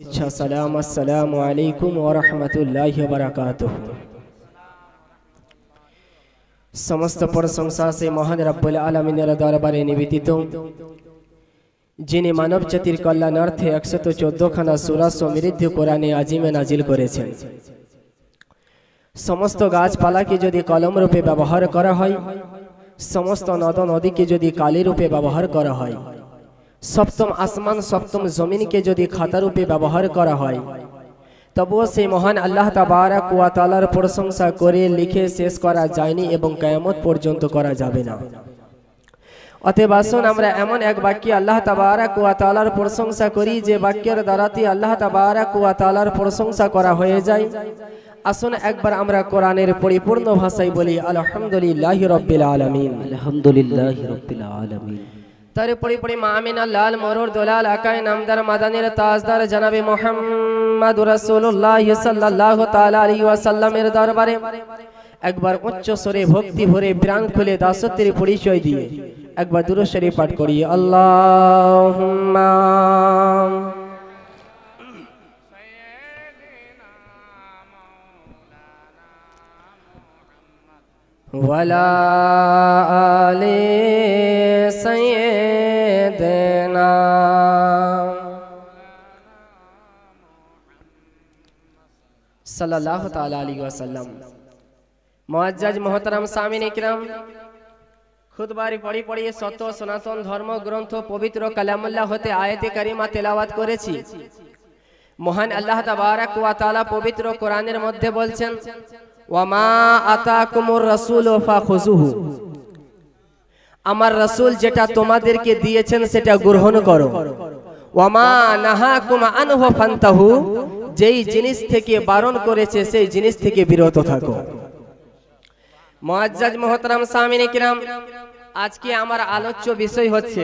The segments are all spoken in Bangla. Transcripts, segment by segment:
सलाम अस्सलामु अलैकुम व रहमतुल्लाहि व बरकातुहू। समस्त प्रशंसा से महान रब्बुल आलमीनेर दरबारे निवेदित, जिनि मानव जातिर कल्याणार्थे 114 खाना सूरा समृद्ध कुराने आजिमे नाजिल करेছেন। समस्त गाछपालाके यदि कलम रूपे व्यवहार करा হয়, समस्त नद नदीके यदि काली रूपे व्यवहार करा হয়, सप्तम आसमान सप्तम जमीन के यदि खाता रूपे व्यवहार करा হয়, तबुओ से महान आल्लाह ताबारक व ताआलार प्रशंसा करे लिखे शेष करा जायनि एवं कियामत पर्यन्त करा जाबे ना। अतएव आसुन आमरा एमन एक वाक्ये आल्लाह ताबारक व ताआलार प्रशंसा करी जे वाक्येर द्वाराते आल्लाह ताबारक व ताआलार प्रशंसा करा हये जाय। आसुन एकबार आमरा कुरानेर परिपूर्ण भाषाय बोली आलহামদুলিল্লাহি रब्बिल आलामीन। আলহামদুলিল্লাহি রব্বিল আলামিন। तारे पड़ी पड़ी मामिना लाल मरूर दुलाल आकाए नामदार मदानीर ताजदार जनाबे मुहम्मद रसूलुल्लाह सल्लल्लाहु ताआला अलैहि वसल्लमेर दरबारे एकबार उच्च स्वरे भक्ति भरे प्राण खुले दासत्वेर परिचय दिए एकबार दुरूद शरीफ पाठ करी। अल्लाहुम्मा वला आले सय्यदना सल्लल्लाहु ताआला अलैहि वसल्लम। मुअज्जज मोहतरम सामिन इकराम, खुतबारी पढ़ी पढ़ी सत्य सनातन धर्म ग्रंथ पवित्र कलामुल्लाह होते आयते करीमा तेलावत करेছি। महान अल्लाह तबारक व ताआला पवित्र कुरानेर मধ্যে বলছেন ওয়ামা আতাকুমুর রাসূলু ফাখুযুহু, আমার রাসূল যেটা তোমাদেরকে দিয়েছেন সেটা গ্রহণ করো। ওয়ামা নাহাকুম আনহু ফান্তাহু, যেই জিনিস থেকে বারণ করেছে সেই জিনিস থেকে বিরত থাকো। মুআজ্জাজ মুহতারাম সামিন কিরাম, আজকে আমার আলোচ্য বিষয় হচ্ছে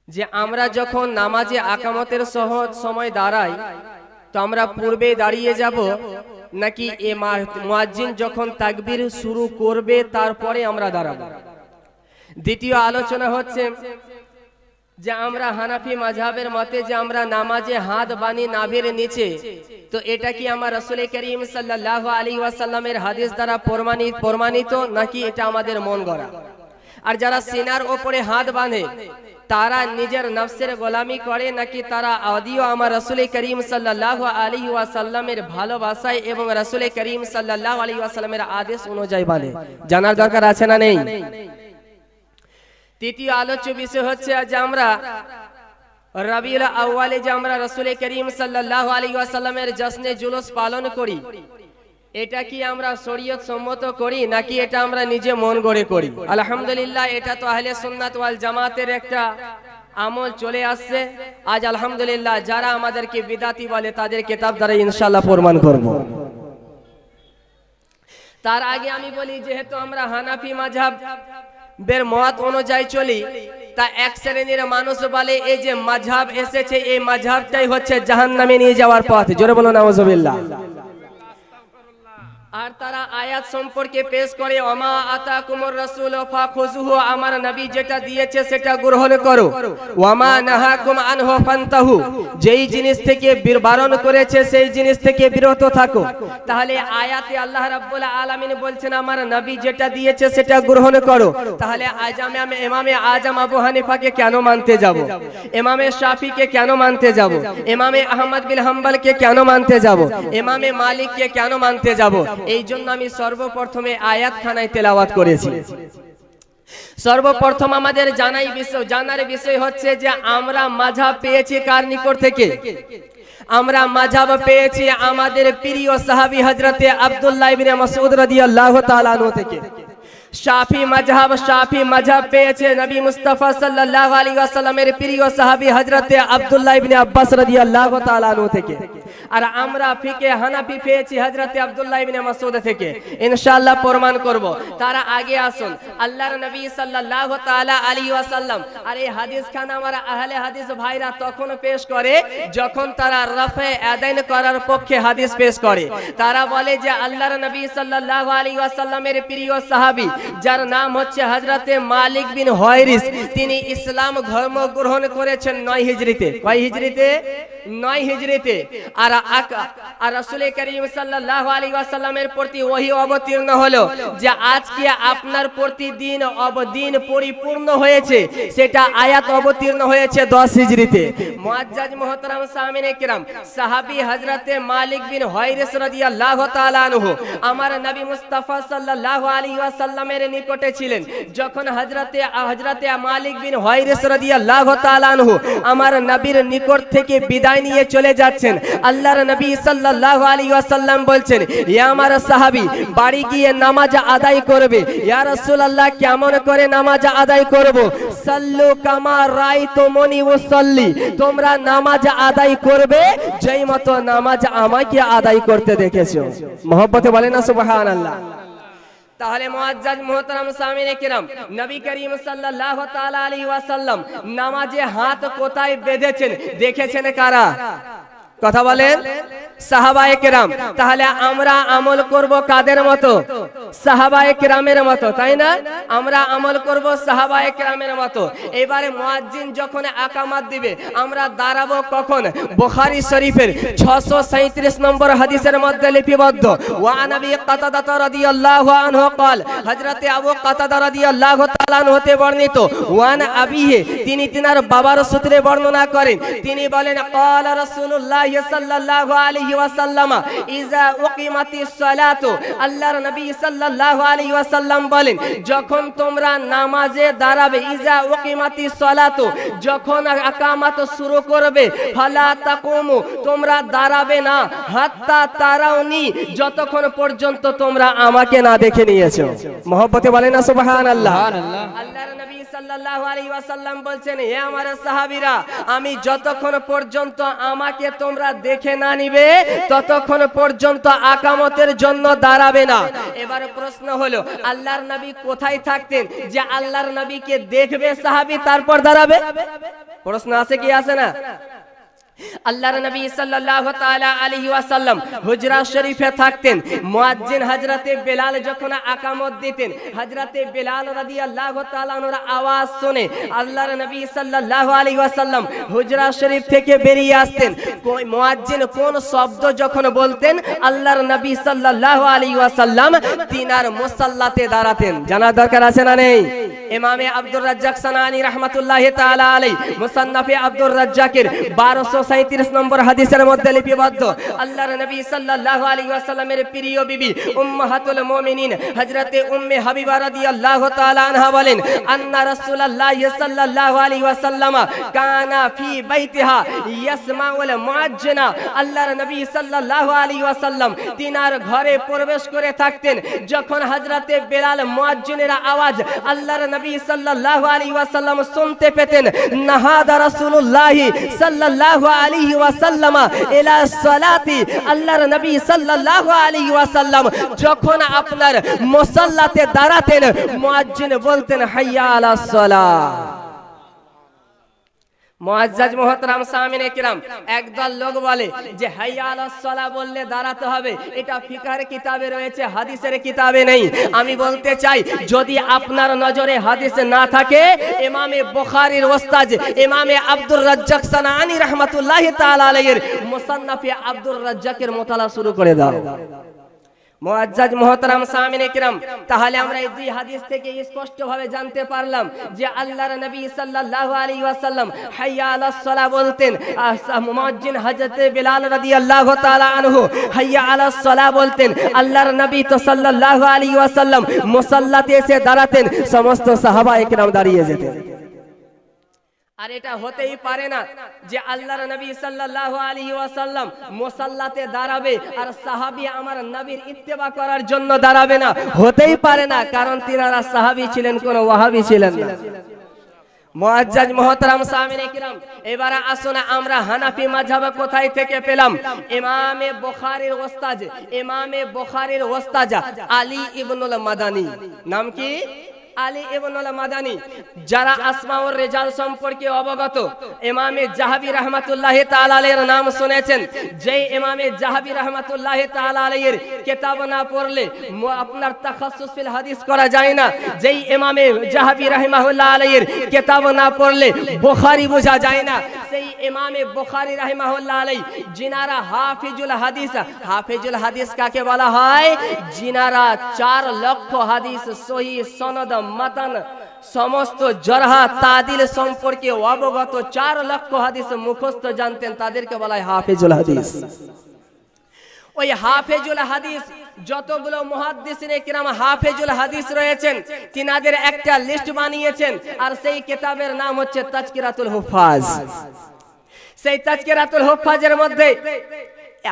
যে আমরা যখন নামাজে আকামতের সহজ সময় দাঁড়াই তো আমরা পূর্বে দাঁড়িয়ে যাব নাকি এ মুয়াজ্জিন যখন তাকবীর শুরু করবে তারপরে আমরা দাঁড়াবো। দ্বিতীয় আলোচনা হচ্ছে যে আমরা হানাফি মাযহাবের মতে যে আমরা নামাজে হাত বানি নাভির নিচে, তো এটা কি আমার রাসূল করিম সাল্লাল্লাহু আলাইহি ওয়াসাল্লামের হাদিস দ্বারা প্রমাণিত নাকি এটা আমাদের মন গড়া? আর যারা সিনার উপরে হাত বাঁধে তারা নিজের নফসের গোলামি করে নাকি তারা আদিও আমার রাসূল করিম সাল্লাল্লাহু আলাইহি ওয়াসাল্লামের ভালোবাসায় এবং রাসূল করিম সাল্লাল্লাহু আলাইহি ওয়াসাল্লামের আদেশ অনুযায়ী বাঁধে? জানার দরকার আছে না নেই? তৃতীয় আলোচ্য বিষয় হচ্ছে যে আমরা রবিউল আউয়ালে যে আমরা রাসূল করিম সাল্লাল্লাহু আলাইহি ওয়াসাল্লামের জশ্নে জুলুস পালন করি, এটা কি আমরা শরীয়ত সম্মত করি নাকি এটা আমরা নিজে মন গড়ে করি? আলহামদুলিল্লাহ, এটা তো আহলে সুন্নাত ওয়াল জামাতের একটা আমল চলে আসছে। আজ আলহামদুলিল্লাহ যারা আমাদেরকে বিদাতি বলে তাদের কিতাব দ্বারা ইনশাআল্লাহ প্রমাণ করব। তার আগে আমি বলি, যেহেতু আমরা হানাফি মাযহাব বের মত অনুযায়ী চলি, তা এক শ্রেণীর মানুষ বলে এই যে মাযহাব এসেছে এই মাযহাবটাই হচ্ছে জাহান্নামে নিয়ে যাওয়ার পথ। জোরে বলো নাউজুবিল্লাহ। আর তারা আয়াত সম্পর্কে পেশ করে ওমা আতাকুমুর রাসূলু ফাখুযুহু, আমার নবী যেটা দিয়েছে সেটা গ্রহণ করো। ওয়ামা নাহাকুম আনহু ফান্তাহু, যেই জিনিস থেকে বারণ করেছে সেই জিনিস থেকে বিরত থাকো। তাহলে আয়াতে আল্লাহ রাব্বুল আলামিন বলছেন আমার নবী যেটা দিয়েছে সেটা গ্রহণ করো। তাহলে ইমামে আজম আবু হানিফাকে কেন মানতে যাব? ইমামে শাফিকে কেন মানতে যাব? ইমামে আহমদ বিন হাম্বলকে কেন মানতে যাব? ইমামে মালিককে কেন মানতে যাব? এই জন্য আমি সর্বপ্রথমে আয়াতখানায় তেলাওয়াত করেছি। সর্বপ্রথম আমাদের জানার বিষয় হচ্ছে যে আমরা মাযহাব পেয়েছি কার নিকট থেকে? আমরা মাযহাব পেয়েছি আমাদের প্রিয় সাহাবী হযরতে আব্দুল্লাহ ইবনে মাসউদ রাদিয়াল্লাহু তাআলা আনহু থেকে। শাফি মাযহাব পেয়েছে নবী মুস্তাফা সাল্লাল্লাহু আলাইহি ওয়াসাল্লামের প্রিয় সাহাবী হযরতে আব্দুল্লাহ ইবনে আব্বাস রাদিয়াল্লাহু তাআলা আনহু থেকে। আর আমরা ফিকে হানাফি পেয়েছি হযরতে আব্দুল্লাহ ইবনে মাসউদ থেকে। ইনশাআল্লাহ প্রমাণ করব। তারা আগে আসুন, আল্লাহর নবী সাল্লাল্লাহু তাআলা আলাইহি ওয়াসাল্লাম, আর এই হাদিস খান আমরা আহলে হাদিস ভাইরা তখন পেশ করে যখন তারা রাফে আদান করার পক্ষে হাদিস পেশ করে। তারা বলে যে আল্লাহর নবী সাল্লাল্লাহু আলাইহি ওয়াসাল্লামের প্রিয় সাহাবী যার নাম হচ্ছে হযরতে মালিক বিন হুয়াইরিস। তিনি ইসলাম ধর্ম গ্রহণ করেছেন 9 হিজরিতে। কয় হিজরিতে? 9 হিজরিতে। আর রাসূল করিম সাল্লাল্লাহু আলাইহি ওয়াসাল্লামের প্রতি ওহী অবতীর্ণ হলো যে আজকে আপনার প্রতিদিন দিন পরিপূর্ণ হয়েছে, সেটা আয়াত অবতীর্ণ হয়েছে 10 হিজরিতে। মুআজ্জাজ মুহতারাম সামিনে কিরাম, সাহাবী হযরতে মালিক বিন হুয়াইরিস রাদিয়াল্লাহু তাআলা আনহু আমার নবী মুস্তাফা সাল্লাল্লাহু আলাইহি ওয়াসাল্লামের নিকটে ছিলেন। যখন হযরতে মালিক বিন হুয়াইরিস রাদিয়াল্লাহু তাআলা আনহু আমার নবীর নিকট থেকে বিদায় নিয়ে চলে যাচ্ছেন, আল্লাহর নবী সাল্লাল্লাহু আলাইহি ওয়াসাল্লাম বলছেন, ইয়া আমার সাহাবী, বাড়ি গিয়ে নামাজ আদায় করবে। ইয়া রাসূলুল্লাহ, কেমন করে নামাজ আদায় করব? সাল্লু কামা রাআইতুমুনি উসাল্লি, তোমরা নামাজ আদায় করবে যেই মতো নামাজ আমাকে আদায় করতে দেখেছো। মহব্বতে বলেন না সুবহানাল্লাহ। তাহলে মুআজ্জাজ মুহতারাম সামিনে কিরাম, নবী করিম সাল্লাল্লাহু তাআলা আলাইহি ওয়াসাল্লাম নামাজে হাত কোথায় বেঁধেছেন দেখেছেন কারা? কথা বলেন, সাহাবায়ে কেরাম। তাহলে আমরা আমল করব কাদের মতো? সাহাবায়ে কেরামের মতো, তাই না? আমরা আমল করব সাহাবায়ে কেরামের মতো। এবারে মুয়াজ্জিন যখন আকামাত দিবে আমরা দাঁড়াবো কখন? বুখারী শরীফের 637 নম্বর হাদিসের মধ্যে লিপিবদ্ধ, ওয়া নবী কাতাদা রাদিয়াল্লাহু আনহু قال, হযরতে আবু কাতাদা রাদিয়াল্লাহু তাআলা আনহু হতে বর্ণিত, ওয়ান আবিহি, তিনি তিনার বাবার সূত্রে বর্ণনা করেন। তিনি বলেন, قال রাসূলুল্লাহ সাল্লাল্লাহু আলাইহি ওয়াসাল্লাম, ইজা উকিমাতিস সালাতু, আল্লাহর নবী সাল্লাল্লাহু আলাইহি ওয়াসাল্লাম বলেন, যখন তোমরা নামাজে দাঁড়াবে, ইজা উকিমাতিস সালাতু, যখন আকামাত শুরু করবে, ফালা তাকুমু, তোমরা দাঁড়াবে না, হাত্তা তারাউনি, যতক্ষণ পর্যন্ত তোমরা আমাকে না দেখে নিয়েছো। মহব্বতে বলেন না সুবহানাল্লাহ। আল্লাহর নবী সাল্লাল্লাহু আলাইহি ওয়াসাল্লাম বলছেন, হে আমার সাহাবীরা, আমি যতক্ষণ পর্যন্ত আমাকে তোমরা দেখে না নিবে ততক্ষণ পর্যন্ত আকামতের জন্য দাঁড়াবে না। এবার প্রশ্ন হলো, আল্লাহর নবী কোথায় থাকতেন যে আল্লাহর নবীকে দেখবে সাহাবী তারপর দাঁড়াবে? প্রশ্ন আছে কি আছে না? আল্লাহর নবী সাল্লাল্লাহু তাআলা আলাইহি ওয়াসাল্লাম হুজরা শরীফে থাকতেন। মুয়াজ্জিন হযরতে বেলাল যখন আকামত দিতেন, হযরতে বেলাল রাদিয়াল্লাহু তাআলা আনহুর আওয়াজ শুনে আল্লাহর নবী সাল্লাল্লাহু আলাইহি ওয়াসাল্লাম হুজরা শরীফ থেকে বেরিয়ে আসতেন। মুয়াজ্জিন কোন শব্দ যখন বলতেন, আল্লাহর নবী সাল্লাল্লাহু আলাইহি ওয়াসাল্লাম তিনার মুসাল্লাতে দাঁড়াতেন। জানার দরকার আছে না নেই? ইমামে আব্দুর রাজ্জাক সানানী রাহমাতুল্লাহি তাআলা আলাইহি মুসান্নাফে আব্দুর রাজ্জাকের 1237 নম্বর হাদিসের মধ্যে লিপিবদ্ধ, আল্লাহর নবী সাল্লাল্লাহু আলাইহি ওয়াসাল্লামের প্রিয় বিবি উম্মাহাতুল মুমিনিন হযরতে উম্মে হাবিবা রাদিয়াল্লাহু তাআলা আনহা বলেন, আন্না রাসূলুল্লাহ সাল্লাল্লাহু আলাইহি ওয়াসাল্লাম কানা ফি বাইতিহা ইয়াসমাউল মুআজ্জিনা, আল্লাহর নবী সাল্লাল্লাহু আলাইহি ওয়াসাল্লাম তিনার ঘরে প্রবেশ করে থাকতেন। যখন হযরতে বেলাল মুআজ্জিনের আওয়াজ আল্লাহর নবী সাল্লাল্লাহু আলাইহি ওয়াসাল্লাম শুনতে পেতেন, নাহাদা রাসূলুল্লাহ সাল্লাল্লাহু আলাইহি ওয়াসাল্লাম ইলা সালাতি, আল্লাহর নবী সাল্লাল্লাহু আলাইহি ওয়াসাল্লাম যখন আপনার মুসাল্লাতে দাঁড়াতেন, মুয়াজ্জিন বলতেন, হাইয়া আলাস সালাহ। মুআজ্জাজ মুহতারাম সামিনে কিরাম, একদল লোক বলে যে হাইয়া আলাস সালাহ বললে দাঁড়াতে হবে, এটা ফিকহের কিতাবে রয়েছে, হাদিসের কিতাবে নেই। আমি বলতে চাই, যদি আপনার নজরে হাদিস না থাকে, ইমামে বুখারীর ওস্তাদ ইমামে আব্দুর রাজ্জাক সানানী রাহমাতুল্লাহি তাআলা আলাইহির মুসান্নাফে আব্দুর রাজ্জাকের মুতালা শুরু করে দাও। মুআজ্জাজ মুহতারাম সামিনে কিরাম, তাহলে আমরা এই দুই হাদিস থেকে স্পষ্ট ভাবে জানতে পারলাম যে আল্লাহর নবী সাল্লাল্লাহু আলাইহি ওয়াসাল্লাম হাইয়া আলাস সালাহ বলতেন। মুয়াজ্জিন হযরতে বেলাল রাদিয়াল্লাহু তাআলা আনহু হাইয়া আলাস সালাহ বলতেন। আল্লাহর নবী তো সাল্লাল্লাহু আলাইহি ওয়াসাল্লাম মুসাল্লাতে এসে দাঁড়াতেন, সমস্ত সাহাবায়ে কেরাম দাঁড়িয়ে যেতেন। আর এটা হতেই পারে না যে আল্লাহর নবী সাল্লাল্লাহু আলাইহি ওয়াসাল্লাম মুসাল্লাতে দাঁড়াবে আর সাহাবী আমার নবীর ইত্তেবা করার জন্য দাঁড়াবে না। হতেই পারে না, কারণ তিনারা সাহাবী ছিলেন, কোন ওয়াহাবী ছিলেন না। মুআজ্জাজ মুহতারাম সামিনে কিরাম, এবারে আসুন আমরা হানাফি মাযহাব কোথায় থেকে পেলাম? ইমামে বুখারীর ওস্তাদ আলী ইবনুল মাদানী। নাম কি? আলী ইবনুল মাদানী যারা আসমা ওর রিজাল সম্পর্কে অবগত, ইমামে জাহাবি রাহমাতুল্লাহি তাআলা আলাইহির নাম শুনেছেন। যেই ইমামে জাহাবি রাহমাতুল্লাহি তাআলা আলাইহির কিতাব না পড়লে আপনার তাখাসসুস ফিল হাদিস করা যায় না। যেই ইমামে জাহাবি রাহিমাহুল্লাহ আলাইহির কিতাব না পড়লে বুখারী বোঝা যায় না। সেই ইমামে বুখারী রাহিমাহুল্লাহ আলাইহি যিনারা হাফিজুল হাদিস, হাফিজুল হাদিস কাকে বলা হয়? যিনারা 4 লক্ষ হাদিস সহিহ সনদ মাতান সমস্ত জরহা তাদিল সম্পর্কে অবগত, 4 লক্ষ হাদিস মুখস্থ জানতেন, তাদেরকে বলা হয় হাফিজুল হাদিস। ওই হাফিজুল হাদিস যতগুলো মুহাদ্দিসিনে কিরাম হাফিজুল হাদিস রয়েছেন, তিনাদের একটা লিস্ট বানিয়েছেন, আর সেই কিতাবের নাম হচ্ছে তাজকিরাতুল হুফাজ। সেই তাজকিরাতুল হুফাজের মধ্যে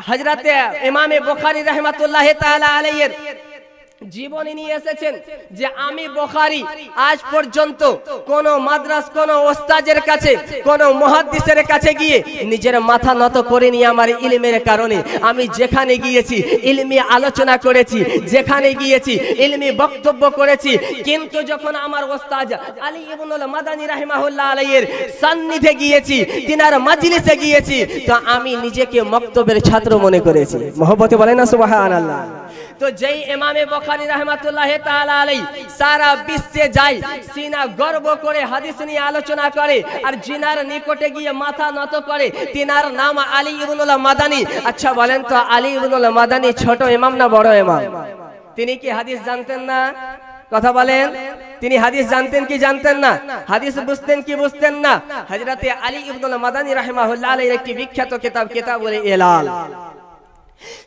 হযরতে ইমামে বুখারী রাহমাতুল্লাহি তাআলা আলাইহির জীবনী নিয়ে এসেছেন যে আমি বুখারী আজ পর্যন্ত কোন মাদ্রাস, কোন ওস্তাদের কাছে, কোন মুহাদ্দিসের কাছে গিয়ে নিজের মাথা নত করিনি। আমার ইলমের কারণে আমি যেখানে গিয়েছি ইলমি আলোচনা করেছি, যেখানে গিয়েছি ইলমি বক্তব্য করেছি। কিন্তু যখন আমার ওস্তাদ আলী ইবনুল মাদানী রাহিমাহুল্লাহ আলাইহির সান্নিধ্যে গিয়েছি, তিনার মাজলিসে গিয়েছি, তো আমি নিজেকে মক্তবের ছাত্র মনে করেছি। মহব্বতে বলেন না সুবহানাল্লাহ। তো যেই ইমামে বুখারী রাহমাতুল্লাহি তাআলা আলাইহি সারা বিশ্বে যায়, সিনা গর্ব করে হাদিস নিয়ে আলোচনা করে, আর জিনার নিকটে গিয়ে মাথা নত করে, তিনার নাম আলী ইবনুল মাদানী। আচ্ছা বলেন তো, আলী ইবনুল মাদানী ছোট ইমাম না বড় ইমাম? তিনি কি হাদিস জানতেন না? কথা বলেন, তিনি হাদিস জানতেন কি জানতেন না? হাদিস বুঝতেন কি বুঝতেন না? হযরতে আলী ইবনুল মাদানী রাহিমাহুল্লাহ আলাইহির একটি বিখ্যাত কিতাব, কিতাবুল ইলাল।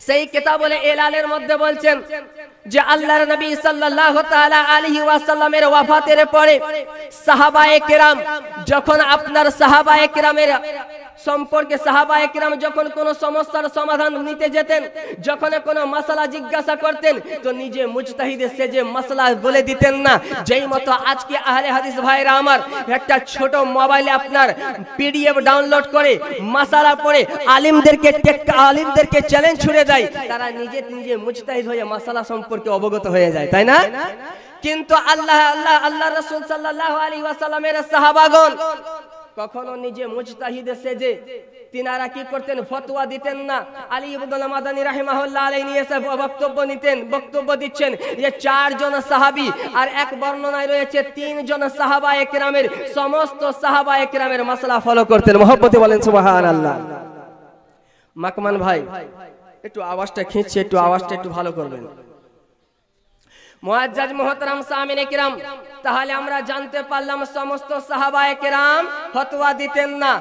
সেই কিতাবুল ইলালের মধ্যে বলছেন যে আল্লাহর নবী সাল্লাল্লাহু তাআলা আলাইহি ওয়াসাল্লামের ওয়াফাতের পরে সাহাবায়ে কেরাম যখন আপনার সাহাবায়ে কেরামের সম্পর্কে সাহাবায়ে কেরাম যখন কোন সমস্যার সমাধান নিতে যেতেন, যখন কোন মাসলা জিজ্ঞাসা করতেন, তো নিজে মুজতাহিদ সেজে মাসলা বলে দিতেন না। যেই মতো আজকে আহলে হাদিস ভাইরা আমার একটা ছোট মোবাইলে আপনার পিডিএফ ডাউনলোড করে মাসলা পড়ে আলিমদেরকে চ্যালেঞ্জ ছুড়ে দেয়, তারা নিজে নিজে মুজতাহিদ হয়ে মাসলা সম্পর্কে অবগত হয়ে যায়, তাই না? কিন্তু আল্লাহ রাসূল সাল্লাল্লাহু আলাইহি ওয়াসাল্লামের সাহাবাগণ কখনো নিজে মুজতাহিদ সেজে তিনারা কি করতেন? ফতোয়া দিতেন না। আলী ইবনুল মাদানী রাহিমাহুল্লাহ আলাইহি নিয়ে এসে বক্তব্য দিচ্ছেন যে 4 জন সাহাবী, আর এক বর্ণনায় রয়েছে 3 জন সাহাবায়ে কেরামের, সমস্ত সাহাবায়ে কেরামের মাসলা ফলো করতেন। মহব্বতে বলেন সুবহানাল্লাহ। মাকমান ভাই একটু আওয়াজটা খিঁচছে, একটু আওয়াজটা একটু ভালো করবেন। মুআজ্জাজ মুহতারাম সামিনে কিরাম, তাহলে আমরা জানতে পারলাম সমস্ত সাহাবায়ে কেরাম ফতোয়া দিতেন না।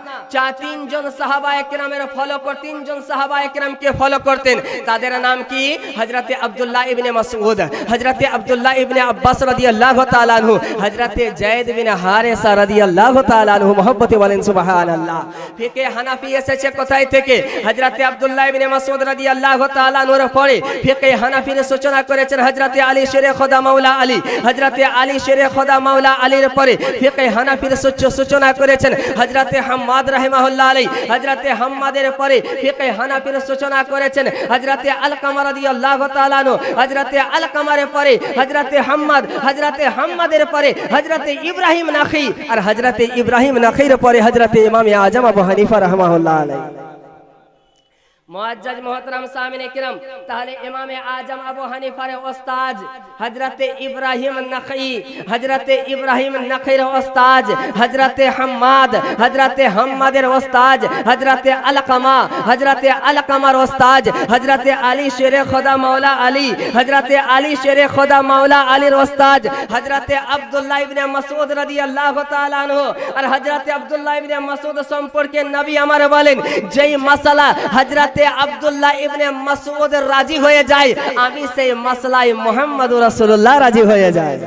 3 জন সাহাবায়ে কেরামের ফলো করতেন, 3 জন সাহাবায়ে কেরামকে ফলো করতেন। তাদের নাম কি? হযরতে আব্দুল্লাহ ইবনে মাসউদ, হযরতে আব্দুল্লাহ ইবনে আব্বাস রাদিয়াল্লাহু তাআলা আনহু, হযরতে যায়েদ বিন হারেসা রাদিয়াল্লাহু তাআলা আনহু। মহব্বতে বলেন সুবহানাল্লাহ। ফিকে হানাফি এসেছে কোথায় থেকে? হযরতে আব্দুল্লাহ ইবনে মাসউদ রাদিয়াল্লাহু তাআলা আনহুর পরে ফিকে হানাফির সূচনা করেছেন হযরতে আলী শেরে খোদা মাওলা আলী। হযরতে আলী শেরে খোদা মাওলা আলীর পরে ফিকে হানাফির সূচনা করেছেন হযরতে হাম্মাদ রাহিমাহুল্লাহ আলাইহি। হযরতে হাম্মাদের পরে ফিকে হানাফির সূচনা করেছেন হযরতে আলকামা রাদিয়াল্লাহু তাআলা আনহু। হযরতে আলকামার পরে হযরতে হাম্মাদ, হযরতে হাম্মাদের পরে হযরতে ইব্রাহিম নাখি, আর হযরতে ইব্রাহিম নাখির পরে হযরতে ইমাম আজম আবু হানিফা রাহমাহুল্লাহ আলাইহি। মুআজ্জাজ মুহতারাম সামিনে কিরাম, তাহলে ইমামে আজম আবু হানিফার ওস্তাদ হযরতে ইব্রাহিম নাখি, হযরতে ইব্রাহিম নাখির ওস্তাদ হযরতে হাম্মাদ, হযরতে হাম্মাদের ওস্তাদ হযরতে আলকামা, হযরতে আলকামার ওস্তাদ হযরতে আলী শেরে খোদা মাওলা আলী, হযরতে আলী শেরে খোদা মাওলা আলীর ওস্তাদ হযরতে আব্দুল্লাহ ইবনে মাসউদ রাদিয়াল্লাহু তাআলা আনহু। আর হযরতে আব্দুল্লাহ ইবনে মাসউদ সম্পর্কে নবী আমার বলেন, যেই মাসালা হযরত আব্দুল্লাহ ইবনে মাসউদ রাজি হয়ে যায়, আমি সেই মাসলায় মুহাম্মদুর রাসূলুল্লাহ রাজি হয়ে যায়।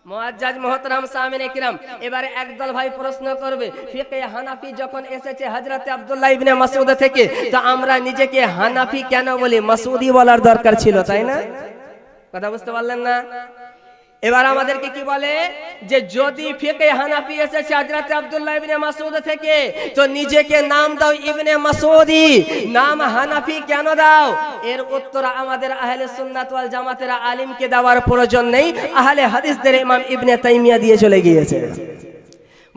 মুআজ্জাজ মুহতারাম সামিনে কিরাম, এবারে একদল ভাই প্রশ্ন করবে, ফিকে হানাফি যখন এসেছে হযরতে আব্দুল্লাহ ইবনে মাসউদ থেকে, তো আমরা নিজেকে হানাফি কেন বলি? মাসউদি বলার দরকার ছিল, তাই না? কথা বুঝতে পারলেন না? এবার আমাদেরকে কি বলে যে যদি ফিকে হানাফি এসেছে হযরত আব্দুল্লাহ ইবনে মাসউদ থেকে, তো নিজেকে নাম দাও ইবনে মাসউদি, নাম হানাফি কেন দাও? এর উত্তর আমাদের আহলে সুন্নাত ওয়াল জামাতের আলিমকে দেওয়ার প্রয়োজন নেই, আহলে হাদিসদের ইমাম ইবনে তাইমিয়া দিয়ে চলে গিয়েছে।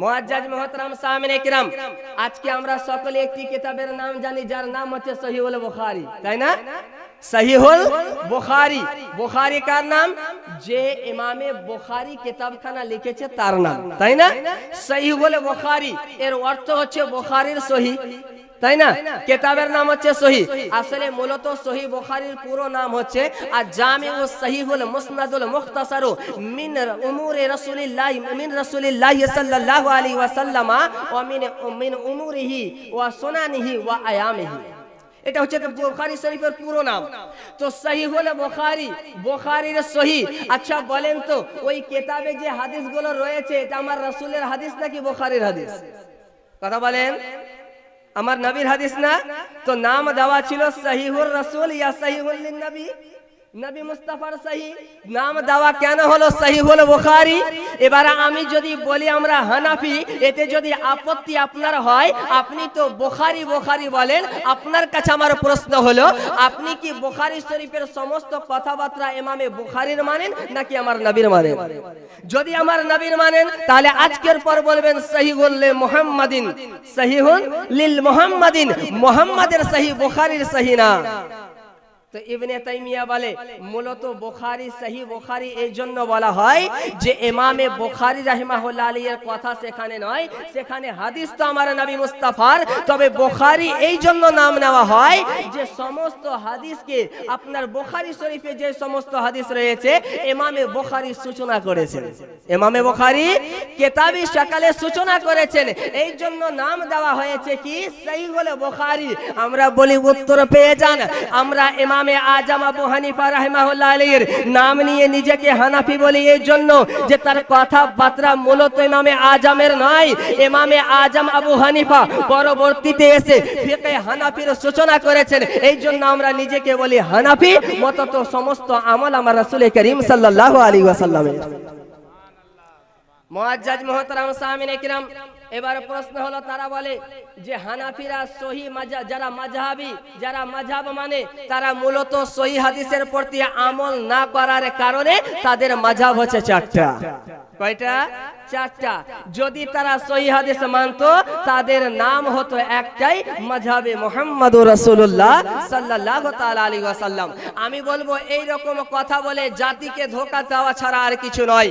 মুআজ্জাজ মুহতারাম সামিনে কিরাম, আজকে আমরা সকলে একটি কিতাবের নাম জানি যার নাম হচ্ছে সহিহুল বুখারী, তাই না? সহিহুল বুখারী, বুখারী কার নাম? যে ইমামে বুখারী কিতাবখানা লিখেছে তার নাম, তাই না? সহিহুল বুখারী এর অর্থ হচ্ছে বুখারীর সহিহ, তাই না? কিতাবের নাম হচ্ছে সহিহ। আসলে মূলত সহিহ বুখারীর পুরো নাম হচ্ছে আজ-জামিউস সহিহুল মুসনাদুল মুখতাসারু মিন উমুরি রাসূলিল্লাহ সাল্লাল্লাহু আলাইহি ওয়াসাল্লাম ওয়া মিন উমুরিহি ওয়া সুনানিহি ওয়া আয়ামিহি। এটা হচ্ছে বুখারী শরীফের পুরো নাম। তো সহিহুল বুখারী, বুখারীর সহিহ। আচ্ছা বলেন তো ওই কিতাবে যে হাদিসগুলো রয়েছে এটা আমার রাসূলের হাদিস নাকি বুখারীর হাদিস? কথা বলেন, আমার নবীর হাদিস না? তো নাম দেওয়া ছিল সহিহুর রাসূল ইয়া সহিহুল নবী, নবী মুস্তাফার সহিহ। নাম দেওয়া কেন হলো সহিহুল বুখারী? এবারে আমি যদি বলি আমরা হানাফি, এতে যদি আপত্তি আপনার হয়, আপনি তো বুখারী বুখারী বলেন, আপনার কাছে আমার প্রশ্ন হলো আপনি কি বুখারী শরীফের সমস্ত কথাবার্তা ইমামে বুখারীর মানেন নাকি আমার নবীর মানেন? যদি আমার নবীর মানেন তাহলে আজকের পর বলবেন সহিহুল লিল মুহাম্মাদিন, সহিহুল লিল মুহাম্মাদিন, মুহাম্মাদের সহিহ, বুখারীর সহিহ না। তো ইবনে তাইমিয়া বলে মূলত বুখারী সহিহ বুখারী এই জন্য বলা হয় যে ইমামে বুখারী রাহিমাহুল্লাহ আলাইহির কথা সেখানে নয়, সেখানে হাদিস তো আমার নবী মুস্তাফার। তবে বুখারী এই জন্য নাম নেওয়া হয় যে সমস্ত হাদিসকে আপনার বুখারী শরীফে যে সমস্ত হাদিস রয়েছে ইমামে বুখারী সূচনা করেছেন, ইমামে বুখারী কিতাবি শাকালে সূচনা করেছেন, এই জন্য নাম দেওয়া হয়েছে কি সহিহুল বুখারী। আমরা বলি উত্তর পেয়ে যান। আমরা ইমামে আজম আবু হানিফা রাহিমাহুল্লাহ আলাইহির নাম নিয়ে নিজেকে হানাফি বলি এই জন্য যে তার কথাবার্তা মূলত ইমামে আজমের নয়। ইমামে আজম আবু হানিফা পরবর্তীতে এসে ফিকহে হানাফির সূচনা করেছেন, এই জন্য আমরা নিজেকে বলি হানাফি। মতত সমস্ত আমল আমার রাসূল করিম সাল্লাল্লাহু আলাইহি ওয়াসাল্লামের। মুআজ্জাজ মুহতারাম সামিনে কিরাম, এবার প্রশ্ন হলো তারা বলে যে হানাফিরা সহিহ যারা মাযহাবী, যারা মাযহাব মানে তারা মূলত সহিহ হাদিসের প্রতি আমল না করার কারণে তাদের মাযহাব হচ্ছে চারটা। কয়টা? চারটা। যদি তারা সহিহ হাদিস মানতো তাদের নাম হতো একটাই, মাযহাবে মুহাম্মদুর রাসূলুল্লাহ সাল্লাল্লাহু তাআলা আলাইহি ওয়াসাল্লাম। আমি বলবো এই রকম কথা বলে জাতিকে ধোঁকা দেওয়া ছাড়া আর কিছু নয়।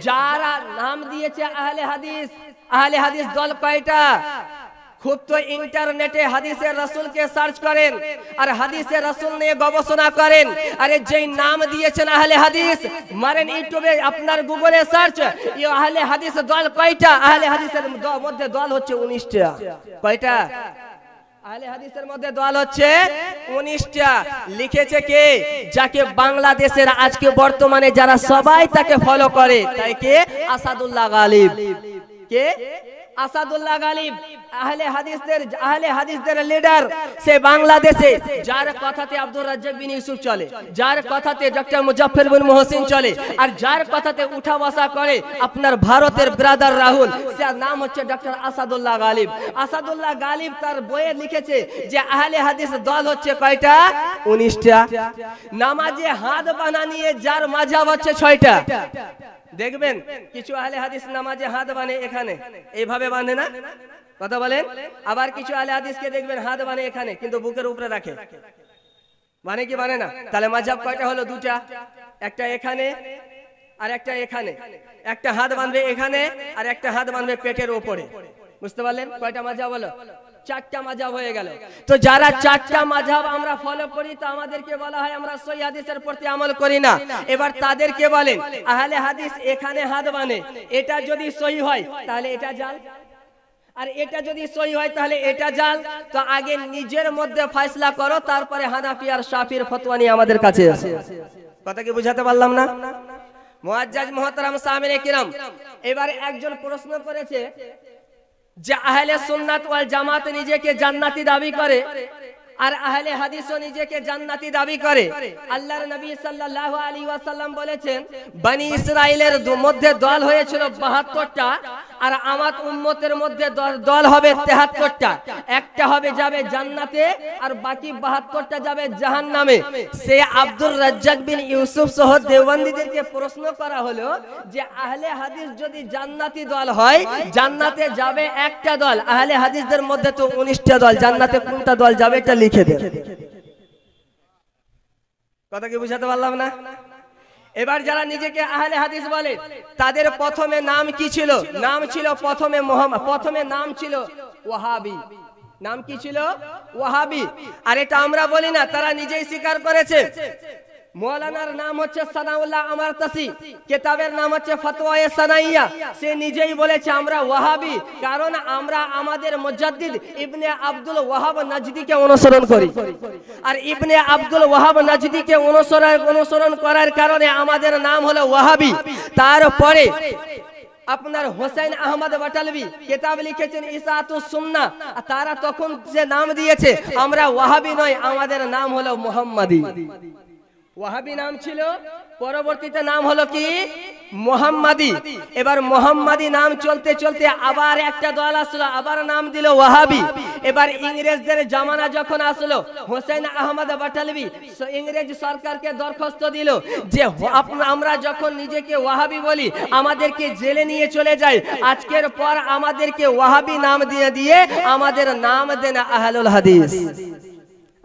যারা নাম দিয়েছে আহলে হাদিস, আহলে হাদিস দল কয়টা? খুব তো ইন্টারনেটে হাদিসের রাসূলকে সার্চ করেন আর হাদিসের রাসূল নিয়ে গবেষণা করেন। আরে যেই নাম দিয়েছেন আহলে হাদিস, মারেন ইউটিউবে আপনার গুগলে সার্চ, এই আহলে হাদিস দল কয়টা? আহলে হাদিসের মধ্যে দল হচ্ছে 19টা। কয়টা? আহলে হাদিসের মধ্যে দল হচ্ছে 19টা। লিখেছে কে? যাকে বাংলাদেশের আজকে বর্তমানে যারা সবাই তাকে ফলো করে, তাই কে? আসাদুল্লাহ গালিব। কে? আসাদুল্লাহ গালিব আহলে হাদিসদের লিডার। সে বাংলাদেশে যার কথাতে আব্দুর রাজ্জাক বিন ইউসুফ চলে, যার কথাতে ডক্টর মুজাফফর বিন মুহসিন চলে, আর যার কথাতে উঠা বসা করে আপনার ভারতের ব্রাদার রাহুল, যার নাম হচ্ছে ডক্টর আসাদুল্লাহ গালিব। আসাদুল্লাহ গালিব তার বইয়ে লিখেছে যে আহলে হাদিস দল হচ্ছে কয়টা? 19টা। নামাজে হাত বানা নিয়ে যার মাযহাব হচ্ছে 6টা। দেখবেন কিছু আহলে হাদিস নামাজে হাত বানে এখানে, এইভাবে বাঁধে না? কথা বলেন। আবার কিছু আহলে হাদিসকে দেখবেন হাত বানে এখানে কিন্তু বুকের উপরে রাখে, মানে কি মানে না? তাহলে মাযহাব কয়টা হলো? 2টা। একটা এখানে আর একটা এখানে। একটা হাত বাঁধবে এখানে আর একটা হাত বাঁধবে পেটের উপরে। বুঝতে পারলেন? কয়টা মাযহাব হলো? 4টা মাযহাব হয়ে গেল। তো যারা 4টা মাযহাব আমরা ফলো করি তো আমাদেরকে বলা হয় আমরা সহিহ হাদিসের প্রতি আমল করি না। এবার তাদেরকে বলেন আহলে হাদিস এখানে হাত বানে, এটা যদি সহিহ হয় তাহলে এটা জাল, আর এটা যদি সহিহ হয় তাহলে এটা জাল। তো আগে নিজের মধ্যে ফয়সালা করো, তারপরে হানাফি আর শাফির ফতোয়া নিয়ে আমাদের কাছে আসো। কথা কি বুঝাতে পারলাম না? মুআজ্জাজ মুহতারাম সামিনে কিরাম, এবারে একজন প্রশ্ন করেছে যে আহলে সুন্নাত ওয়াল জামাত নিজেকে জান্নাতি দাবি করে, আর আহলে হাদিসও নিজেকে জান্নাতি দাবি করে। আল্লাহর নবী সাল্লাল্লাহু আলাইহি ওয়াসাল্লাম বলেছেন, বনি ইসরাইলের মধ্যে দল হয়েছিল 72টা, আর আমার উম্মতের মধ্যে দল হবে 73টা। একটা হবে যাবে জান্নাতে, আর বাকি 72টা যাবে জাহান্নামে। সে আব্দুর রাজ্জাক বিন ইউসুফ সহ দেওবন্দীদেরকে প্রশ্ন করা হলো যে আহলে হাদিস যদি জান্নাতি দল হয়, জান্নাতে যাবে একটা দল, আহলে হাদিসদের মধ্যে তো 19টা দল, জান্নাতে কোনটা দল যাবে এটা লিখে দেন। কথা কি বুঝাতে পারলাম না? এবার যারা নিজেকে আহলে হাদিস বলে তাদের প্রথমে নাম কি ছিল? নাম ছিল প্রথমে মুহাম্মদ, প্রথমে নাম ছিল ওয়াহাবি। নাম কি ছিল? ওয়াহাবি। আর এটা আমরা বলি না, তারা নিজেই স্বীকার করেছে। মৌলানার নাম হচ্ছে সানাউল্লাহ আমারতাসি, কিতাবের নাম হচ্ছে ফতওয়ায়ে সানাইয়া। সে নিজেই বলেছে আমরা ওয়াহাবি, কারণ আমরা আমাদের মুজাদ্দিদ ইবনে আব্দুল ওয়াহাব নাজদিকে অনুসরণ করি। আর ইবনে আব্দুল ওয়াহাব নাজদিকে অনুসরণ করার কারণে আমাদের নাম হলো ওয়াহাবি। তারপরে আপনার হোসেন আহমদ বাটালবি কিতাব লিখেছেন ইসাতুস সুন্নাহ, তারা তখন যে নাম দিয়েছে আমরা ওয়াহাবি নয়, আমাদের নাম হলো মুহাম্মাদি। ওয়াহাবি নাম ছিল, পরবর্তীতে নাম হলো কি? মুহাম্মাদি। এবার মুহাম্মাদি নাম চলতে চলতে আবার একটা দল আসলো, আবার নাম দিল ওয়াহাবি। এবার ইংরেজদের জামানা যখন আসলো, হোসেন আহমদ বাটালবি ইংরেজ সরকারকে দরখাস্ত দিল যে আমরা যখন নিজেকে ওয়াহাবি বলি আমাদেরকে জেলে নিয়ে চলে যায়, আজকের পর আমাদেরকে ওয়াহাবি নাম দিয়ে দিয়ে আমাদের নাম দেন আহলুল হাদিস।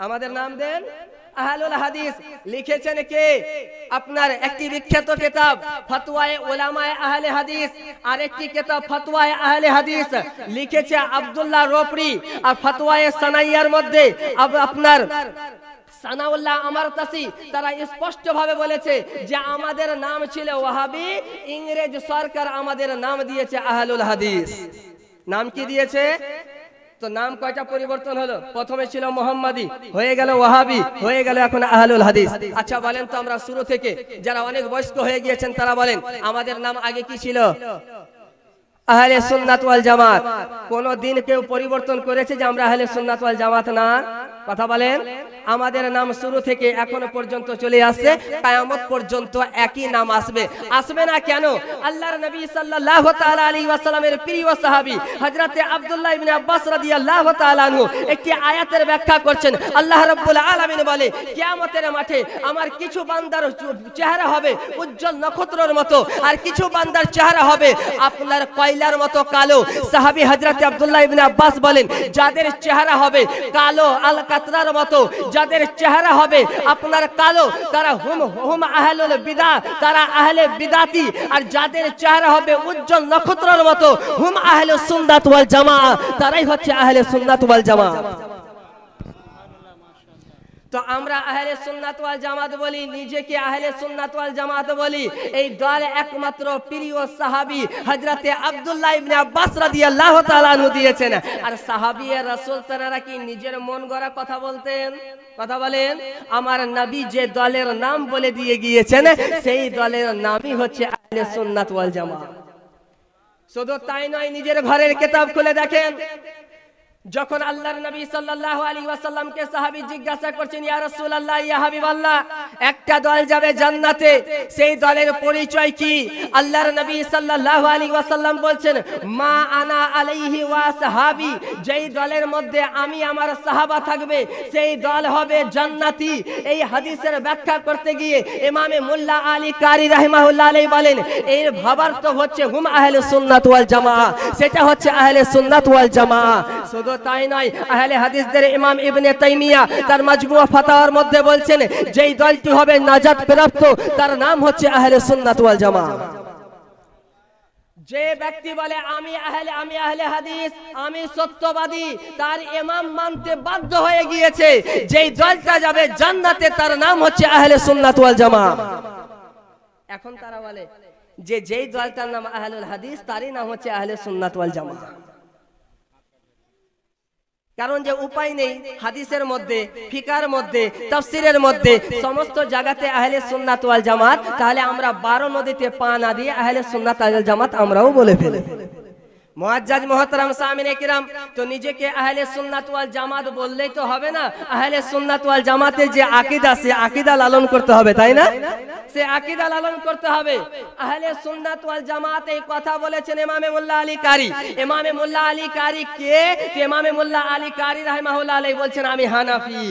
আমাদের নাম দেন আহলুল হাদিস। লিখেছেন কে? আপনার একটি বিখ্যাত কিতাব ফতওয়ায়ে উলামায়ে আহলে হাদিস, আর একটি কিতাব ফতওয়ায়ে আহলে হাদিস লিখেছে আব্দুল্লাহ রোপরি। আর ফতওয়ায়ে সানাইয়ার মধ্যে আপনার সানাউল্লাহ আমারতাসি তারা স্পষ্ট ভাবে বলেছে যে আমাদের নাম ছিল ওয়াহাবি, ইংরেজ সরকার আমাদের নাম দিয়েছে আহলুল হাদিস। নাম কি দিয়েছে? তো নাম কয়টা পরিবর্তন হলো? প্রথমে ছিল মুহাম্মাদি, হয়ে গেল ওয়াহাবি, হয়ে গেল এখন আহলুল হাদিস। আচ্ছা বলেন তো, আমরা শুরু থেকে যারা অনেক বয়স্ক হয়ে গিয়েছেন তারা বলেন আমাদের নাম আগে কি ছিল? আহলে সুন্নাত ওয়াল জামাত। কোন দিন কেউ পরিবর্তন করেছে যে আমরা আহলে সুন্নাত ওয়াল জামাত না? কথা বলেন। আমাদের নাম শুরু থেকে এখনো পর্যন্ত চলে আসছে, কিয়ামত পর্যন্ত একই নাম আসবে। আসবে না কেন? আল্লাহর নবী সাল্লাল্লাহু তাআলা আলাইহি ওয়াসাল্লামের প্রিয় সাহাবী হযরতে আব্দুল্লাহ ইবনে আব্বাস রাদিয়াল্লাহু তাআলা আনহু একটি আয়াতের ব্যাখ্যা করছেন। আল্লাহ রাব্বুল আলামিন বলে, কিয়ামতের মাঠে আমার কিছু বান্দার চেহারা হবে উজ্জ্বল নক্ষত্রের মতো, আর কিছু বান্দার চেহারা হবে আপনার কয়লার মতো কালো। সাহাবী হযরতে আব্দুল্লাহ ইবনে আব্বাস বলেন, যাদের চেহারা হবে কালো আল কাতরার মতো, যাদের চেহারা হবে আপনার কালো, তারা হুম আহলুল বিদআ, তারা আহলে বিদাতি। আর যাদের চেহারা হবে উজ্জ্বল নক্ষত্রের মতো, হুম আহলুস সুন্নাত ওয়াল জামাআ, তারাই হচ্ছে আহলে সুন্নাত ওয়াল জামাআ। তো আমরা আহলে সুন্নাত ওয়াল জামাত বলি, নিজেকে আহলে সুন্নাত ওয়াল জামাত বলি। এই দল একমাত্র প্রিয় সাহাবী হযরতে আব্দুল্লাহ ইবনে আব্বাস রাদিয়াল্লাহু তাআলা আনহু দিয়েছেন। আর সাহাবীয়ে রাসূল তারা কি নিজের মন গড়া কথা বলতেন? কথা বলেন। আমার নবী যে দলের নাম বলে দিয়ে গিয়েছেন সেই দলের নামই হচ্ছে আহলে সুন্নাত ওয়াল জামাত। শুধু তাই নয়, নিজের ঘরের কিতাব খুলে দেখেন, যখন আল্লাহর নবী সাল্লাল্লাহু আলাইহি ওয়াসাল্লামকে সাহাবী জিজ্ঞাসা করছেন, ইয়া রাসূলুল্লাহ, ইয়া হাবিবাল্লাহ, একটা দল যাবে জান্নাতে, সেই দলের পরিচয় কি? আল্লাহর নবী সাল্লাল্লাহু আলাইহি ওয়াসাল্লাম বলছেন, মা আনা আলাইহি ওয়া সাহাবী, যেই দলের মধ্যে আমি আমার সাহাবা থাকবে সেই দল হবে জান্নাতি। এই হাদিসের ব্যাখ্যা করতে গিয়ে ইমামে মোল্লা আলী কারি রাহিমাহুল্লাহ আলাইহি বলেন, এর ভাবার্থ হচ্ছে হুম আহলে সুন্নাত ওয়াল জামাআ, সেটা হচ্ছে আহলে সুন্নাত ওয়াল জামাআ। শুধু তাই নয়, আহলে হাদিসদের ইমাম ইবনে তাইমিয়া তার মাজমুয়া ফাতাওয়ার মধ্যে বলছেন, যেই দলটি হবে নাজাত প্রাপ্ত তার নাম হচ্ছে আহলে সুন্নাত ওয়াল জামাআ। যে ব্যক্তি বলে আমি আহলে হাদিস, আমি সত্যবাদী, তার ইমাম মানতে বাধ্য হয়ে গিয়েছে। যেই দলটা যাবে জান্নাতে তার নাম হচ্ছে আহলে সুন্নাত ওয়াল জামাআ। এখন তারা বলে যে যেই দলটার নাম আহলুল হাদিস তারই নাম হচ্ছে আহলে সুন্নাত ওয়াল জামাআ। কারণ যে উপায় নেই, হাদিসের মধ্যে, ফিকার মধ্যে, তাফসিরের মধ্যে সমস্ত জায়গাতে আহলে সুন্নাত ওয়াল জামাত, তাহলে আমরা 12 নদীতে পা না দিয়ে আহলে সুন্নাত ওয়াল জামাত আমরাও বলে ফেলি। মুআজ্জাজ মুহতারাম সামিনে কিরাম, তো নিজেকে আহলে সুন্নাত ওয়াল জামাত বললেই তো হবে না। আহলে সুন্নাত ওয়াল জামাতের যে আকীদা, সে আকীদা লালন করতে হবে, তাই না? সে আকীদা লালন করতে হবে। আহলে সুন্নাত ওয়াল জামাত এই কথা বলেছেন ইমামে মোল্লা আলী কারি। ইমামে মোল্লা আলী কারি কে? ইমামে মোল্লা আলী কারি রাহিমাহুল্লাহ আলাইহি বলছেন আমি হানাফি।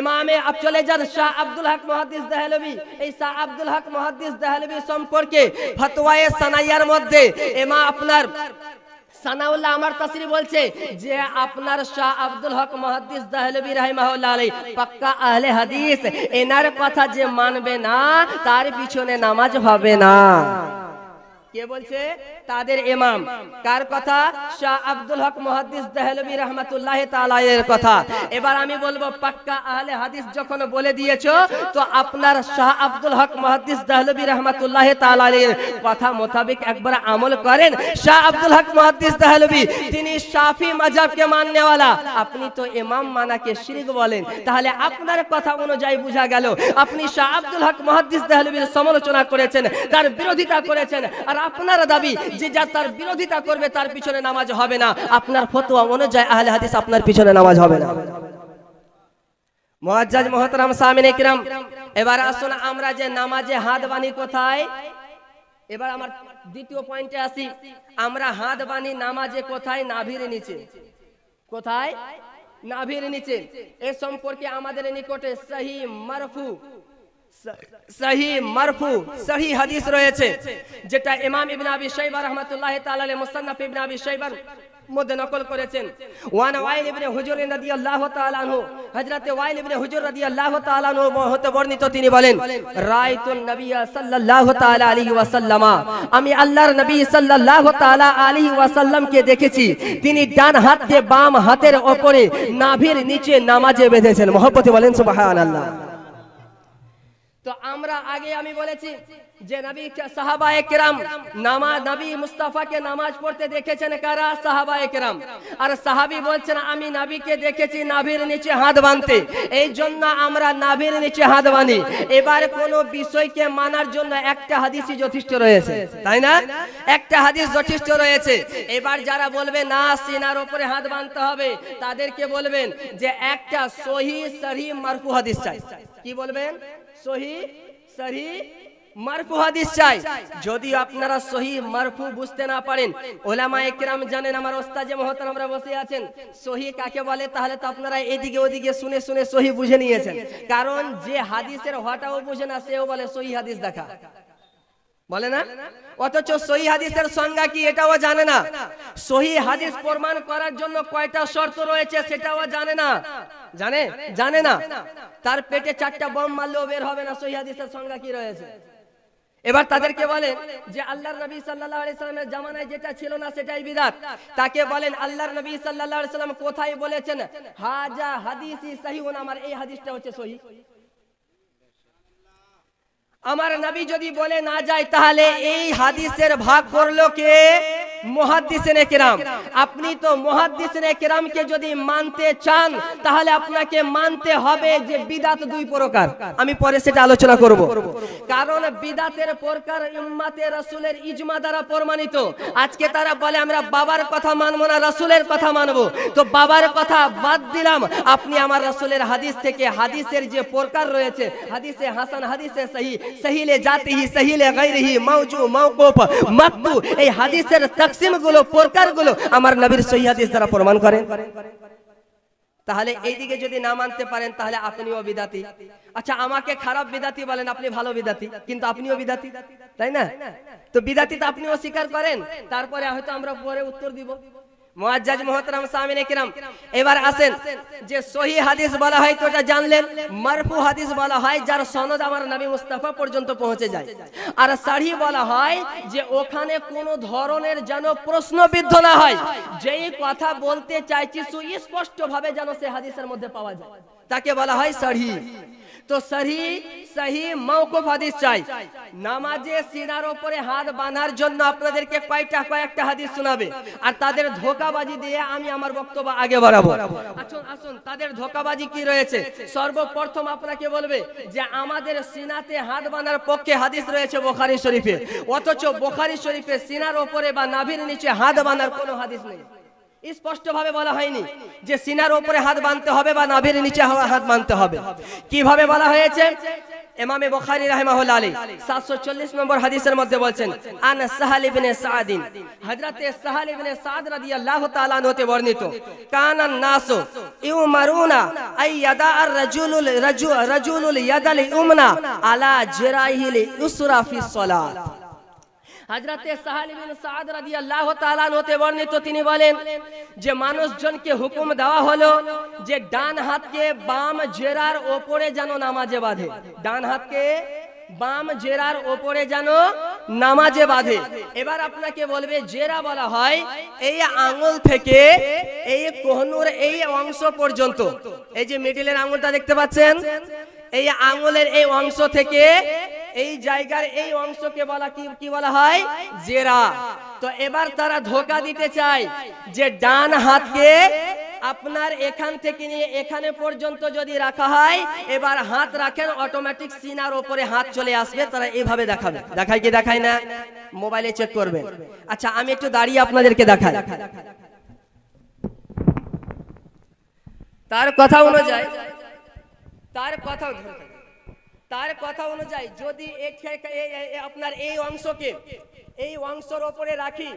ইমামে আব চলে যান শাহ আব্দুল হক মুহাদ্দিস দেহলভী। এই শাহ আব্দুল হক মুহাদ্দিস দেহলভী সম্পর্কে ফতোয়ায়ে সানাইয়ার মধ্যে আপনার সানাউল্লাহ আমার তাসরি বলছে যে আপনার শাহ আব্দুল হক মুহাদ্দিস দেহলভী রাহিমাহুল্লাহ আলাইহি পাক্কা আহলে হাদিস, এনার কথা যে মানবে না তার পিছনে নামাজ হবে না। কে বলছে? তাদের ইমাম। কার কথা? শাহ আব্দুল হক মুহাদ্দিস দেহলভী রাহমাতুল্লাহি তাআলা এর কথা। এবার আমি বলবো পাক্কা আহলে হাদিস যখন বলে দিয়েছো, তো আপনার শাহ আব্দুল হক মুহাদ্দিস দেহলভী রাহমাতুল্লাহি তাআলা এর কথা মোতাবেক একবার আমল করেন। শাহ আব্দুল হক মুহাদ্দিস দেহলভী তিনি শাফি মাযহাবকে মাননেওয়ালা, আপনি তো ইমাম মানাকে শিরক বলেন। তাহলে আপনার কথা অনুযায়ী বোঝা গেল আপনি শাহ আব্দুল হক মুহাদ্দিস দেহলভীর সমালোচনা করেছেন, তার বিরোধিতা করেছেন। আর আপনার দাবি যে যা তার বিরোধিতা করবে তার পিছনে নামাজ হবে না। আপনার ফতোয়া অনুযায়ী আহলে হাদিস আপনার পিছনে নামাজ হবে না। মুআজ্জাজ মুহতারাম সামিনে কিরাম, এবার আসুন আমরা যে নামাজে হাত বানি কোথায়, এবার আমার দ্বিতীয় পয়েন্টে আসি। আমরা হাত বানি নামাজে কোথায়? নাভির নিচে। কোথায়? নাভির নিচে। এই সম্পর্কে আমাদের নিকটে সহি হাদিস রয়েছে, যেটা ইমাম ইবনে আবি শাইবা রাহমাতুল্লাহি তাআলা আলাইহি মুসান্নাফ ইবনে আবি শাইবার মধ্যে নকল করেছেন। ওয়ান ওয়াইল ইবনে হুজুর রাদিয়াল্লাহু তাআলা আনহু, হযরতে ওয়াইল ইবনে হুজুর রাদিয়াল্লাহু তাআলা আনহু হতে বর্ণিত, তিনি বলেন রাআইতুন নবিয়্য সাল্লাল্লাহু তাআলা আলাইহি ওয়াসাল্লামা, আমি আল্লাহর নবী সাল্লাল্লাহু তাআলা আলাইহি ওয়াসাল্লামকে দেখেছি তিনি ডান হাত দিয়ে বাম হাতের উপরে নাভির নিচে নামাজে বেঁধেছেন। মহব্বতে বলেন সুবহানাল্লাহ। তো আমরা আগে আমি বলেছি যে নবী সাহাবায়ে কেরাম নবী মুস্তাফাকে নামাজ পড়তে দেখেছেন কারা? সাহাবায়ে কেরাম। আর সাহাবী বলছেন আমি নবীকে দেখেছি নাভির নিচে হাত বাঁধতে, এই জন্য আমরা নাভির নিচে হাত বাঁধি। এবার কোন বিষয়কে মানার জন্য একটা হাদিসই যথেষ্ট রয়েছে, তাই না? একটা হাদিস যথেষ্ট রয়েছে। এবার যারা বলবে না সিনার উপরে হাত বাঁধতে হবে, তাদেরকে বলবেন যে একটা সহিহ সহিহ মারফু হাদিস চাই। কি বলবেন? সহিহ সহিহ মারফু হাদিস চাই। যদি আপনারা সহিহ মারফু বুঝতে না পারেন, উলামায়ে কেরাম জানেন, আমার ওস্তাদ মুহতারামরা বসে আছেন, সহিহ কাকে বলে তাহলে তো আপনারা এদিকে ওদিকে শুনে শুনে সহিহ বুঝে নিয়েছেন। কারণ যে হাদিসের হটাও বুঝে না সেও বলে সহিহ হাদিস দেখা, বলে না? অথচ সহিহ হাদিসের সংজ্ঞা কি এটাও জানে না। সহিহ হাদিস প্রমাণ করার জন্য কয়টা শর্ত রয়েছে সেটাও জানে না। জানে না। তার পেটে 4টা বম মারলেও বের হবে না সহিহ হাদিসের সংজ্ঞা কি রয়েছে। এবার তাদেরকে বলেন যে আল্লাহর নবী সাল্লাল্লাহু আলাইহি সাল্লামের জামানায় যেটা ছিল না সেটাই বিদআত। তাকে বলেন আল্লাহর নবী সাল্লাল্লাহু আলাইহি সাল্লাম কোথায় বলেছেন হাজা হাদিসি সহিহুন, আমার এই হাদিসটা হচ্ছে সহিহ। আমার নবী যদি বলে না যায় তাহলে এই হাদিসের ভাগ করলো কে? মুহাদ্দিসিনে কেরাম। আপনি তো মুহাদ্দিসিনে কেরামকে যদি মানতে চান তাহলে আপনাকে মানতে হবে যে বিদআত 2 প্রকার। আমি পরে সেটা আলোচনা করব। কারণ বিদআতের প্রকার উম্মতে রাসূলের ইজমা দ্বারা প্রমাণিত। আজকে তারা বলে আমরা বাবার কথা মানবো না, রাসূলের কথা মানবো। তো বাবার কথা বাদ দিলাম, আপনি আমার রাসূলের হাদিস থেকে হাদিসের যে প্রকার রয়েছে, হাদিসে হাসান, হাদিসে সহিহ, সহিলে জাতিহি, সহিলে গায়রিহি, মাওজু, মাওকুফ, মাকতু, এই হাদিসের তাকসিম গুলো, প্রকার গুলো আমার নবীর সহিহ হাদিস দ্বারা প্রমাণ করেন। তাহলে এইদিকে যদি না মানতে পারেন তাহলে আপনিও বিদাতি। আচ্ছা আমাকে খারাপ বিদাতি বলেন, আপনি ভালো বিদাতি, কিন্তু আপনিও বিদাতি, তাই না? তো বিদাতি তো আপনিও স্বীকার করেন, তারপরে হয়তো আমরা পরে উত্তর দিব। মুআজ্জাজ মুহতারাম সামিনে কিরাম, এবার আসেন যে সহিহ হাদিস বলা হয় তো এটা জানলেন, মারফু হাদিস বলা হয় যার সনদ আমার নবী মুস্তাফা পর্যন্ত পৌঁছে যায়। আর সহিহ বলা হয় যে ওখানে কোন ধরনের যেন প্রশ্নবিদ্ধ না হয়, যেই কথা বলতে চাইছি সুস্পষ্ট ভাবে যেন সে হাদিসের মধ্যে পাওয়া যায়। তাকে বলা হয় সহি। তো সহি সহি মওকুফ হাদিস চাই। নামাজে সিনার উপরে হাত বাঁধার জন্য আপনাদেরকে কয়েকটা হাদিস শোনাবে, আর তাদের ধোঁকাবাজি দিয়ে আমি আমার বক্তব্য আগে বাড়াবো। আসুন তাদের ধোঁকাবাজি কি রয়েছে। সর্বপ্রথম আপনাকে বলবে যে আমাদের সিনাতে হাত বাঁধার পক্ষে হাদিস রয়েছে বুখারী শরীফে, অথচ বুখারী শরীফে সিনার উপরে বা নাভির নিচে হাত বাঁধার কোনো হাদিস নেই। স্পষ্ট ভাবে বলা হয়নি যে সিনার উপরে হাত বাঁধতে হবে বা নাভির নিচে হাত বাঁধতে হবে। কিভাবে বলা হয়েছে? ইমাম বুখারী রাহিমাহুল্লাহ আলাইহি 740 নম্বর হাদিসের মধ্যে বলছেন, আন সাহাল ইবনে সাদ, হযরতে সাহাল ইবনে সাদ রাদিয়াল্লাহু তাআলা হতে বর্ণিত, কানান নাসু ইউমারুনা আইয়াদা আর রাজুলুল ইয়াদাল ইউমনা আলা জিরাইহিল ইসরা ফিস সালাত। হযরতে সাহাল ইবনে সাদ রাদিয়াল্লাহু তাআলা হতে বর্ণিত, তিনি বলেন যে মানুষজনকে হুকুম দেওয়া হলো যে ডান হাতকে বাম জেরার উপরে যেন নামাজে বাঁধে, ডান হাতকে বাম জেরার উপরে যেন নামাজে বাঁধে। এবার আপনাকে বলবে জেরা বলা হয় এই আঙ্গুল থেকে এই কোহনুর এই অংশ পর্যন্ত, এই যে মিডলের আঙ্গুলটা দেখতে পাচ্ছেন, এই আঙ্গুলের এই অংশ থেকে এই জায়গার এই অংশকে বলা কি বলা হয়? জেরা। তো এবার তারা ধোঁকা দিতে চায় যে ডান হাতকে আপনার এখান থেকে নিয়ে এখানে পর্যন্ত যদি রাখা হয়, এবার হাত রাখেন অটোমেটিক সিনার উপরে হাত চলে আসবে। তারা এইভাবে দেখাবে। দেখায় কি দেখায় না? মোবাইলে চেক করবেন। আচ্ছা আমি একটু দাঁড়িয়ে আপনাদেরকে দেখাই। তার কথা অনুযায়ী যদি আপনার এই অংশকে এই অংশের উপরে রাখি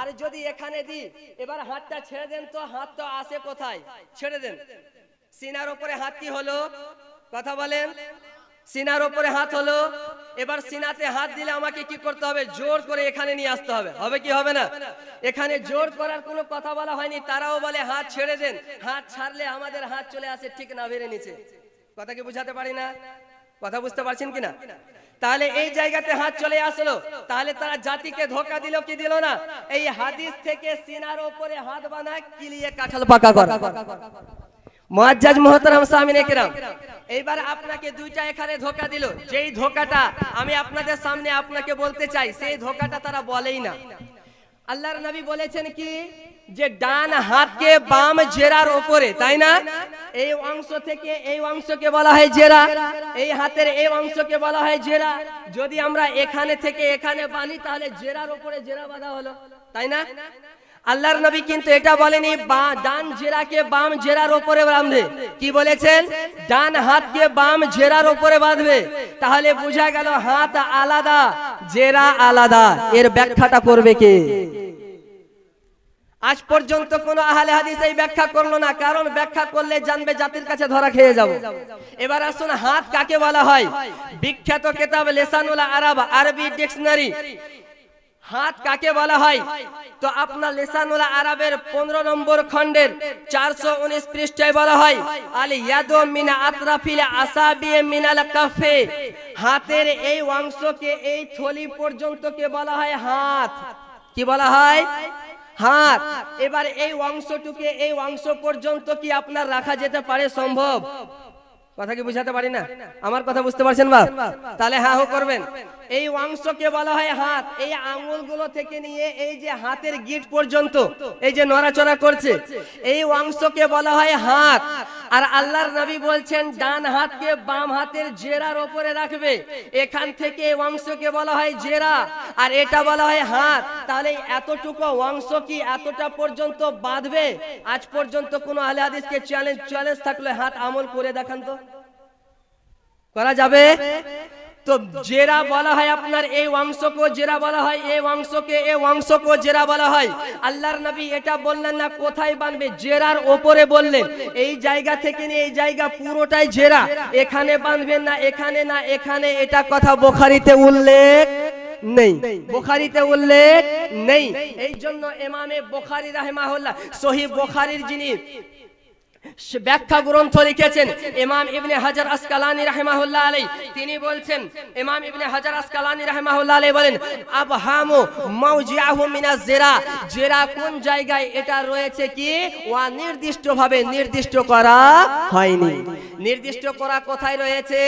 আর যদি এখানে দিই, এবার হাতটা ছেড়ে দেন, তো হাত তো আসে কোথায়? ছেড়ে দেন। সিনার উপরে হাত কি হলো? কথা বলেন। সিনার উপরে হাত হলো। এবার সিনাতে হাত দিলে আমাকে কি করতে হবে? জোর করে এখানে নিয়ে আসতে হবে। হবে কি হবে না? এখানে জোর করার কোনো কথা বলা হয়নি। তারাও বলে হাত ছেড়ে দেন, হাত ছাড়লে আমাদের হাত চলে আসে ঠিক নাভির নিচে। কথা কি বুঝাতে পারি না? কথা বুঝতে পারছেন কিনা? তাহলে এই জায়গাতে হাত চলে আসলো, তাহলে তারা জাতিকে ধোঁকা দিল কি দিল না? এই হাদিস থেকে সিনার উপরে হাত বাঁধা কিলিয়ে কাঁঠাল পাকা করা। মুআজ্জাজ মুহতারাম সামিনে কিরাম, এইবার আপনাকে দুইটা এখানে ধোঁকা দিল। যেই ধোঁকাটা আমি আপনাদের সামনে আপনাকে বলতে চাই, সেই ধোঁকাটা তারা বলেই না। আল্লাহর নবী বলেছেন কি যে ডান হাতকে বাম জেরার উপরে, তাই না? এই অংশ থেকে এই অংশকে বলা হয় জেরা, এই হাতের এই অংশকে বলা হয় জেরা। যদি আমরা এখানে থেকে এখানে বাঁধি তাহলে জেরার উপরে জেরা বাঁধা হলো, তাই না? আল্লাহর নবী কিন্তু এটা বলেনি ডান জেরাকে বাম জেরার উপরে বাঁধবে। কি বলেছেন? ডান হাতকে বাম জেরার উপরে বাঁধবে। তাহলে বোঝা গেল হাত আলাদা, জেরা আলাদা। এর ব্যাখ্যাটা করবে কে? আজ পর্যন্ত কোন আহলে হাদিস এই ব্যাখ্যা করলো না, কারণ ব্যাখ্যা করলে জানবে জাতির কাছে ধরা খেয়ে যাব। এবার আসুন হাত কাকে বলা হয়। বিখ্যাত কিতাব লিসানুল আরব, আরবি ডিকশনারি, হাত কাকে বলা হয়? তো আপনার লিসানুল আরবের 15 নম্বর খণ্ডের 419 পৃষ্ঠায় বলা হয় আল ইয়াদু মিন আতরাফিল আসাবি মিনাল কাফে। হাতের এই অংশকে এই থলি পর্যন্তকে বলা হয় হাত। কি বলা হয়? হাত। এবার এই অংশটুকে এই অংশ পর্যন্ত কি আপনার রাখা যেতে পারে? সম্ভব? কথা কি বুঝাতে পারি না? আমার কথা বুঝতে পারছেন বাপ? তাহলে হ্যাঁ করবেন। এই অংশকে বলা হয় হাত। এই আঙ্গুলগুলো থেকে নিয়ে এই যে হাতের গিট পর্যন্ত এই যে নড়াচড়া করছে, এই অংশকে বলা হয় হাত। আর আল্লাহর নবী বলছেন ডান হাতকে বাম হাতের জেরার উপরে রাখবে। এখান থেকে এই অংশকে বলা হয় জেরা, আর এটা বলা হয় হাত। তাহলে এতটুকু অংশ কি এতটা পর্যন্ত বাঁধবে? আজ পর্যন্ত কোন আহলে হাদিসকে চ্যালেঞ্জ থাকলে হাত আমল করে দেখান তো, করা যাবে? তো জেরা বলা হয় আপনার এই অংশকে জেরা বলা হয়, এই অংশকে এই অংশকে জেরা বলা হয়। আল্লাহর নবী এটা বললেন না কোথায় বাঁধবে, জেরার উপরে বললেন। এই জায়গা থেকে নিয়ে এই জায়গা পুরোটাই জেরা, এখানে বাঁধবেন না, এখানে না, এখানে। এটা কথা বুখারীতে উল্লেখ নেই, বুখারীতে উল্লেখ নেই। এই জন্য ইমামে বুখারী রাহিমাহুল্লাহ সহিহ বুখারীর যিনি ব্যাখ্যা গ্রন্থ লিখেছেন ইমাম ইবনে হাজার আসকালানি রাহিমাহুল্লাহ আলাইহি। তিনি বলছেন, ইমাম ইবনে হাজার আসকালানি রাহিমাহুল্লাহ আলাইহি বলেন, আবহামু মাউজিআহু মিনাজ জিরা, জিরা কোন জায়গায় এটা রয়েছে কি ওয়া নির্দিষ্টভাবে নির্দিষ্ট করা হয়নি। নির্দিষ্ট করা কোথায় রয়েছে?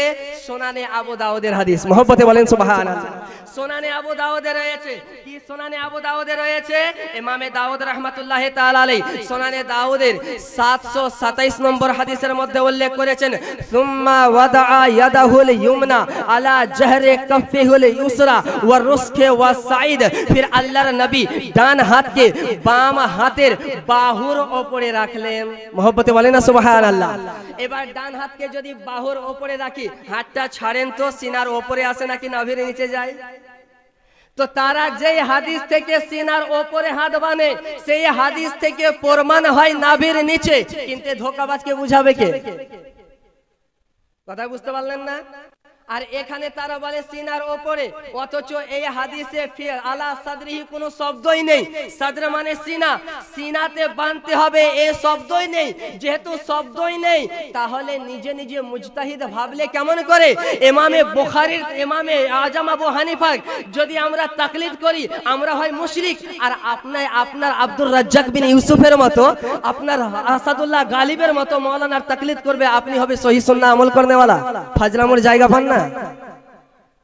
সুনানে আবু দাউদের হাদিস। মহব্বতে বলেন সুবহানাল্লাহ। সুনানে আবু দাউদে রয়েছে কি? সুনানে আবু দাউদে রয়েছে ইমামে দাউদ রাহমাতুল্লাহ তাআলা আলাইহি সুনানে দাউদের 727 নম্বর হাদিসের মধ্যে উল্লেখ করেছেন, সুম্মা ওয়াদাআ ইয়াদাহুল ইউমনা আলা জাহরি কাফিহুল ইউসরা ওয়া রুসকে ওয়া সাইদ। ফির আল্লাহর নবী ডান হাতকে বাম হাতের বাহুর উপরে রাখলেন। মহব্বতে বলেন না সুবহানাল্লাহ। এবার ডান হাতকে যদি বাহুর উপরে রাখি, হাতটা ছাড়েন তো সিনার উপরে আসে নাকি নাভির নিচে যায়? তো তারা যেই হাদিস থেকে সিনার উপরে হাত বানে, সেই হাদিস থেকে প্রমাণ হয় নাভির নিচে, কিন্তু ধোঁকাবাজকে বুঝাবে কে? কথা বুঝতে পারলেন না? আর এখানে তারা বলে সিনার উপরে, অথচ এই হাদিসে আলা সাদরিহি কোনো শব্দই নেই। সাদর মানে সিনা, সিনাতে বাঁধতে হবে এই শব্দই নেই। যেহেতু শব্দই নেই, তাহলে নিজে নিজে মুজতাহিদ ভাবলে কেমন করে? ইমামে বুখারীর ইমামে আজম আবু হানিফা যদি আমরা তাকলিদ করি, আমরা হয় মুশরিক। আর আপনার আব্দুর রাজ্জাক বিন ইউসুফের মতো, আপনার আসাদুল্লাহ গালিবের মতো মাওলানার তাকলিদ করবে, আপনি হবে সহিহ সুন্নাহ আমল করনে वाला। ফাজলামুর জায়গা পান না।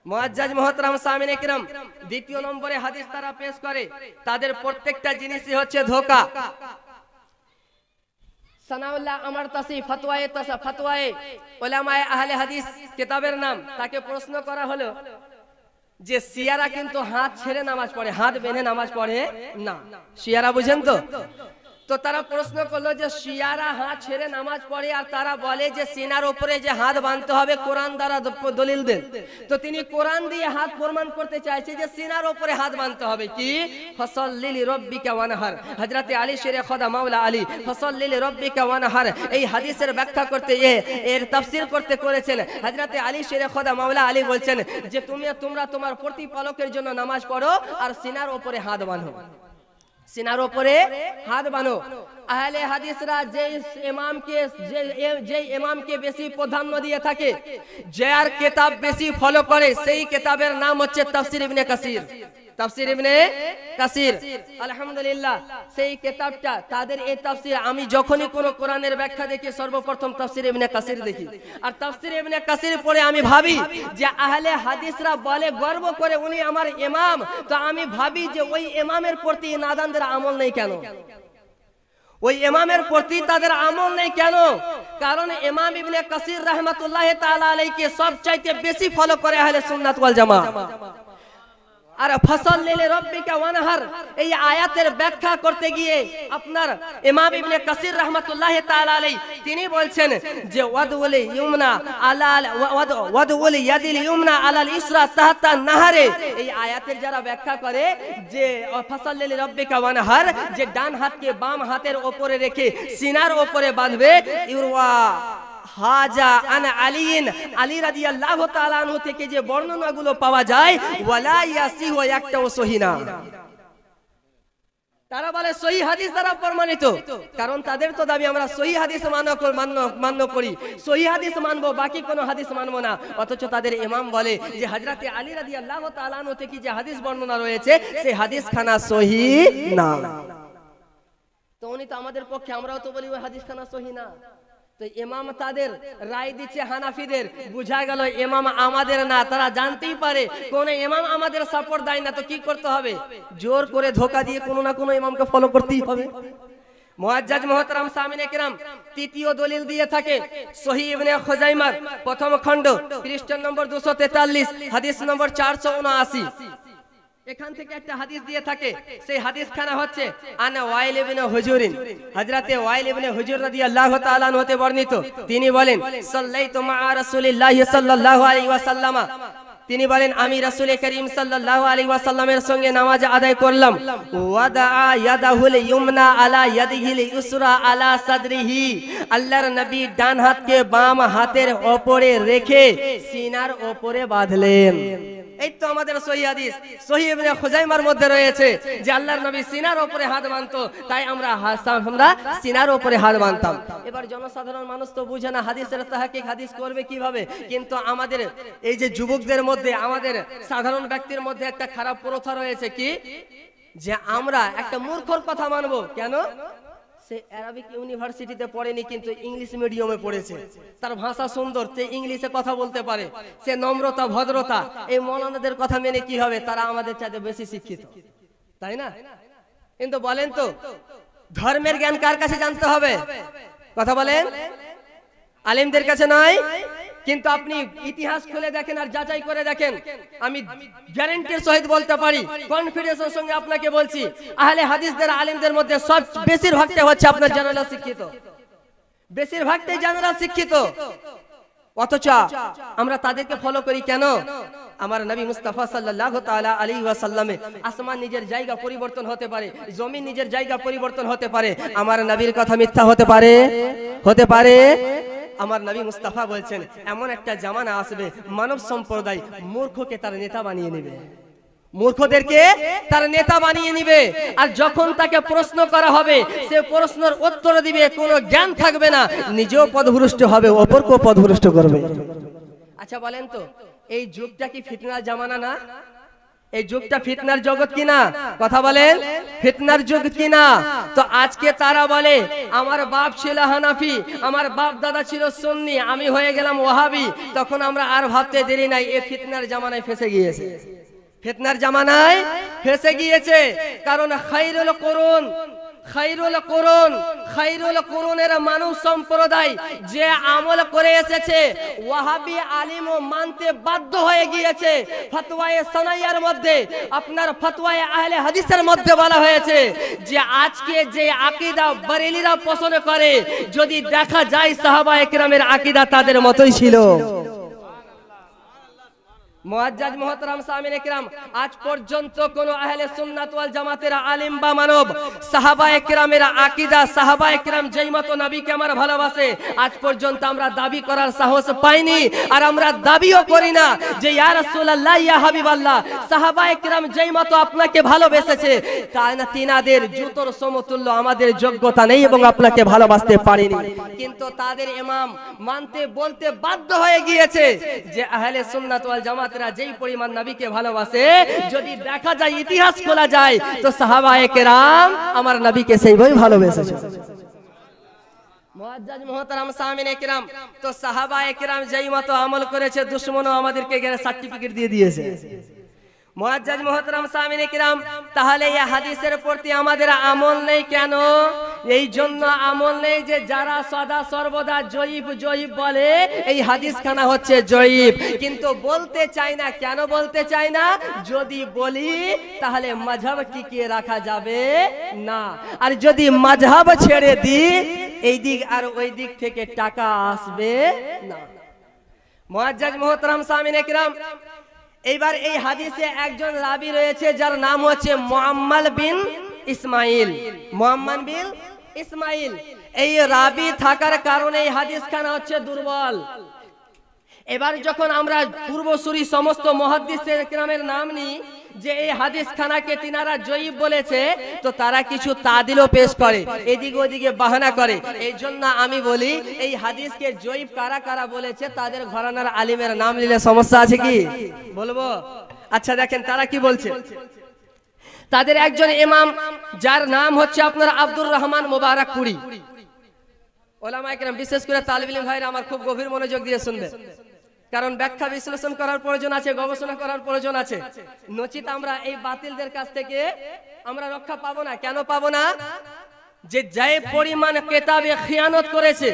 মুআজ্জাজ মুহতারাম সামিনে কিরাম, দ্বিতীয় নম্বরে হাদিস তারা পেশ করে, তাদের প্রত্যেকটা জিনিসই হচ্ছে ধোঁকা। সানাউল্লাহ আমার তাসি ফতোয়ায়ে উলামায়ে আহলে হাদিস কিতাবের নাম। তাকে প্রশ্ন করা হলো যে শিয়ারা কিন্তু হাত ছেড়ে নামাজ পড়ে, হাত বেঁধে নামাজ পড়ে না। শিয়ারা বুঝেন তো? তো তারা প্রশ্ন করলো যে শিয়ারা হাত ছেড়ে নামাজ পড়ে, আর তারা বলে যে সিনার উপরে যে হাত বাঁধতে হবে কোরআন দ্বারা দলিল দেন। তো তিনি কোরআন দিয়ে হাত প্রমাণ করতে চাইছে যে সিনার উপরে হাত বাঁধতে হবে। কি? ফসল্লি লিরাব্বিকা ওয়ানহার। হযরতে আলী শেরে খোদা মাওলা আলী ফসল্লি লিরাব্বিকা ওয়ানহার এই হাদিসের ব্যাখ্যা করতে এর তাফসীর করতে করেছেন হযরতে আলী শেরে খোদা মাওলা আলী বলছেন যে তোমরা তোমার প্রতিপালকের জন্য নামাজ পড়ো আর সিনার উপরে হাত বাঁধো, সিনার উপরে হাত বানো। আহলে হাদিসরা যে ইমামকে বেশি প্রাধান্য দিয়ে থাকে, যার কিতাব বেশি ফলো করে, সেই কিতাবের নাম হচ্ছে তাফসীর ইবনে কাসির। তাফসীর ইবনে কাসির, আলহামদুলিল্লাহ সেই কিতাবটা, তাদের এই তাফসীর, আমি যখনই কোন কোরআনের ব্যাখ্যা দেখি সর্বপ্রথম তাফসীর ইবনে কাসির দেখি। আর তাফসীর ইবনে কাসির পড়ে আমি ভাবি যে আহলে হাদিসরা বলে গর্ব করে উনি আমার ইমাম, তো আমি ভাবি যে ওই ইমামের প্রতি নাদানদের আমল নেই কেন? ওই ইমামের প্রতি তাদের আমল নেই কেন? কারণ ইমাম ইবনে কাসির রাহমাতুল্লাহ তাআলা আলাইহি সবচাইতে বেশি ফলো করে আহলে সুন্নাত ওয়াল জামাত। আর ফসল্লি লিরাব্বিকা ওয়ানহার এই আয়াতের ব্যাখ্যা করতে গিয়ে আপনার ইমাম ইবনে কাসির রাহমাতুল্লাহ তাআলা আলাইহি তিনি বলছেন যে ওয়াদউল ইউমনা আলাল ওয়াদউল ইয়াদিল ইউমনা আলাল ইসরা তাহতা নাহারে। এই আয়াতের যারা ব্যাখ্যা করে যে ফসল্লি লিরাব্বিকা ওয়ানহার, যে ডান হাতকে বাম হাতের উপরে রেখে সিনার উপরে বাঁধবে, ইউরওয়া হাজা আন আলিন, আলী রাদিয়াল্লাহু তাআলা আনহু থেকে যে বর্ণনাগুলো পাওয়া যায়, ওয়ালা ইয়াসিহু একটাও সহিহ না। তারা বলে সহিহ হাদিস দ্বারা প্রমাণিত, কারণ তাদের তো দাবি আমরা সহিহ হাদিস মান্য করি, সহিহ হাদিস মানবো, বাকি কোনো হাদিস মানবো না। অথচ তাদের ইমাম বলে যে হযরতে আলী রাদিয়াল্লাহু তাআলা আনহু থেকে যে হাদিস বর্ণনা রয়েছে সেই হাদিস খানা সহিহ না। তো উনি তো আমাদের পক্ষে, আমরাও তো বলি ওই হাদিস খানা সহিহ না। তো ইমাম তাদের রায় দিচ্ছে হানাফিদের, বুঝা গেল ইমাম আমাদের না। তারা জানতেই পারে কোন ইমাম আমাদের সাপোর্ট দেয় না, তো কি করতে হবে? জোর করে ধোকা দিয়ে কোনো না কোনো ইমামকে ফলো করতেই হবে। মুআজ্জাজ মুহতারাম সামিনে কিরাম, তৃতীয় দলিল দিয়ে থাকে সহিহ ইবনে খুজাইমার প্রথম খণ্ড পৃষ্ঠা নম্বর 243 হাদিস নম্বর 479। এখান থেকে একটা হাদিস দিয়ে থাকে, সেই হাদিস খানা হচ্ছে আনা ওয়াইল ইবনে হুজুরিন, হযরতে ওয়াইল ইবনে হুজুর রাদিয়াল্লাহু তাআলা আনহু হতে বর্ণিত। তিনি বলেন সাল্লাইতু মা রাসূলিল্লাহি সাল্লাল্লাহু আলাইহি ওয়াসাল্লাম, তিনি বলেন আমি রাসূল করিম সাল্লাল্লাহু আলাইহি ওয়াসাল্লামের সঙ্গে নামাজ আদায় করলাম। ওয়াদা ইয়াদাহুল ইউমনা আলা ইয়াদিহিল ইউসরা আলা সাদরিহি, আল্লাহর নবী ডান হাতকে বাম হাতের উপরে রেখে সিনার উপরে বাঁধলেন। এই তো আমাদের সহিহ হাদিস সহিহ ইবনে খুজাইমার মধ্যে রয়েছে যে আল্লাহর নবী সিনার উপরে হাত বাঁধতো, তাই আমরা সিনার উপরে হাত বাঁধতাম। এবার জনসাধারণ মানুষ তো বুঝে না হাদিসের তাহকিক হাদিস করবে কিভাবে, কিন্তু আমাদের এই যে যুবকদের মধ্যে, আমাদের সাধারণ ব্যক্তির মধ্যে একটা খারাপ প্রথা রয়েছে কি, যে আমরা একটা মূর্খর কথা মানবো। কেন? সে আরবিক ইউনিভার্সিটিতে পড়েনি, কিন্তু ইংলিশ মিডিয়ামে পড়েছে, তার ভাষা সুন্দর, সে ইংলিশে কথা বলতে পারে, সে নম্রতা ভদ্রতা, এই মৌলানাদের কথা মেনে কি হবে, তারা আমাদের চাইতে বেশি শিক্ষিত, তাই না? কিন্তু বলেন তো ধর্মের জ্ঞান কার কাছে জানতে হবে? কথা বলেন, আলেমদের কাছে নয়? কিন্তু আপনি ইতিহাস খুলে দেখেন আর যাচাই করে দেখেন, আমি গ্যারান্টির সহিত বলতে পারি, কনফিডেন্সের সঙ্গে আপনাকে বলছি, আহলে হাদিসদের আলেমদের মধ্যে সব বেশিরভাগটা হচ্ছে আপনার জেনারেল শিক্ষিত, বেশিরভাগটাই জেনারেল শিক্ষিত। অথচ আমরা তাদেরকে ফলো করি কেন? আমার নবী মুস্তাফা সাল্লাল্লাহু তাআলা আলাইহি ওয়াসাল্লামে আসমান নিজের জায়গা পরিবর্তন হতে পারে, জমিন নিজের জায়গা পরিবর্তন হতে পারে, আমার নবীর কথা মিথ্যা হতে পারে? হতে পারে? আমার নবী মুস্তাফা বলছেন এমন একটা জামানা আসবে মানব সম্প্রদায় মূর্খকে তার নেতা বানিয়ে নেবে, মূর্খদেরকে তার নেতা বানিয়ে নেবে। আর যখন তাকে প্রশ্ন করা হবে সে প্রশ্নের উত্তর দিবে, কোনো জ্ঞান থাকবে না, নিজেও পথভ্রষ্ট হবে, অপরকেও পথভ্রষ্ট করবে। আচ্ছা বলেন তো এই যুগটা কি ফিতনার জামানা না? এই যুগটা ফিতনার জগৎ কিনা? কথা বলেন, ফিতনার যুগ কিনা? তো আজকে তারা বলে আমার বাপ ছিল হানাফি, আমার বাপ দাদা ছিল সুন্নি, আমি হয়ে গেলাম ওয়াহাবি। তখন আমরা আর ভাবতে দেরি নাই, এই ফিতনার জামানায় ফেসে গিয়েছে, ফিতনার জামানায় ফেসে গিয়েছে। কারণ খায়রুল কুরুন, খায়রুল কুরুন, খায়রুল কুরুনের মানুষ সম্প্রদায় যে আমল করে এসেছে ওয়াহাবি আলিমও মানতে বাধ্য হয়ে গিয়েছে। ফতোয়ায়ে সানাইয়ার মধ্যে, আপনার ফতোয়ায়ে আহলে হাদিসের মধ্যে বলা হয়েছে যে আজকে যে আকীদা বরেলিরা পছন্দ করে, যদি দেখা যায় সাহাবায়ে কেরামের আকীদা তাদের মতোই ছিল। মুআজ্জাজ মুহতারাম সামিনে কিরাম, আজ পর্যন্ত কোন আহলে সুন্নাত ওয়াল জামাতের আলেম বা মানব সাহাবায়ে কিরামের আকীদা, সাহাবায়ে কিরাম যেই মতো নবীকে আমার ভালোবাসে, আজ পর্যন্ত আমরা দাবি করার সাহস পাইনি। আর আমরা দাবিও করি না যে ইয়া রাসূলুল্লাহ, ইয়া হাবিবাল্লাহ, সাহাবায়ে কিরাম যেই মতো আপনাকে ভালোবেসেছে তিনাদের জুতোর সমতুল্য আমাদের যোগ্যতা নেই এবং আপনাকে ভালোবাসতে পারিনি। কিন্তু তাদের ইমাম মানতে বলতে বাধ্য হয়ে গিয়েছে যে আহলে সুন্নাত ওয়াল জামাত যেই পরিমাণ নবীকে ভালোবাসে, যদি দেখা যায় ইতিহাস খোলা যায় তো সাহাবায়ে কেরাম আমার নবীকে সেইভাবে ভালোবেসেছে। মুআজ্জাজ মুহতারাম সামিনে কিরাম, তো সাহাবায়ে কেরাম যেই মতো আমল করেছে দুশমনও আমাদেরকে সার্টিফিকেট দিয়ে দিয়েছে। মুআজ্জাজ মুহতারাম সামিনে কিরাম, তাহলে এই হাদিসের প্রতি আমাদের আমল নেই কেন? এই জন্য আমল নেই যে যারা সদা সর্বদা জয়ীব জয়ীব বলে, এই হাদিস খানা হচ্ছে জয়ীব, কিন্তু বলতে চাই না। কেন বলতে চাই না? যদি বলি তাহলে মাযহাব টিকিয়ে রাখা যাবে না, আর যদি মাযহাব ছেড়ে দিই এই দিক আর ওই দিক থেকে টাকা আসবে না। মুআজ্জাজ মুহতারাম সামিনে কিরাম, এইবার এই হাদিসে একজন রাবী রয়েছে যার নাম হচ্ছে মুআম্মাল বিন ইসমাইল। মুআম্মাল বিন ইসমাইল, এই রাবী থাকার কারণে এই হাদিস খানা হচ্ছে দুর্বল। এবার যখন আমরা পূর্বসূরি সমস্ত মুহাদ্দিসের কিরামের নাম নিই যে এই হাদিস খানাকে তিনারা জয়ীব বলেছে, তো তারা কিছু তাদিলও পেশ করে, এদিকে ওদিকে বাহানা করে। এই জন্য আমি বলি এই হাদিসকে জয়ীব কারা কারা বলেছে তাদের ঘরানার আলিমের নাম নিলে সমস্যা আছে কি? বলবো? আচ্ছা দেখেন তারা কি বলছে। তাদের একজন ইমাম যার নাম হচ্ছে আপনার আব্দুর রহমান মুবারাকপুরি। ওলামায়ে কেরাম, বিশেষ করে তালিব ইলম ভাইরা আমার খুব গভীর মনোযোগ দিয়ে শুনবে, কারণ ব্যাখ্যা বিশ্লেষণ করার প্রয়োজন আছে, গবেষণা করার প্রয়োজন আছে। নচিত আমরা এই বাতিলদের কাছ থেকে আমরা রক্ষা পাবো না। কেন পাবো না? যে পরিমাণ কিতাবে খিয়ানত করেছে,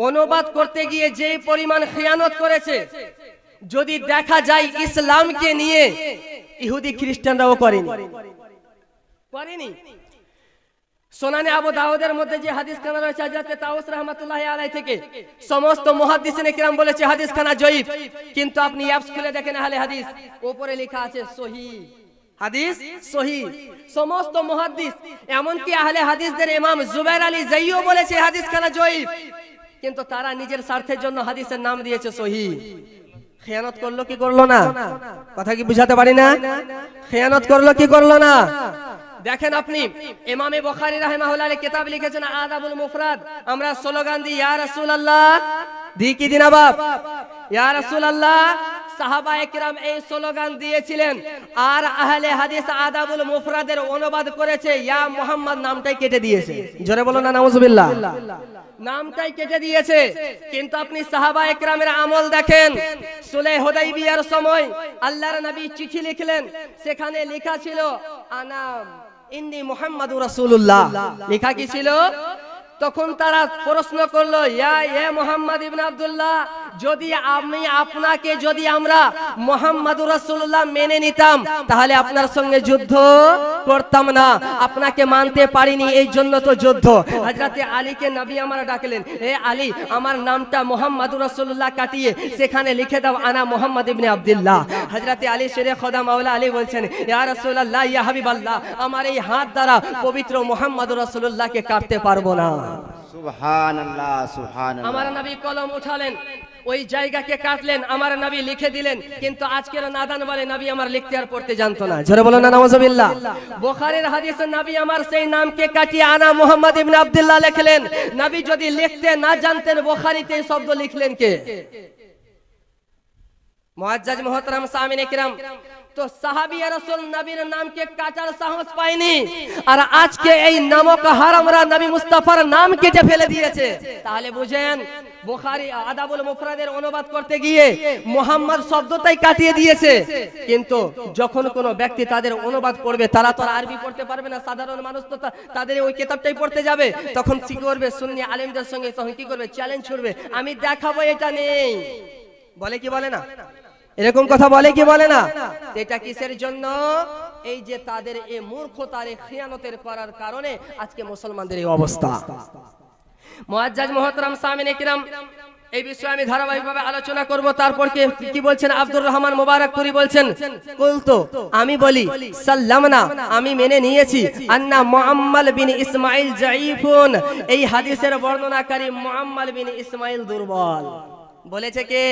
অনুবাদ করতে গিয়ে যে পরিমাণ খিয়ানত করেছে, যদি দেখা যায় ইসলামকে নিয়ে ইহুদি খ্রিস্টানরাও করেনি। সুনানে আবু দাউদের মধ্যে যে হাদিস খানা রয়েছে হযরত তাউস রাহমাতুল্লাহি আলাইহি থেকে, সমস্ত মুহাদ্দিসিনে কিরাম বলেছে হাদিস খানা জয়ীফ, কিন্তু আপনি অ্যাপস খুলে দেখেন আহলে হাদিস উপরে লেখা আছে সহিহ, হাদিস সহিহ। সমস্ত মুহাদ্দিস, এমনকি আহলে হাদিসদের ইমাম জুবাইর আলী জাইও বলেছে হাদিস খানা জয়ীফ, কিন্তু তারা নিজের স্বার্থের জন্য হাদিসের নাম দিয়েছে সহিহ। খেয়ানত করলো কি করলো না? কথা কি বুঝাতে পারি না? খেয়ানত করলো কি করলো না? দেখেন আপনি ইমামে বুখারী রাহিমাহুল্লাহ এর কিতাব লিখেছেন আদাবুল মুফরাদ। আমরা স্লোগান দিই ইয়া রাসূলুল্লাহ, দি কি দিনা বাপ, ইয়া রাসূলুল্লাহ। সাহাবায়ে কিরাম এই স্লোগান দিয়েছিলেন, আর আহলে হাদিস আদাবুল মুফরাদের অনুবাদ করেছে ইয়া মুহাম্মদ নামটাই কেটে দিয়েছে। জোরে বলো না নাউজুবিল্লাহ। নামটাই কেটে দিয়েছে। কিন্তু আপনি সাহাবায়ে কিরামের আমল দেখেন। সুলহ হুদাইবিয়ার সময় আল্লাহর নবী চিঠি লিখলেন, সেখানে লেখা ছিল আনা ইন্নী মুহাম্মাদুর রাসূলুল্লাহ, লেখা কি ছিল? তখন তারা প্রশ্ন করলো ইয়া মুহাম্মদ ইবনে আব্দুল্লাহ, যদি আপনাকে যদি আমরা মুহাম্মাদুর রাসূলুল্লাহ মেনে নিতাম তাহলে আপনার সঙ্গে যুদ্ধ করতাম না, আপনাকে মানতে পারিনি এই জন্য তো যুদ্ধ। হযরতে আলীকে নবী আমার ডাকলেন, এ আলী আমার নামটা মুহাম্মাদুর রাসূলুল্লাহ কাটিয়ে সেখানে লিখে দাও আনা মুহাম্মদ ইবনে আব্দুল্লাহ। হযরতে আলী শেরে খোদা মাওলা আলী বলছেন ইয়া রাসূলুল্লাহ ইয়া হাবিবাল্লাহ, আমার এই হাত দ্বারা পবিত্র মুহাম্মাদুর রাসূলুল্লাহকে কাটতে পারবো না। সুবহানাল্লাহ সুবহানাল্লাহ। আমার নবী কলম উঠালেন, ওই জায়গাকে কাটলেন, আমার নবী লিখে দিলেন। কিন্তু আজকের নাদান বলে নবী আমার লিখতে আর পড়তে জানতো না। জোরে বলো না নাউজুবিল্লাহ। বুখারীর হাদিসে নবী আমার সেই নামকে কাটিয়ে আনা মুহাম্মদ ইবনে আব্দুল্লাহ লিখলেন। নবী যদি লিখতে না জানতেন বুখারীতে এই শব্দ লিখলেন কে? মুআজ্জাজ মুহতারাম সামিনে কিরাম, তো সাহাবী রাসূল নবীর নামকে কাটার সাহস পায়নি, আর আজকে এই নামক হারামরা নবী মুস্তাফার নাম কেটে ফেলে দিয়েছে। তাহলে বুঝেন বুখারী আদাবুল মুফরাদের অনুবাদ করতে গিয়ে মুহাম্মদ শব্দটাই কাটিয়ে দিয়েছে। কিন্তু যখন কোনো ব্যক্তি তাদের অনুবাদ পড়বে, তারা তো আরবি পড়তে পারবে না, সাধারণ মানুষ তো তাদের ওই কিতাবটাই পড়তে যাবে। তখন কি করবে? সুন্নি আলেমদের সঙ্গে তখন কি করবে? চ্যালেঞ্জ করবে, আমি দেখাবো এটা নেই। বলে কি বলে না? এরকম কথা বলে কি বলে না? এটা কিসের জন্য? এই যে তাদের এই মূর্খতার এই খিয়ানতের করার কারণে আজকে মুসলমানদের এই অবস্থা। মুআজ্জাজ মুহতারাম সামিনে কিরাম, এই বিষয়ে আমি ধারাবাহিকভাবে আলোচনা করব। তারপর কি বলছেন আব্দুর রহমান মুবারাকপুরি বলছেন, কুলতু আমি বলি, সাল্লামনা আমি মেনে নিয়েছি, আন্না মুআম্মাল বিন ইসমাঈল যায়ীফুন, এই হাদিসের বর্ণনাকারী মুআম্মাল বিন ইসমাঈল দুর্বল। বলেছে কে?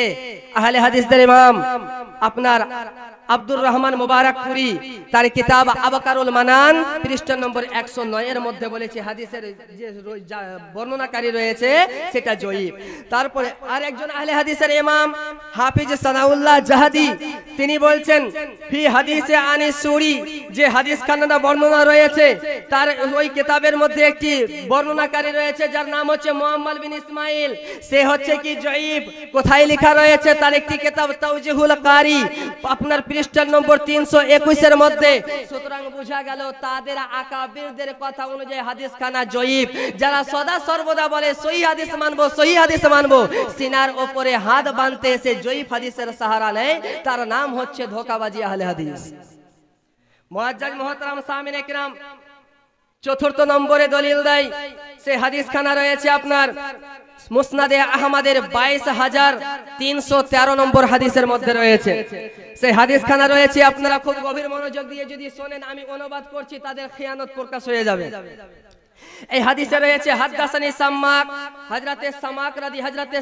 আহলে হাদিসদের ইমাম আপনার আব্দুর রহমান মুবারাকপুরি তার কিতাব আবকারুল মানান পৃষ্ঠা নম্বর 109 এর মধ্যে বলেছে হাদিসের যে বর্ণনাকারী রয়েছে সেটা জয়ীফ। তারপরে আরেকজন আহলে হাদিসের ইমাম হাফিজ সানাউল্লাহ জাহাদি তিনি বলছেন ফি হাদিসে আনি সুরি, যে হাদিস খানা বর্ণনা রয়েছে তার ওই কিতাবের মধ্যে একটি বর্ণনাকারী রয়েছে যার নাম হচ্ছে মুআম্মাল বিন ইসমাঈল, সে হচ্ছে কি জয়ীফ। কোথায় লেখা রয়েছে? তার একটি কিতাব তাওজিহুল কারি আপনার পৃষ্ঠা নম্বর 321 এর মধ্যে। সুতরাং বোঝা গেল তাদের আকাবিরদের কথা অনুযায়ী হাদিস খানা জয়ীফ। যারা সদা সর্বদা বলে সহি হাদিস মানবো, সহি হাদিস মানবো, সিনার উপরে হাত বাঁধতে এসে জয়ীফ হাদিসের সাহারা নেয়, তার নাম হচ্ছে ধোঁকাবাজি আহলে হাদিস। মুআজ্জাজ মুহতারাম সামিনে কিরাম, চতুর্থ নম্বরে দলিল দেয় সে হাদিস খানা রয়েছে আপনার মুসনাদে আহমদের 22,313 নম্বর হাদিসের মধ্যে রয়েছে। সেই হাদিস খানা রয়েছে, আপনারা খুব গভীর মনোযোগ দিয়ে যদি শোনেন, আমি অনুবাদ করছি, তাদের খিয়ানত প্রকাশ হয়ে যাবে। এই হাদিসে রয়েছে হাদাসানি সাম্মাক, হযরতে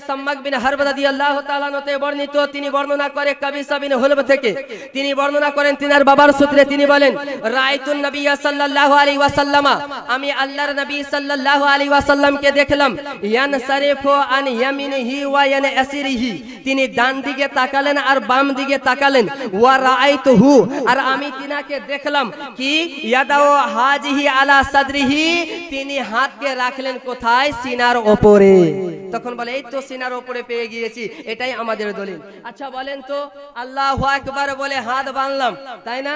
সাম্মাক বিন হারব রাদিয়াল্লাহু তাআলা নতে বর্ণিত। তিনি বর্ণনা করে কাবিসা বিন হুলব থেকে, তিনি বর্ণনা করেন তিনার বাবার সূত্রে। তিনি বলেন রাআইতুন নবী সাল্লাল্লাহু আলাইহি ওয়াসাল্লামা, আমি আল্লাহর নবী সাল্লাল্লাহু আলাইহি ওয়াসাল্লামকে দেখলাম, ইয়ানসারিফু আন ইয়ামিনিহি ওয়া ইয়ানসিরিহি, তিনি ডান দিকে তাকালেন আর বাম দিকে তাকালেন। ওয়া রাআইতুহু, আর আমি তিনাকে দেখলাম কি ইয়াদাউ হাজিহি আলা সাদরিহি, তিনি হাতকে রাখলেন কোথায়? সিনার উপরে। তখন বলে এই তো সিনার উপরে পেয়ে গিয়েছি, এটাই আমাদের দলিল। আচ্ছা বলেন তো, আল্লাহু আকবার বলে হাত বাঁধলাম, তাই না?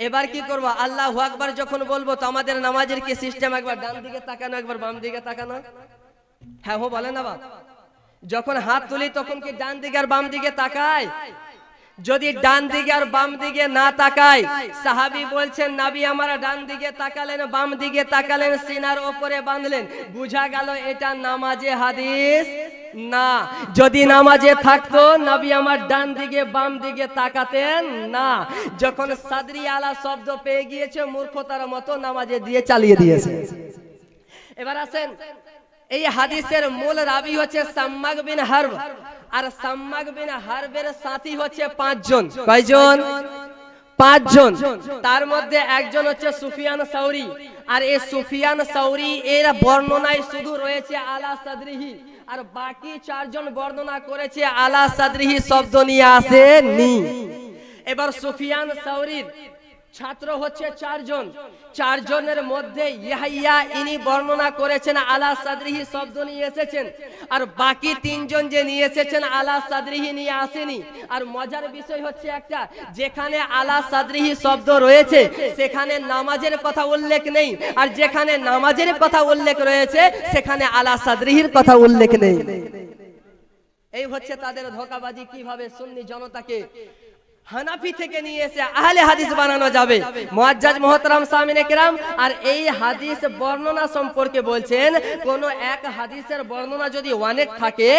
এবার কি করব? আল্লাহু আকবার যখন বলবো তো আমাদের নামাজের কি সিস্টেম? একবার ডান দিকে তাকানো, একবার বাম দিকে তাকানো। হ্যাঁ হো বলেন না বাবা, যখন হাত তুলি তখন কি ডান দিকে আর বাম দিকে তাকায়? যদি ডান দিকে আর বাম দিকে না তাকায়, সাহাবী বলছেন নবী আমার ডান দিকে তাকালেন, বাম দিকে তাকালেন, সিনার উপরে বাঁধলেন, বুঝা গেল এটা নামাজে হাদিস না। যদি নামাজে থাকতো নবী আমার ডান দিকে বাম দিকে তাকাতেন না। যখন সাদরি আলা শব্দ পেয়ে গিয়েছে, মূর্খতার মতো নামাজে দিয়ে চালিয়ে দিয়েছে। এবার আসেন এই হাদিসের মূল রাবি হচ্ছে সাম্মাক বিন হারব, আর সাম্মাক বিন হারবের সাথী হচ্ছে 5 জন। কয়জন? 5 জন। তার মধ্যে একজন হচ্ছে সুফিয়ান সাউরি, আর এই সুফিয়ান সাউরি এর বর্ণনায় শুধু রয়েছে আলা সাদরিহি, আর বাকি 4 জন বর্ণনা করেছে আলা সাদরিহি শব্দ নিয়ে আসেনি। এবার সুফিয়ান সাউরির ছাত্র হচ্ছে 4 জন। 4 জনের মধ্যে ইয়াহইয়া ইনি বর্ণনা করেছেন আলা সাদরিহি শব্দ নিয়ে এসেছেন, আর বাকি 3 জন যে নিয়ে এসেছেন আলা সাদরিহি নিয়ে আসেনি। আর মজার বিষয় হচ্ছে একটা, যেখানে আলা সাদরিহি শব্দ রয়েছে সেখানে নামাজের কথা উল্লেখ নেই, আর যেখানে নামাজের কথা উল্লেখ রয়েছে সেখানে আলা সাদরিহির কথা উল্লেখ নেই। এই হচ্ছে তাদের ধোঁকাবাজি, কিভাবে সুন্নি জনতাকে হানাফি থেকে নিয়ে এসে আহলে হাদিস বানানো যাবে। মুআজ্জাজ মুহতারাম সামিনে কিরাম, আর এই হাদিস বর্ণনা সম্পর্কে বলছেন, কোন এক হাদিসের বর্ণনা যদি অনেক থাকে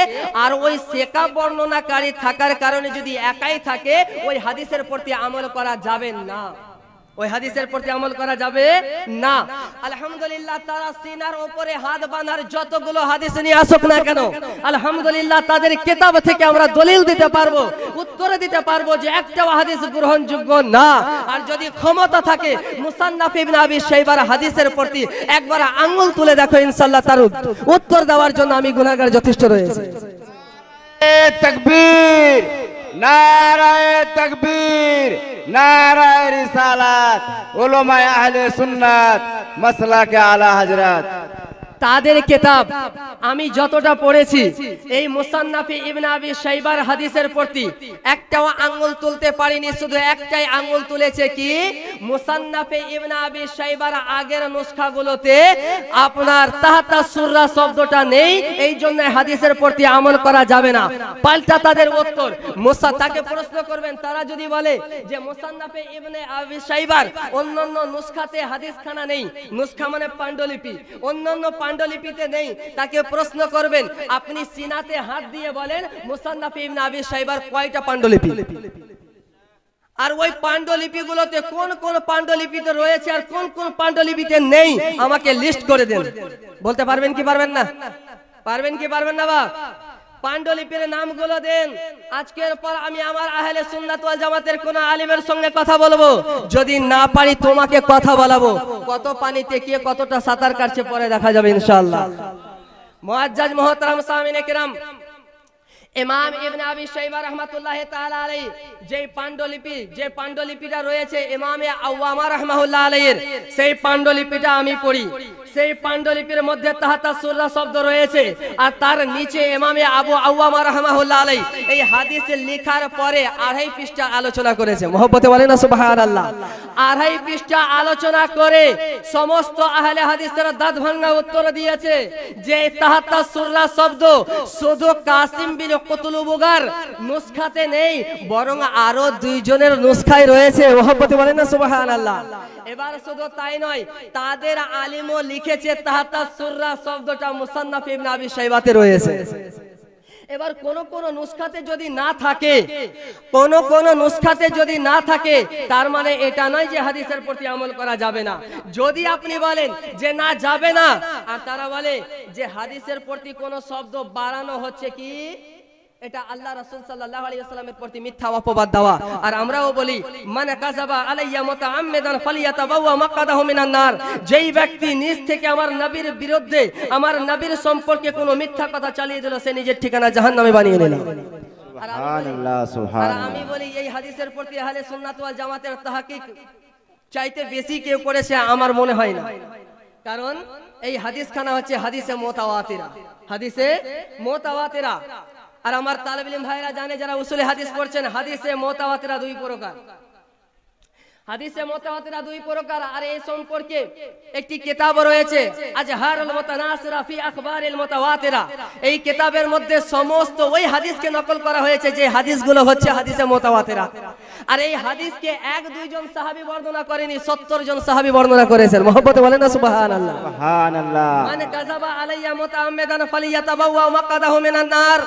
আর ওই সেকা বর্ণনাকারী থাকার কারণে যদি একাই থাকে, ওই হাদিসের প্রতি আমল করা যাবে না, ওই হাদিসের প্রতি আমল করা যাবে না। আলহামদুলিল্লাহ, তারা সিনার উপরে হাত বাঁধার যতগুলো হাদিস নিয়ে আসুক না কেন, আলহামদুলিল্লাহ তাদের কিতাব থেকে আমরা দলিল দিতে পারবো, উত্তর দিতে পারবো যে একটাও হাদিস গ্রহণযোগ্য না। আর যদি ক্ষমতা থাকে মুসান্নাফ ইবনে আবি শাইবার হাদিসের প্রতি একবার আঙ্গুল তুলে দেখো, ইনশাআল্লাহ তার উত্তর দেওয়ার জন্য আমি গুনাহগার যথেষ্ট রয়েছে। তাকবীর, নারায়ে তাকবীর, নারায়ে রিসালাত, উলামায়ে আহলে সুন্নাত, মাসলাকে আলা হযরত। তাদের কিতাব আমি যতটা পড়েছি, এই মুসান্নাফ ইবনে আবি শাইবার হাদিসের প্রতি একটাও আঙ্গুল তুলতে পারিনি, শুধু একটাই আঙ্গুল তুলেছে কি, মুসান্নাফ ইবনে আবি শাইবার আগের নুসখাগুলোতে আপনার তাহতা সুররা শব্দটা নেই, এই জন্য হাদিসের প্রতি আমল করা যাবে না। পাল্টা তাদের উত্তর, তাকে প্রশ্ন করবেন, তারা যদি বলে যে মুসান্নাফ ইবনে আবি শাইবার অন্যান্য নুসখাতে হাদিসখানা নেই, নুসখা মানে পাণ্ডুলিপি, অন্যান্য পাণ্ডুলিপিতে নেই, তাকে প্রশ্ন করবেন, আপনি সিনাতে হাত দিয়ে বলেন মুসান্নাফ ইবনে আবি শাইবার কয়টা পাণ্ডুলিপি, আর ওই পাণ্ডুলিপিগুলোতে কোন কোন পাণ্ডুলিপিতে রয়েছে আর কোন কোন পাণ্ডুলিপিতে নেই, আমাকে লিস্ট করে দেন। বলতে পারবেন কি পারবেন না? পারবেন কি পারবেন না? বা পাণ্ডুলিপির নামগুলো দেন। আজকের পর আমি আমার আহলে সুন্নাত ওয়াল জামাতের কোন আলিমের সঙ্গে কথা বলবো, যদি না পারি তোমাকে কথা বলাবো। কত পানিতে কে কতটা সাঁতার কাটছে পরে দেখা যাবে ইনশাআল্লাহ। মুআজ্জাজ মুহতারাম সামিনে কিরাম, ইমাম ইবনে আবি শাইবা রাহমাতুল্লাহি তাআলা আলাইহি যে পাণ্ডুলিপিটা রয়েছে ইমামে আওয়ামা রাহমাহুল্লাহ আলাইহির, সেই পাণ্ডুলিপিটা আমি পড়ি। সেই পাণ্ডুলিপির মধ্যে তাহতা সুররা শব্দ রয়েছে, আর তার নিচে ইমামে আবু আওয়ামা রাহমাহুল্লাহ আলাইহি এই হাদিস লেখার পরে 2.5 পৃষ্ঠা আলোচনা করেছে। মহব্বতে বলেন না সুবহানাল্লাহ। 2.5 পৃষ্ঠা আলোচনা করে সমস্ত আহলে হাদিসের দাঁত ভাঙা উত্তর দিয়েছে যে তাহতা সুররা শব্দ শুধু কাসিম বিন কুতুলুবুগার নুসখাতে নেই, বরং আরো 2 জনের নুসখায় রয়েছে। মহব্বতে বলেন না সুবহানাল্লাহ। এবার শুধু তাই নয়, তাদের আলিমও লিখেছে তাহতা সুররা শব্দটা মুসান্নাফ ইবনে আবি শাইবাতে রয়েছে। এবার কোন কোন নুসখাতে যদি না থাকে, কোন কোন নুসখাতে যদি না থাকে, তার মানে এটা নয় যে হাদিসের প্রতি আমল করা যাবে না। যদি আপনি বলেন যে না যাবে না, আর তারা বলে যে হাদিসের প্রতি কোন শব্দ বাড়ানো হচ্ছে কি, এটা আল্লাহ রাসূল সাল্লাল্লাহু আলাইহি ওয়াসাল্লামের প্রতি মিথ্যা অপবাদ দেওয়া। আর আমরাও বলি মান কাযাবা আলাইয়া মুতাআম্মিদান ফালিয়াতাবাওয়া মাকআদাহু মিনান নার, যেই ব্যক্তি নিজ থেকে আমার নবীর বিরুদ্ধে, আমার নবীর সম্পর্কে কোনো মিথ্যা কথা চালিয়ে দিল, সে নিজের ঠিকানা জাহান্নামে বানিয়ে নিল। সুবহানাল্লাহ, সুবহানাল্লাহ। আমি বলি এই হাদিসের প্রতি আহলে সুন্নাত ওয়াল জামাতের তাহকিক চাইতে বেশি কেউ করেছে আমার মনে হয় না, কারণ এই হাদিসখানা হচ্ছে হাদিসে মুতাওয়াতিরা, হাদিসে মুতাওয়াতিরা। আর আমার তালেব ইলম ভাইরা জানে, যারা উসুলে হাদিস পড়ছেন, হাদিসে মুতাওয়াতিরা 2 প্রকার, হাদিসে মুতাওয়াতিরা 2 প্রকার। আর এই সম্পর্কে একটি কিতাব রয়েছে আজহারুল মুতানাসিরা ফি আখবারিল মুতাওয়াতিরা। এই কিতাবের মধ্যে সমস্ত ওই হাদিসকে নকল করা হয়েছে যে হাদিসগুলো হচ্ছে হাদিসে মুতাওয়াতিরা। আর এই হাদিসকে 1-2 জন সাহাবী বর্ণনা করেনি, 70 জন সাহাবী বর্ণনা করেছেন। মহব্বতে বলেন না সুবহানাল্লাহ, সুবহানাল্লাহ। মান কাযাবা আলাইয়া মুতাআম্মিদান ফালিয়াতাবাওয়া মাকআদাহু মিনান নার,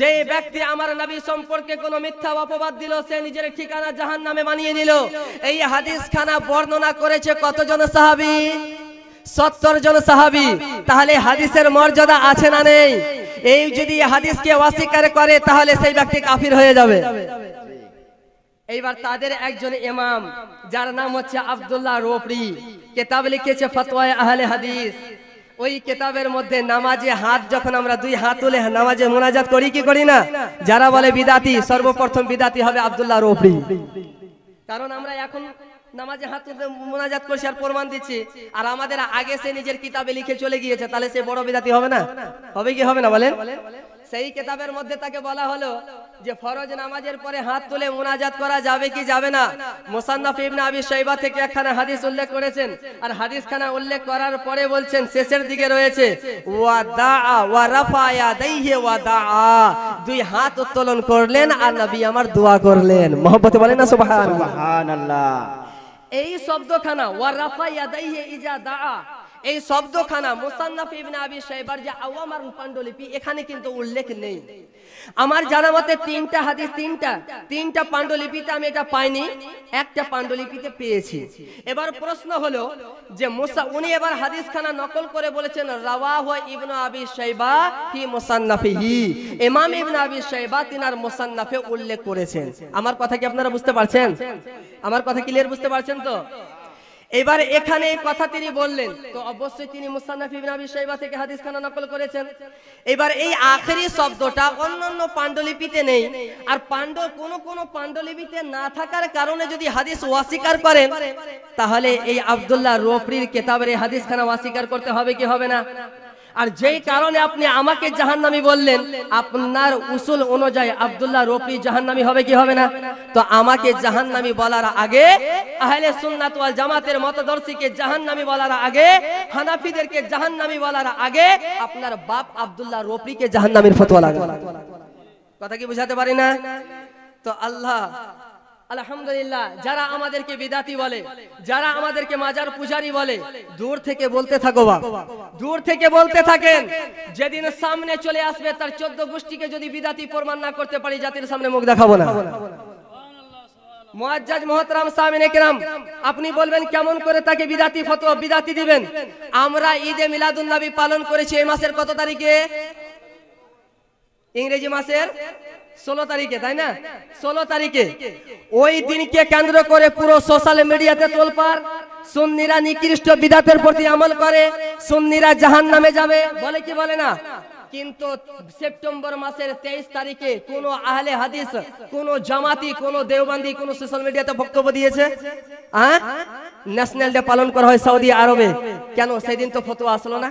যে ব্যক্তি আমার নবী সম্পর্কে কোনো মিথ্যা অপবাদ দিল, সে নিজের ঠিকানা জাহান্নামে বানিয়ে নিল। এই হাদিসখানা বর্ণনা করেছে কতজন সাহাবী? 70 জন সাহাবী, তাহলে হাদিসের মর্যাদা আছে না নেই? এই যদি হাদিসকে অস্বীকার করে তাহলে সেই ব্যক্তি কাফির হয়ে যাবে। এইবার তাদের একজন ইমাম যার নাম হচ্ছে আব্দুল্লাহ রোপরি, কিতাব লিখেছে ফতোয়ায়ে আহলে হাদিস। ওই কিতাবের মধ্যে নামাজে হাত যখন আমরা দুই হাত তুলে নামাজে মুনাজাত করি কি করি না, যারা বলে বিদাতি, সর্বপ্রথম বিদাতি হবে আব্দুল্লাহ রোপরি। কারণ আমরা এখন নামাজে হাত তুলে মুনাজাত করছি আর প্রমাণ দিচ্ছি, আর আমাদের আগে সে নিজের কিতাবে লিখে চলে গিয়েছে, তাহলে সে বড় বিদাতি হবে না? হবে কি হবে না বলেন? সেই কিতাবের মধ্যে তাকে বলা হলো যে ফরজ নামাজের পরে হাত তুলে মুনাজাত করা যাবে কি যাবে না। মুসান্নাফ ইবনে আবি শাইবা থেকে একখানা হাদিস উল্লেখ করেছেন, আর হাদিসখানা উল্লেখ করার পরে বলছেন শেষের দিকে রয়েছে ওয়া দাআ ওয়া রাফা ইয়াদাইহি ওয়া দাআ, দুই হাত উত্তোলন করলেন আর নবী আমার দোয়া করলেন। মহব্বতে বলেন না সুবহানাল্লাহ। সুবহানাল্লাহ। এই শব্দখানা ওয়া রাফা ইয়াদাইহি ইজা দাআ, এই শব্দখানা মুসান্নাফ ইবনে আবি শাইবার যে আওয়ামার পাণ্ডুলিপি এখানে কিন্তু উল্লেখ নেই। আমার জানা মতে তিনটা হাদিস, তিনটা পাণ্ডুলিপিতে আমি এটা পাইনি, একটা পাণ্ডুলিপিতে পেয়েছি। এবার প্রশ্ন হলো যে উনি এবার হাদিসখানা নকল করে বলেছেন রাওয়াহু ইবনে আবি শাইবা ফি মুসান্নাফিহি, ইমাম ইবনে আবি শাইবা তিনার মুসান্নাফে উল্লেখ করেছেন। আমার কথা কি আপনারা বুঝতে পারছেন? আমার কথা ক্লিয়ার বুঝতে পারছেন তো? এবার এখানে এই কথা তিনি বললেন, তো অবশ্যই তিনি মুসান্নাফ ইবনে আবি শাইবা থেকে হাদিসখানা নকল করেছেন। এবার এই আখেরি শব্দটা অন্যান্য পাণ্ডুলিপিতে নেই, আর কোন পাণ্ডুলিপিতে না থাকার কারণে যদি হাদিস অস্বীকার করেন তাহলে এই আব্দুল্লাহ রোপরির কিতাবের এই হাদিসখানা অস্বীকার করতে হবে কি হবে না? আর যেই কারণে আপনি আমাকে জাহান্নামী বললেন, আপনার উসুল অনুযায়ী আব্দুল্লাহ রোপরি জাহান্নামী হবে কি হবে না? তো আমাকে জাহান্নামী বলার আগে, আহলে সুন্নাত ওয়াল জামাতের মতদর্শীকে জাহান্নামী বলার আগে, হানাফিদেরকে জাহান্নামী বলার আগে আপনার বাপ আব্দুল্লাহ রোপরিকে জাহান্নামীর ফতোয়া লাগান। কথা কি বুঝাতে পারি না? তো আলহামদুলিল্লাহ, যারা আমাদেরকে বিদাতি বলে, যারা আমাদেরকে মাজার পূজারি বলে, দূর থেকে বলতে থাকো বাপ, দূর থেকে বলতে থাকেন। যেদিন সামনে চলে আসবে তার 14 গোষ্ঠীকে যদি বিদাতি প্রমাণ না করতে পারি, জাতির সামনে মুখ দেখাবো না। মুআজ্জাজ মুহতারাম সামিনে কিরাম, আপনি বলবেন কেমন করে তাকে বিদাতি ফতোয়া বিদাতি দিবেন? আমরা ঈদে মিলাদুন নবী পালন করেছি এই মাসের কত তারিখে? ইংরেজি মাসের 16 তারিখে, তাই না? 16 তারিখে। ওই দিনকে কেন্দ্র করে পুরো সোশ্যাল মিডিয়াতে তোলপাড়, সুন্নিরা নিকৃষ্ট বিদাতের প্রতি আমল করে, সুন্নিরা জাহান্নামে যাবে বলে কি বলে না? কিন্তু সেপ্টেম্বর মাসের 23 তারিখে কোন আহলে হাদিস, কোন জামাতি, কোন দেওবন্দি কোন সোশ্যাল মিডিয়াতে বক্তব্য দিয়েছে? ন্যাশনাল ডে পালন করা হয় সৌদি আরবে, কেন? সেদিন তো ফতোয়া আসলো না।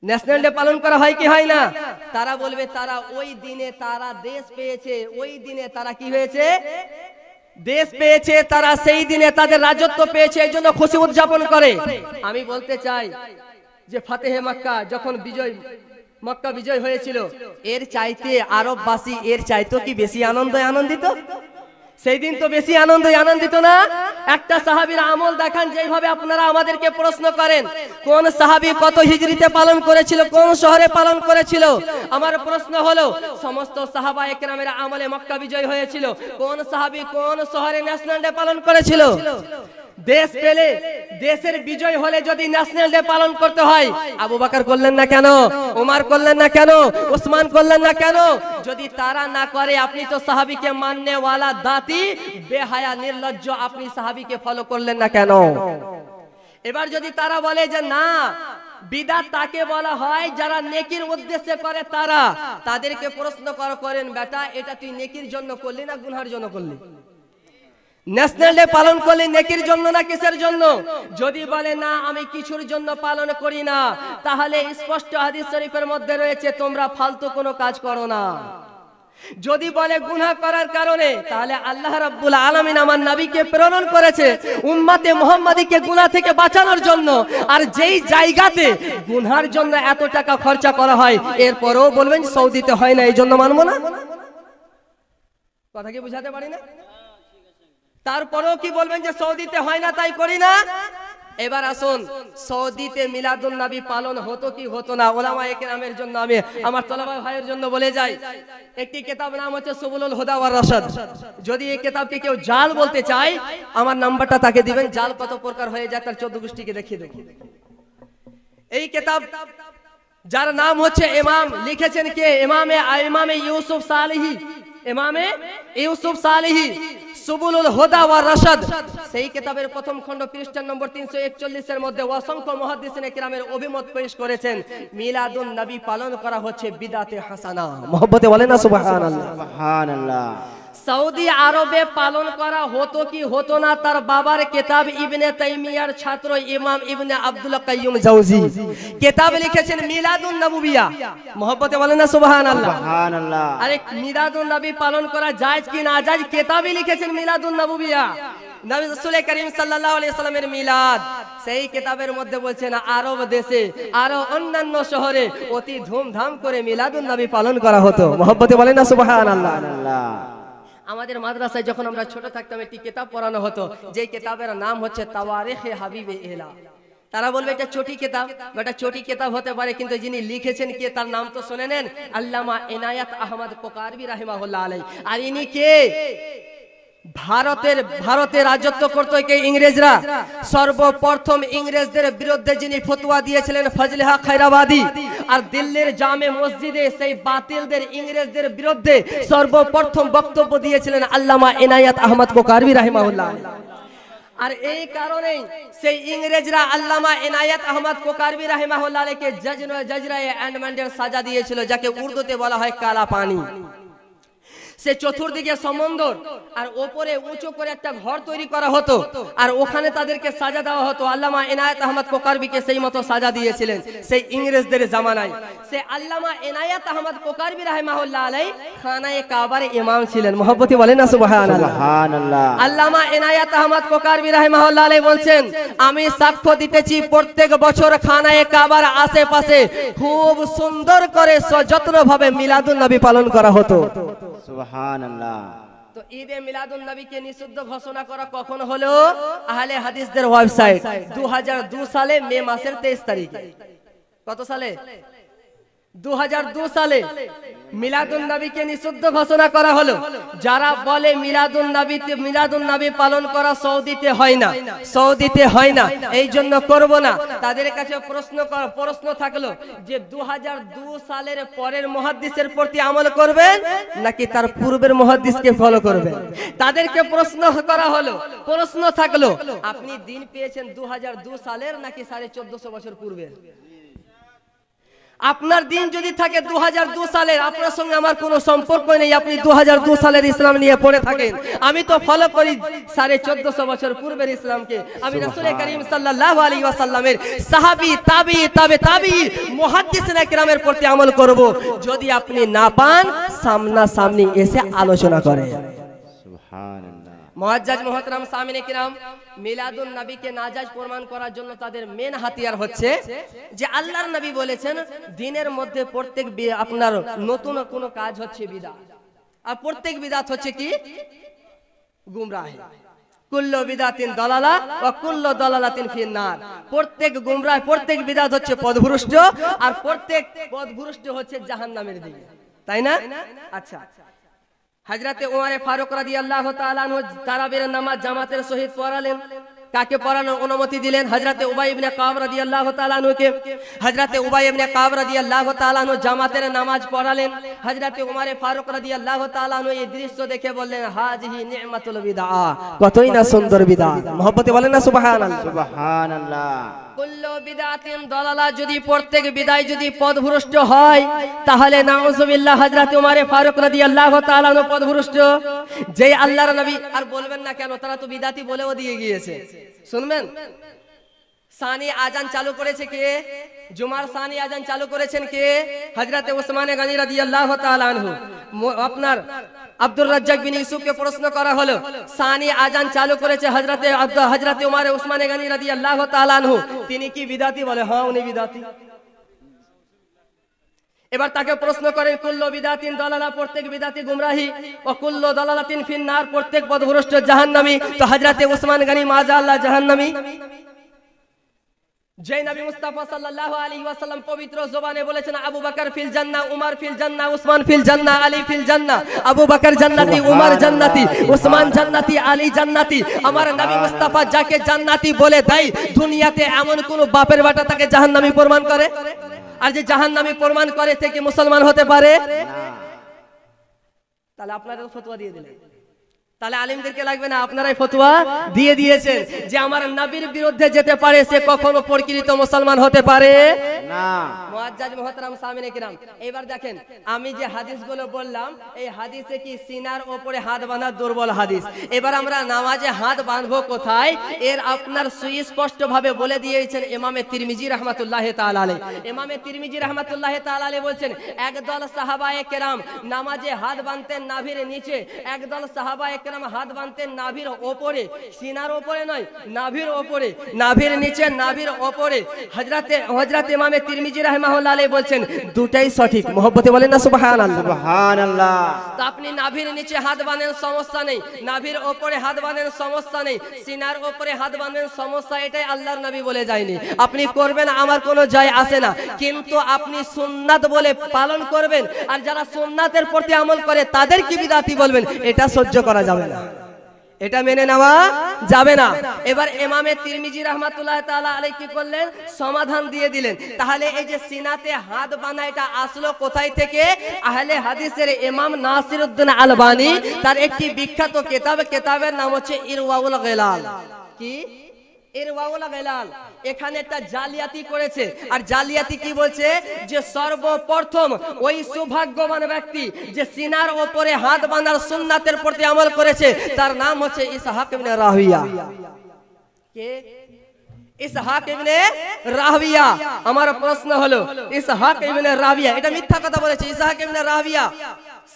ন্যাশনাল ডে পালন করা হয় কি হয় না? তারা বলবে তারা ওই দিনে তারা দেশ পেয়েছে, ওই দিনে তারা কি হয়েছে? দেশ পেয়েছে, তারা সেই দিনে তাদের রাজত্ব পেয়েছে, এই জন্য খুশি উদযাপন করে। আমি বলতে চাই যে ফাতেহে মক্কা যখন মক্কা বিজয় হয়েছিল, এর চাইতে আরববাসী এর চাইতেও কি বেশি আনন্দিত? সেই দিন তো বেশি আনন্দিত না? একটা সাহাবীর আমল দেখান যেভাবে আপনারা আমাদেরকে প্রশ্ন করেন, কোন সাহাবী কত হিজরিতে পালন করেছিল, কোন শহরে পালন করেছিল? আমার প্রশ্ন হলো সমস্ত সাহাবা একরামের আমলে মক্কা বিজয় হয়েছিল, কোন সাহাবী কোন শহরে ন্যাশনাল ডে পালন করেছিল? দেশ পেলে, দেশের বিজয় হলে যদি ন্যাশনাল ডে পালন করতে হয়, আবু বকর করলেন না কেন? ওমর করলেন না কেন? উসমান করলেন না কেন? যদি তারা না করে, আপনি তো সাহাবীকে মাননে ওয়ালা দাতি, বেহায়া নির্লজ্জ, আপনি সাহাবীকে ফলো করলেন না কেন? এবার যদি তারা বলে যে না, বিদআত তাকে বলা হয় যারা নেকির উদ্দেশ্যে করে, তাদেরকে প্রশ্ন করেন, বেটা এটা তুই নেকির জন্য করলি না গুনাহের জন্য করলি? ন্যাশনাল ডে পালন করলে নেকির জন্য না কিসের জন্য? যদি বলে না আমি কিছুর জন্য পালন করি না, তাহলে স্পষ্ট হাদিস শরীফের মধ্যে রয়েছে তোমরা ফালতু কোনো কাজ করো না। যদি বলে গুনাহ করার কারণে, তাহলে আল্লাহ রাব্বুল আলামিন আমার নবীকে প্রেরণ করেছে উম্মতে মুহাম্মাদীকে গুনাহ থেকে বাঁচানোর জন্য, আর যেই জায়গাতে গুনার জন্য এত টাকা খরচা করা হয়, এরপরও বলবেন সৌদিতে হয় না এই জন্য মানবো না। কথা কি বুঝাতে পারি না? তারপরেও কি বলবেন যে সৌদিতে হয় না তাই করি না? এবার আসুন, সৌদিতে মিলাদুন নবী পালন হতো কি হতো না, ওলামায়ে কেরামের জন্য আমি আমার তলাবা ভাইয়ের জন্য বলে যাই। একটি কিতাব নাম হচ্ছে সুবুলুল হুদা ওয়ার রাশাদ। যদি এই কিতাবকে কেউ জাল বলতে চায়, আমার নাম্বারটা তাকে দিবেন। জাল কত প্রকার হয়ে যায় তার 14 গোষ্ঠীকে দেখিয়ে দেব। এই কিতাব যার নাম হচ্ছে ইমাম, লিখেছেন কে? ইমামে ইউসুফ সালেহি, ইমামে ইউসুফ সালেহি, সুবুলুল হুদা ওয়ার রাশাদ। সেই কিতাবের প্রথম খণ্ড পৃষ্ঠা নম্বর 341 এর মধ্যে অসংখ্য মুহাদ্দিসিনে কিরামের অভিমত পেশ করেছেন। মিলাদুন নবী পালন করা হচ্ছে বিদআতে হাসানা। মহব্বতে বলেন না সুবহানাল্লাহ। সুবহানাল্লাহ। সৌদি আরবে পালন করা হতো কি হতো না, তার বাবার কিতাব ইবনে তাইমিয়ার ছাত্র ইমাম ইবনে আব্দুল কাইয়ুম জাওজি কিতাব লিখেছেন মিলাদুন নবুবিয়া। মহব্বতে বলেন না সুবহানাল্লাহ। সুবহানাল্লাহ। আরে মিলাদুন নবী পালন করা জায়েজ কি না জায়েজ, কিতাবে লিখেছেন মিলাদুন নবুবিয়া। নবী রাসূল করিম সাল্লাল্লাহু আলাইহি সাল্লামের মিলাদ সেই কিতাবের মধ্যে বলছেন আরব দেশে আরো অন্যান্য শহরে অতি ধুমধাম করে মিলাদুন নবী পালন করা হতো। মহব্বতে বলেন না সুবহানাল্লাহ। আমাদের মাদ্রাসায় যখন আমরা ছোট থাকতাম একটি কিতাব পড়ানো হতো, যে কিতাবের নাম হচ্ছে তাওয়ারিখে হাবিবে এলা। তারা বলবে এটা ছোটি কিতাব, এটা ছোটি কিতাব হতে পারে, কিন্তু যিনি লিখেছেন কে তার নাম তো শুনে নেন, আল্লামা ইনায়াত আহমদ কোকারবি রাহিমাহুল্লাহ আলাইহি। আর ইনি কে? ভারতে রাজত্ব করত কে? ইংরেজরা। সর্বপ্রথম ইংরেজদের বিরুদ্ধে যিনি ফতোয়া দিয়েছিলেন ফজলে হক খায়রাবাদী, আর দিল্লির জামে মসজিদে সেই বাতিলদের ইংরেজদের বিরুদ্ধে সর্বপ্রথম বক্তব্য দিয়েছিলেন আল্লামা ইনায়াত আহমদ কোকারবি রাহিমাহুল্লাহ। আর এই কারণেই সেই ইংরেজরা আল্লামা ইনায়াত আহমদ কোকারবি রাহিমাহুল্লাহ আলাইহিকে জজরায়ে অ্যান্ডমেন্টের সাজা দিয়েছিল, যাকে উর্দুতে বলা হয় কালা পানি। সে চতুর্দিকে সমুদ্র আর ওপরে উঁচু করে একটা ঘর তৈরি করা হতো, আর ওখানে তাদেরকে সাজা দেওয়া হতো। আল্লামা ইনায়াত আহমদ কোকারবিকে সেই মতো সাজা দিয়েছিলেন সেই ইংরেজদের জামানায়। সে আল্লামা ইনায়াত আহমদ কোকারবি রাহিমাহুল্লাহ আলাইহি খানায়ে কাবার ইমাম ছিলেন। মহব্বতে বলেন না সুবহানাল্লাহ। সুবহানাল্লাহ। আল্লামা ইনায়াত আহমদ কোকারবি রাহিমাহুল্লাহ আলাইহি বলছেন, আমি সাক্ষ্য দিতেছি প্রত্যেক বছর খানায়ে কাবার আশেপাশে খুব সুন্দর করে সযত্নভাবে মিলাদুন নবী পালন করা হতো। সুবহানাল্লাহ। তো ঈদে মিলাদুন নবীকে নিষিদ্ধ ঘোষণা করা কখন হলো? আহলে হাদিসদের ওয়েবসাইট 2002 সালে মে মাসের 23 তারিখে। কত সালে? 2002 সালে মিলাদুন নবীকে নিষিদ্ধ ঘোষণা করা হলো। যারা বলে মিলাদুন নবী পালন করা সৌদিতে হয় না, এই জন্য করব না, তাদের কাছে প্রশ্ন থাকলো যে 2002 সালের পরের মুহাদ্দিসের প্রতি আমল করবেন নাকি তার পূর্বের মুহাদ্দিসকে ফলো করবেন? তাদেরকে প্রশ্ন করা হলো, প্রশ্ন থাকলো আপনি দিন পেয়েছেন 2002 সালের নাকি 1450 বছর পূর্বের? আপনার দিন যদি থাকে 2002 সালের, আপনার সঙ্গে আমার কোনো সম্পর্ক নেই, আপনি 2002 সালের ইসলাম নিয়ে পড়ে থাকেন। আমি তো ফলো করি 1450 বছর পূর্বের ইসলামকে। আমি রাসূল করিম সাল্লাল্লাহু আলাইহি ওয়াসাল্লামের সাহাবী, তাবী, তাবে মুহাদ্দিসিনে কিরামের প্রতি আমল করব। যদি আপনি না পান, সামনাসামনি এসে আলোচনা করেন। সুবহানাল্লাহ। মুআজ্জাজ মুহতারাম সামিনে কিরাম, মিলাদুন নবীকে নাজায়েজ প্রমাণ করার জন্য তাদের মেন হাতিয়ার হচ্ছে যে আল্লাহর নবী বলেছেন দিনের মধ্যে প্রত্যেক আপনার নতুন কোনো কাজ হচ্ছে বিদআত, আর প্রত্যেক বিদআত হচ্ছে কি? গুমরাহি। কুল্লু বিদআতিন দালালা ওয়া কুল্লু দালালাতিন ফিন্নার। প্রত্যেক গুমরাহ, প্রত্যেক বিদআত হচ্ছে পথভ্রষ্ট, আর প্রত্যেক পথভ্রষ্ট হচ্ছে জাহান্নামের দিকে, তাই না? আচ্ছা, হযরতে ওমর ফারুক রাদিয়াল্লাহু তাআলা আনহু তারাবির নামাজ জামাতের সহিত পড়ালেন। কাকে পড়ানোর অনুমতি দিলেন? হযরতে উবাই ইবনে কাব রাদিয়াল্লাহু তাআলা আনহুকে। হযরতে উবাই ইবনে কাব রাদিয়াল্লাহু তাআলা আনহু জামাতের নামাজ পড়ালেন। হযরতে ওমর ফারুক রাদিয়াল্লাহু তাআলা আনহু এই দৃশ্য দেখে বললেন, হাজিহি নি'মাতুল বিদআ, কতই না সুন্দর বিদআত। মহব্বতে বলেন না সুবহানাল্লাহ। সুবহানাল্লাহ। কুল্লু বিদআতিন দালালা, যদি প্রত্যেক বিদআত যদি পথভ্রষ্ট হয়, তাহলে নাউযুবিল্লাহ হযরত ওমর ফারুক রাদিয়াল্লাহু তাআলা আনহু পথভ্রষ্ট। যেই আল্লাহর নবী, আর বলবেন না কেন, তারা তো বিদআতি বলেও দিয়ে গিয়েছে। শুনবেন, সানি আজান চালু করেছে কে? জুমার সানি আজান চালু করেছেন কে? হযরতে উসমান গনি রাদিয়াল্লাহু তাআলা আনহু। আপনার আব্দুর রাজ্জাক বিন ইউসুফকে প্রশ্ন করা হলো, সানি আজান চালু করেছে হযরতে উমর উসমান গনি রাদিয়াল্লাহু তাআলা আনহু, তিনি কি বিদআতি? বলে হ্যাঁ, উনি বিদআতি। এবার তাকে প্রশ্ন করে, কুল্লু বিদআতিন দালালা, প্রত্যেক বিদআতি গুমরাহি, ও কুল্লু দালালাতিন ফিন্নার, প্রত্যেক পথভ্রষ্ট জাহান্নামী। তো হযরতে উসমান গনি মাযআল্লাহ জাহান্নামী। যে নবী মুস্তাফা সাল্লাল্লাহু আলাইহি ওয়াসাল্লাম পবিত্র জবানে বলেছেন আবু বকর ফিল জান্নাহ, উমর ফিল জান্নাহ, উসমান ফিল জান্নাহ, আলী ফিল জান্নাহ। আবু বকর জান্নাতি, উমর জান্নাতি, উসমান জান্নাতি, আলী জান্নাতি। আমার নবী মুস্তাফা যাকে জান্নাতি বলে দেয়, দুনিয়াতে এমন কোন বাপের বেটা তাকে জাহান্নামী প্রমাণ করে? আর যে জাহান্নামী প্রমাণ করে থেকে মুসলমান হতে পারে? তাহলে আপনারা ফতোয়া দিয়ে দিলেন, তাহলে আলিমদেরকে লাগবে না, আপনারাই ফতোয়া দিয়ে দিয়েছেন যে আমার নবীর বিরুদ্ধে যেতে পারে সে কখনো প্রকৃত মুসলমান হতে পারে না। মুআজ্জাজ মুহতারাম সামিনে কিরাম, এবার দেখেন আমি যে হাদিসগুলো বললাম এই হাদিসে কি সিনার উপরে হাত বাঁধা দুর্বল হাদিস। এবার আমরা নামাজে হাত বাঁধবো কোথায় এর আপনার সুস্পষ্ট ভাবে বলে দিয়েছেন ইমামে তিরমিজি রাহমাতুল্লাহি তাআলা আলাইহি। ইমামে তিরমিজি রাহমাতুল্লাহি তাআলা আলাইহি বলছেন একদল সাহাবায়ে কেরাম নামাজে হাত বাঁধতেন নাভির নিচে, একদল সাহাবায়ে কেরাম হাত বাঁধতেন নাভির উপরে, সিনার উপরে নয়, নাভির উপরে, নাভির নিচে, নাভির উপরে। হযরত ইমামে তিরমিজি রাহিমাহুল্লাহ আলাইহি বলছেন দুটাই সঠিক। মহব্বতে বলেন না সুবহানাল্লাহ। সুবহানাল্লাহ। তো আপনি নাভির নিচে হাত বাঁধেন সমস্যা নেই, নাভির উপরে হাত বাঁধেন সমস্যা নেই, সিনার উপরে হাত বাঁধেন সমস্যা, এটাই আল্লাহর নবী বলে যায়নি। আপনি করবেন আমার কোনো যায় আসে না, কিন্তু আপনি সুন্নাত বলে পালন করবেন, আর যারা সুন্নাতের প্রতি আমল করে তাদের কি বিদআতি বলবেন, এটা সহ্য করা যাবে না, এটা মেনে নেওয়া যাবে না। এবার ইমামে তিরমিজি রাহমাতুল্লাহ তাআলা আলাইহি কি করলেন, সমাধান দিয়ে দিলেন। তাহলে এই যে সিনাতে হাত বাঁধা এটা আসলো কোথায় থেকে? আহলে হাদিসের ইমাম নাসিরউদ্দিন আলবানী তার একটি বিখ্যাত কিতাব, কিতাবের নাম হচ্ছে ইরওয়াউল গিলাল। কি? ইরওয়াউল গিলাল। এখানে একটা জালিয়াতি করেছে, আর জালিয়াতি কি বলছে যে সর্বপ্রথম ওই সৌভাগ্যবান ব্যক্তি যে সিনার উপরে হাত বাঁধার সুন্নাতের প্রতি আমল করেছে তার নাম হচ্ছে ইসহাক ইবনে রাহবিয়া। কে? ইসহাক ইবনে রাহবিয়া। আমার প্রশ্ন হলো ইসহাক ইবনে রাহবিয়া এটা মিথ্যা কথা বলেছে। ইসহাক ইবনে রাহবিয়া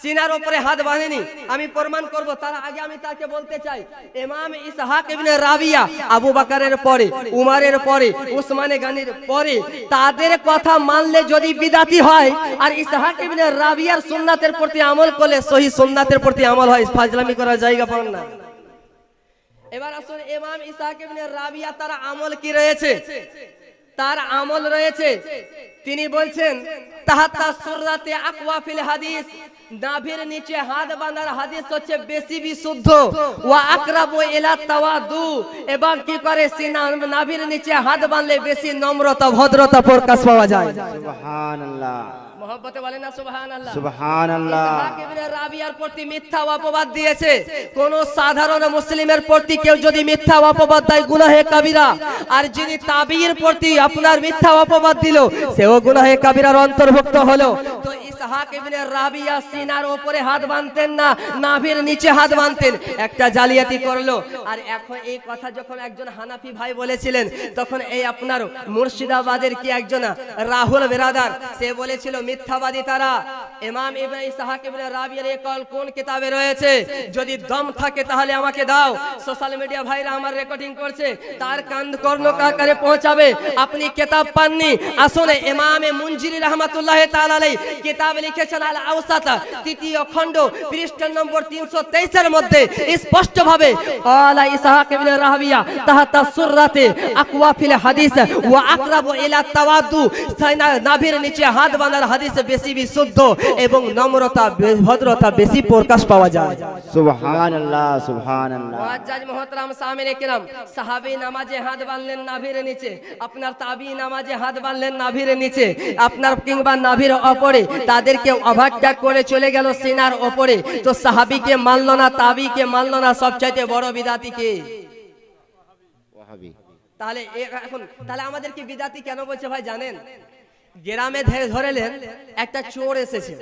সিনার উপরে হাত বাঁধেনি, আমি প্রমাণ করব। তার আগে আমি তাকে বলতে চাই ইমাম ইসহাক ইবনে রাহবিয়া আবু বকরের পরে, উমরের পরে, উসমানে গানির পরে, তাদের কথা মানলে যদি বিদআতি হয়, আর ইসহাক ইবনে রাহবিয়ার সুন্নাতের প্রতি আমল করলে সহি সুন্নাতের প্রতি আমল হয়, ফাজলামি করার জায়গা পান না। এবার আসুন ইমাম ইসহাক ইবনে রাহবিয়া তার আমল কি রয়েছে? তার আমল রয়েছে, তিনি বলছেন তাহাতা সুররাতে আকওয়া ফিল হাদিস, নাভির নিচে হাত বাঁধার হাদিস হচ্ছে বেশি বিশুদ্ধ, ওয়া আকরাবু ইলা তাওয়াদু, এবং কি করে সিনা নাভির নিচে হাত বাঁধলে বেশি নম্রতা ভদ্রতা প্রকাশ পাওয়া যায়। সুবহানাল্লাহ। মহব্বতে বলেন না সুবহানাল্লাহ। সুবহানাল্লাহ। ইসহাক ইবনে রাহবিয়ার প্রতি মিথ্যা অপবাদ দিয়েছে। কোন সাধারণ মুসলিমের প্রতি কেউ যদি মিথ্যা অপবাদ দেয় গুনাহে কাবিরা, আর যিনি তাবিঈর প্রতি আপনার মিথ্যা অপবাদ দিল সেও গুনাহে কাবিরার অন্তর্ভুক্ত হলো। তো ইসহাক ইবনে রাহবিয়া সিনার উপরে হাত বাঁধতেন না, নাভির নিচে হাত বাঁধতেন, একটা জালিয়াতি করলো। আর এখন এই কথা যখন একজন হানাফি ভাই বলেছিলেন তখন এই আপনার মুর্শিদাবাদের কি একজন রাহুল বেরাদার সে বলেছিল মিথ্যাবাদী তারা। ইমাম ইবনে ইসহাক ইবনে রাহবিয়ার এই কল কোন কিতাবে রয়েছে? যদি দম থাকে তাহলে আমাকে দাও। সোশ্যাল মিডিয়া ভাইরা আমার রেকর্ডিং করছে, তার কান কর্ণকাকারে পৌঁছাবে। আপনি কিতাব পাননি, আসলে ইমামে মুনজিরি রাহমাতুল্লাহি তাআলা আলাইহি কিতাব লিখেছেন আল আওসাত, তৃতীয় খণ্ড, পৃষ্ঠা নম্বর 323 এর মধ্যে স্পষ্ট ভাবে ক্বালা ইসহাক ইবনে রাহবিয়া তাহাতা সুররাতে আকওয়া ফিল হাদিস ওয়া আকরাবু ইলা তাওয়াদু, নাভির নিচে হাত বাঁধার হাদিস বেশি বিশুদ্ধ এবং নম্রতা ভদ্রতা বেশি প্রকাশ পাওয়া যায়। সুবহানাল্লাহ। সুবহানাল্লাহ। মুআজ্জাজ মুহতারাম সামিনে কিরাম, সাহাবী নামাজে হাত বাঁধলেন নাভির নিচে, আপনার তাবি নামাজে হাত বাঁধলেন নাভির নিচে, আপনার কিংবা নাভির উপরে, তাদেরকে অবাক্য করে চলে গেল সিনার উপরে। তো সাহাবীকে মানলো না, তাবিকে মানলো না, সবচাইতে বড় বিদআতি কে? ওয়াহাবি। তাহলে এখন তাহলে আমাদের কি বিদআতি কেন বলছে ভাই জানেন? গ্রামে ধরেলেন একটা চোর এসেছে,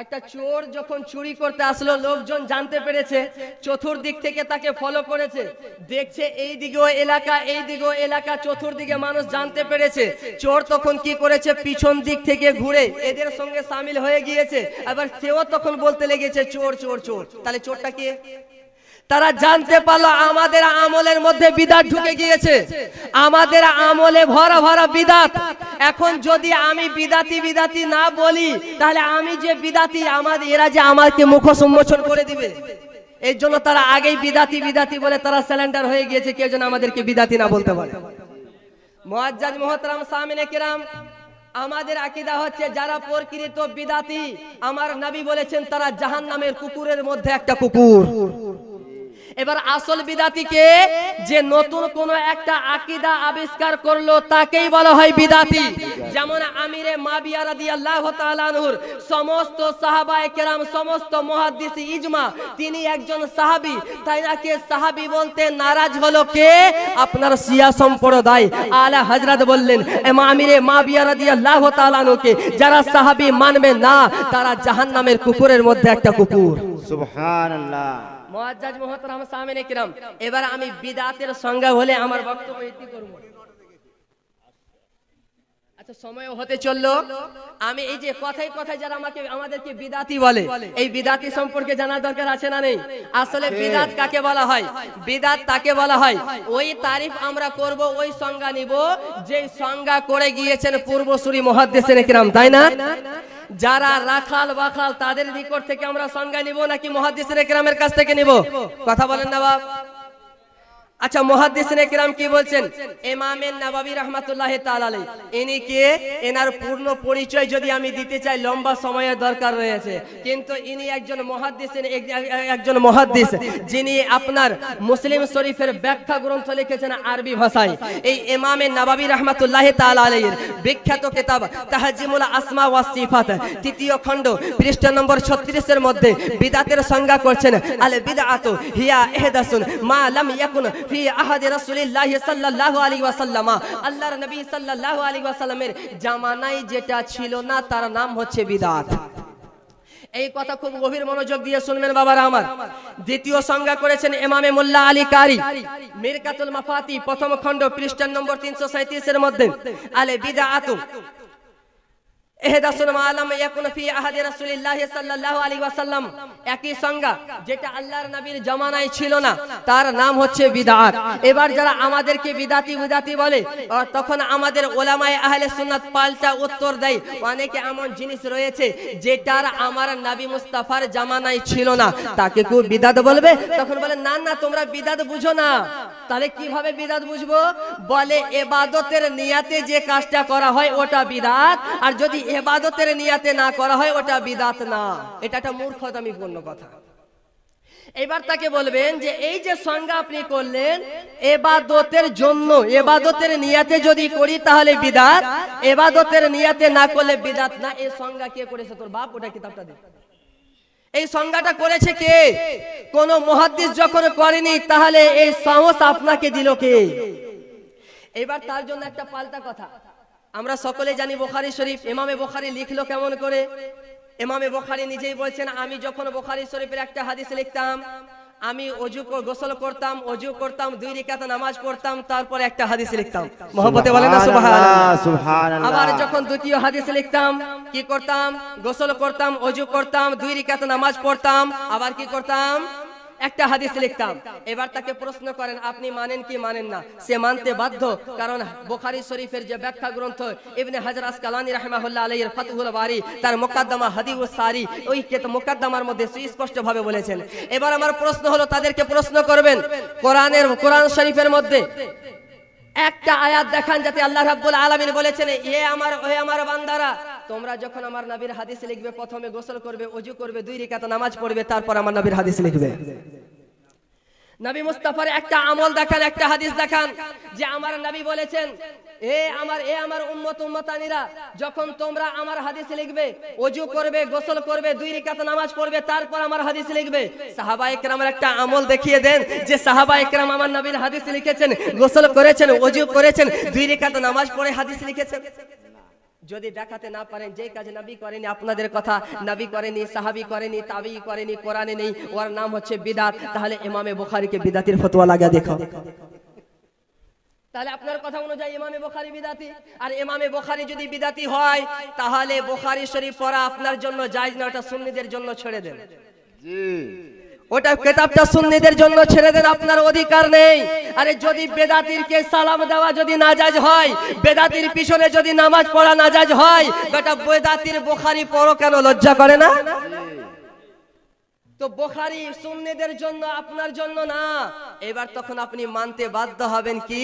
একটা চোর যখন চুরি করতে আসলো লোকজন জানতে পেরেছে, চতুর্দিক থেকে তাকে ফলো করেছে, দেখছে এই দিকেও এলাকা, এই দিকেও এলাকা, চতুর্দিকে মানুষ জানতে পেরেছে। চোর তখন কি করেছে, পিছন দিক থেকে ঘুরে এদের সঙ্গে সামিল হয়ে গিয়েছে। আবার সেও তখন বলতে লেগেছে চোর চোর চোর। তাহলে চোরটা কে? তারা জানতে পারলো আমাদের আমলের মধ্যে বিদআত ঢুকে গিয়েছে, আমাদের আমলে ভরা ভরা বিদআত। এখন যদি আমি বিদআতি না বলি তাহলে আমি যে বিদআতি, আমাদের এরা যে আমাকে মুখোশ উন্মোচন করে দিবে। এর জন্য তারা আগেই বিদআতি বলে তারা স্যালেন্ডার হয়ে গিয়েছে, কেউ যেন আমাদেরকে বিদআতি না বলতে পারে। মুআজ্জাজ মুহতারাম সামিনে কিরাম, আমাদের আকীদা হচ্ছে যারা প্রকৃত বিদাতি, আমার নবী বলেছেন তারা জাহান্নামের কুকুরের মধ্যে একটা কুকুর। এবার আসল বিদাতিকে, যে নতুন কোন একটা আকীদা আবিষ্কার করলো তাকেই বলা হয় বিদাতি। যেমন আমিরে মাবিয়া রাদিয়াল্লাহু তাআলা আনহুর সমস্ত সাহাবায়ে কেরাম, সমস্ত মুহাদ্দিস ইজমা, তিনি একজন সাহাবী, তাই নাকি সাহাবী বলতে নারাজ হলো কে? আপনার শিয়া সম্প্রদায়। আলা হযরত বললেন আমিরে মাবিয়া রাদিয়াল্লাহু তাআলা আনহুকে যারা সাহাবী মানবে না তারা জাহান্নামের কুকুরের মধ্যে একটা কুকুর। সুবহানাল্লাহ। মুআজ্জাজ মুহতারাম সামিনে কিরাম, এবার আমি বিদআতের সংজ্ঞা বলে আমার বক্তব্য ইতি করব। আচ্ছা, সময় হতে চললো, আমি এই যে কথায় কথায় যারা আমাদেরকে বিদআতি বলে, এই বিদআতি সম্পর্কে জানা দরকার আছে না নেই? আসলে বিদআত কাকে বলা হয়? বিদআত তাকে বলা হয়, ওই তারিফ আমরা করব, ওই সংজ্ঞা নিব যে সংজ্ঞা করে গিয়েছেন পূর্বসূরি মুহাদ্দিসিনে কিরাম, তাই না? যারা রাখাল বাখাল তাদের নিকট থেকে আমরা সংজ্ঞা নিব নাকি মুহাদ্দিসিনে কিরামের কাছ থেকে নিব? কথা বলেন না বাপ। আচ্ছা, মুহাদ্দিসিনে কিরাম কি বলছেন? ইমাম নববী রাহমাতুল্লাহি তাআলা আলাইহি, ইনি কে? এনার পূর্ণ পরিচয় যদি আমি দিতে চাই লম্বা সময়ের দরকার রয়েছে, কিন্তু ইনি একজন মুহাদ্দিস যিনি আপনার মুসলিম শরীফের ব্যাখ্যা গ্রন্থ লিখেছেন আরবি ভাষায়। এই ইমাম নববী রাহমাতুল্লাহি তাআলা আলাইহির বিখ্যাত কিতাব তাহজিমুল আসমা ওয়াস সিফাত, তৃতীয় খণ্ড, পৃষ্ঠা নম্বর 36 এর মধ্যে বিদআতের সংজ্ঞা করছেন, আল বিদআতু হিয়া ইহদাসুন মা লাম ইয়াকুন ফি আহাদি রাসূলিল্লাহি সাল্লাল্লাহু আলাইহি ওয়াসাল্লাম, আল্লাহর নবী সাল্লাল্লাহু আলাইহি ওয়াসাল্লামের জামানায় যেটা ছিল না তার নাম হচ্ছে বিদআত। এই কথা খুব গভীর মনোযোগ দিয়ে শুনবেন বাবারা আমার। দ্বিতীয় সংজ্ঞা করেছেন ইমামে মোল্লা আলী কারি, মিরকাতুল মাফাতি, প্রথম খণ্ড, পৃষ্ঠা নম্বর 337 এর মধ্যে, আল বিদআতু ইহদাসুন মা লাম ইয়াকুন ফি আহাদি রাসূলিল্লাহি সাল্লাল্লাহু আলাইহি ওয়াসাল্লাম, একই সংজ্ঞা, যেটা আল্লাহর নবীর জামানায় ছিল না তার নাম হচ্ছে বিদআত। এবার যারা আমাদেরকে বিদাতি বলে, তখন আমাদের ওলামায়ে আহলে সুন্নাত পাল্টা উত্তর দেয়, অনেকে এমন জিনিস রয়েছে যেটার আমার নবী মুস্তাফার জামানায় ছিল না, তাকে কেউ বিদআত বলবে? তখন বলে না না, তোমরা বিদআত বুঝো না। তাহলে কিভাবে বিদআত বুঝবো? বলে ইবাদতের নিয়াতে যে কাজটা করা হয় ওটা বিদআত, আর যদি ইবাদতের নিয়াতে না করা হয় ওটা বিদআত না। এটা একটা মূর্খতামিপূর্ণ কথা। এবার তাকে বলবেন যে এই যে সংজ্ঞা আপনি করলেন ইবাদতের জন্য, ইবাদতের নিয়াতে যদি করি তাহলে বিদআত, ইবাদতের নিয়াতে না করলে বিদআত না। এই সংজ্ঞা কে করেছে? তোর বাপ। ওটা কিতাবটা দে। এই সংজ্ঞাটা করেছে কে? কোন মুহাদ্দিস যখন করেনি তাহলে এই সাহস আপনাকে দিল কে? এবার তার জন্য একটা পাল্টা কথা। আমরা সকলে জানি বুখারী শরীফ, ইমামে বুখারী লিখলো কেমন করে? ইমামে বুখারী নিজেই বলছেন, আমি যখন বুখারী শরীফের একটা হাদিস লিখতাম, আমি গোসল করতাম, ওযু করতাম, 2 রাকাত নামাজ পড়তাম, তারপর একটা হাদিস লিখতাম। মহব্বতে বলেন না সুবহানাল্লাহ, সুবহানাল্লাহ। আবার যখন দ্বিতীয় হাদিস লিখতাম, কি করতাম? গোসল করতাম, ওযু করতাম, 2 রাকাত নামাজ পড়তাম, আবার কি করতাম? একটা হাদিস লিখতাম। এবার তাকে প্রশ্ন করেন, আপনি মানেন কি মানেন না? সে মানতে বাধ্য, কারণ বুখারী শরীফের যে ব্যাখ্যা গ্রন্থ ইবনে হাজার আসকালানী রাহিমাহুল্লাহ আলাইহির ফাতহুল বারী, তার মুকাদ্দমা হাদিউস সারি, ওই মুকাদ্দমার মধ্যে সুস্পষ্ট ভাবে বলেছেন। এবার আমার প্রশ্ন হলো, তাদেরকে প্রশ্ন করবেন, কোরআন শরীফের মধ্যে একটা আয়াত দেখান যাতে আল্লাহ রাব্বুল আলামিন বলেছেন, এ আমার বান্দারা, তোমরা যখন আমার নবীর হাদিস লিখবে প্রথমে গোসল করবে, ওযু করবে, 2 রাকাত নামাজ পড়বে, তারপর আমার নবীর হাদিস লিখবে। নবী মুস্তাফার একটা আমল দেখান, একটা হাদিস দেখান যে আমার নবী বলেছেন, এ আমার উম্মতানিরা, যখন তোমরা আমার হাদিস লিখবে, ওযু করবে, গোসল করবে, 2 রাকাত নামাজ পড়বে, তারপর আমার হাদিস লিখবে। সাহাবায়ে কেরামের একটা আমল দেখিয়ে দেন যে সাহাবায়ে কেরাম আমার নবীর হাদিস লিখেছেন, গোসল করেছেন, ওযু করেছেন, 2 রাকাত নামাজ পড়ে হাদিস লিখেছেন। যদি দেখাতে না পারেন যে কাজ নবী করেনি, আপনাদের কথা, নবী করেনি, সাহাবী করেনি, তাবেঈ করেনি, কোরআনে নেই, ওর নাম হচ্ছে বিদআত, তাহলে ইমামে বুখারীকে বিদআতের ফতোয়া লাগা দেখো। তাহলে আপনার কথা অনুযায়ী ইমামে বুখারী বিদআতি, আর ইমামে বুখারী যদি বিদআতি হয় তাহলে বুখারী শরীফ পড়া আপনার জন্য জায়েজ না, ওটা সুন্নিদের জন্য ছেড়ে দেন। জি, ওটা কিতাবটা সুন্নিদের জন্য ছেড়ে দেন, আপনার অধিকার নেই। আরে যদি বেদাতিরকে সালাম দেওয়া যদি নাজায়েজ হয়, বেদাতির পিছনে যদি নামাজ পড়া নাজায়েজ হয়, বেটা বেদাতির বুখারী পড়ো কেন? লজ্জা করে না? তো বুখারী সুন্নিদের জন্য, আপনার জন্য না। এবার তখন আপনি মানতে বাধ্য হবেন কি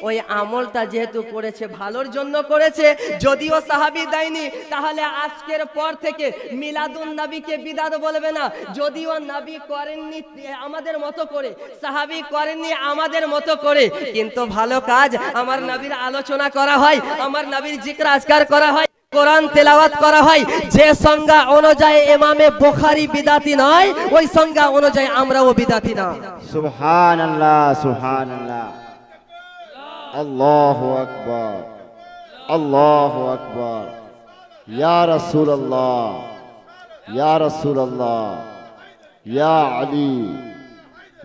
ওই আমলটা যেহেতু করেছে ভালোর জন্য করেছে, যদিও সাহাবী দেয়নি, তাহলে আজকের পর থেকে মিলাদুন নবীকে বিদআত বলবে না। যদিও নবী করেননি আমাদের মতো করে, সাহাবী করেননি আমাদের মতো করে, কিন্তু ভালো কাজ আমার নবীর আলোচনা করা হয়, আমার নবীর জিকির আজকার করা হয়, কোরআন তেলাওয়াত করা হয়, যে সংজ্ঞা অনুযায়ী ইমামে বুখারী বিদআতি নয়, ওই সংজ্ঞা অনুযায়ী আমরাও বিদআতি না। সুবহানাল্লাহ, সুবহানাল্লাহ। আল্লাহু আকবার, আল্লাহু আকবার। ইয়া রাসূলুল্লাহ, ইয়া রাসূলুল্লাহ, ইয়া আলী,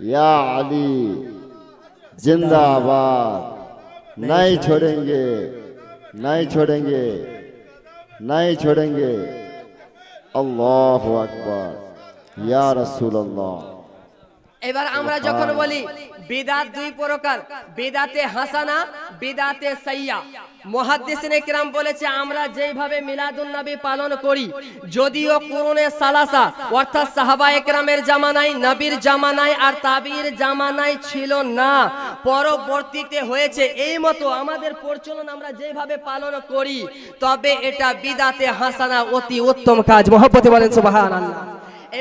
ইয়া আলী जिंदाबाद। नहीं छोड़ेंगे, नहीं छोड़ेंगे, नहीं छोड़ेंगे। अल्लाहु अकबर, या रसूल अल्लाह। এবার আমরা যখন বলি বিদআত দুই প্রকার, বিদআতে হাসানা, বিদআতে সাইয়্যা, মুহাদ্দিসিনে কিরাম বলেছে আমরা যেভাবে মিলাদুন নবী পালন করি, যদিও কুরুনে সালাসা অর্থাৎ সাহাবায়ে কেরামের জামানায়, নবীর জামানায় আর তাবিঈর জামানায় ছিল না, পরবর্তীতে হয়েছে, এই মতো আমাদের প্রচলন আমরা যেভাবে পালন করি, তবে এটা বিদআতে হাসানা, অতি উত্তম কাজ। মহব্বতে বলেন সুবহানাল্লাহ।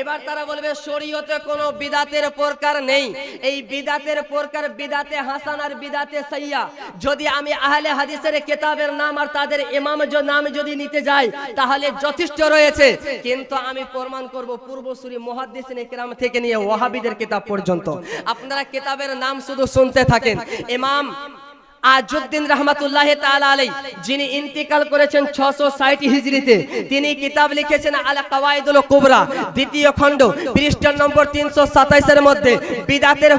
এবার তারা বলবে শরীয়তে কোনো বিদআতের প্রকার নেই, এই বিদআতের প্রকার বিদআতে হাসান আর বিদআতে সাইয়্যা। যদি আমি আহলে হাদিসের কিতাবের নাম আর তাদের ইমামের নাম যদি নিতে যাই তাহলে যথেষ্ট রয়েছে, কিন্তু আমি প্রমাণ করব পূর্বসূরি মুহাদ্দিসিনে কিরাম থেকে নিয়ে ওয়াহাবিদের কিতাব পর্যন্ত আপনারা কিতাবের নাম শুধু শুনতে থাকেন। ইমাম আজউদ্দিন রহমাতুল্লাহ তাআলা আলাইহি, যিনি ইন্তিকাল করেছেন 660 হিজরিতে, তিনি কিতাব লিখেছেন আল কাওয়াইদুল কুবরা, দ্বিতীয় খণ্ড, পৃষ্ঠা নম্বর 327 এর মধ্যে বিদআতের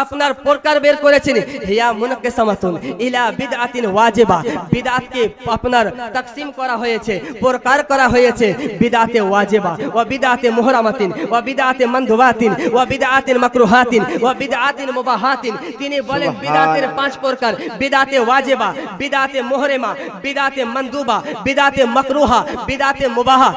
আপনার প্রকার বের করেছেন। হিয়া মুনকাসামাতুন ইলা বিদআতিন ওয়াজিবা, বিদআতকে আপনার তাকসিম করা হয়েছে, প্রকার করা হয়েছে, বিদআতে ওয়াজিবা ওয়া বিদআতে মুহরামাতিন ওয়া বিদআতে মানদুবাতিন ওয়া বিদআতিন মাকরুহাতিন ওয়া বিদআতিন মুবাহাতিন। তিনি বলেন বিদআতের 5 প্রকার, বিদআতে ওয়াজিবা, বিদআতে মুহরিমা, বিদআতে মানদুবা, বিদআতে মাকরুহা, বিদআতে মুবাহা।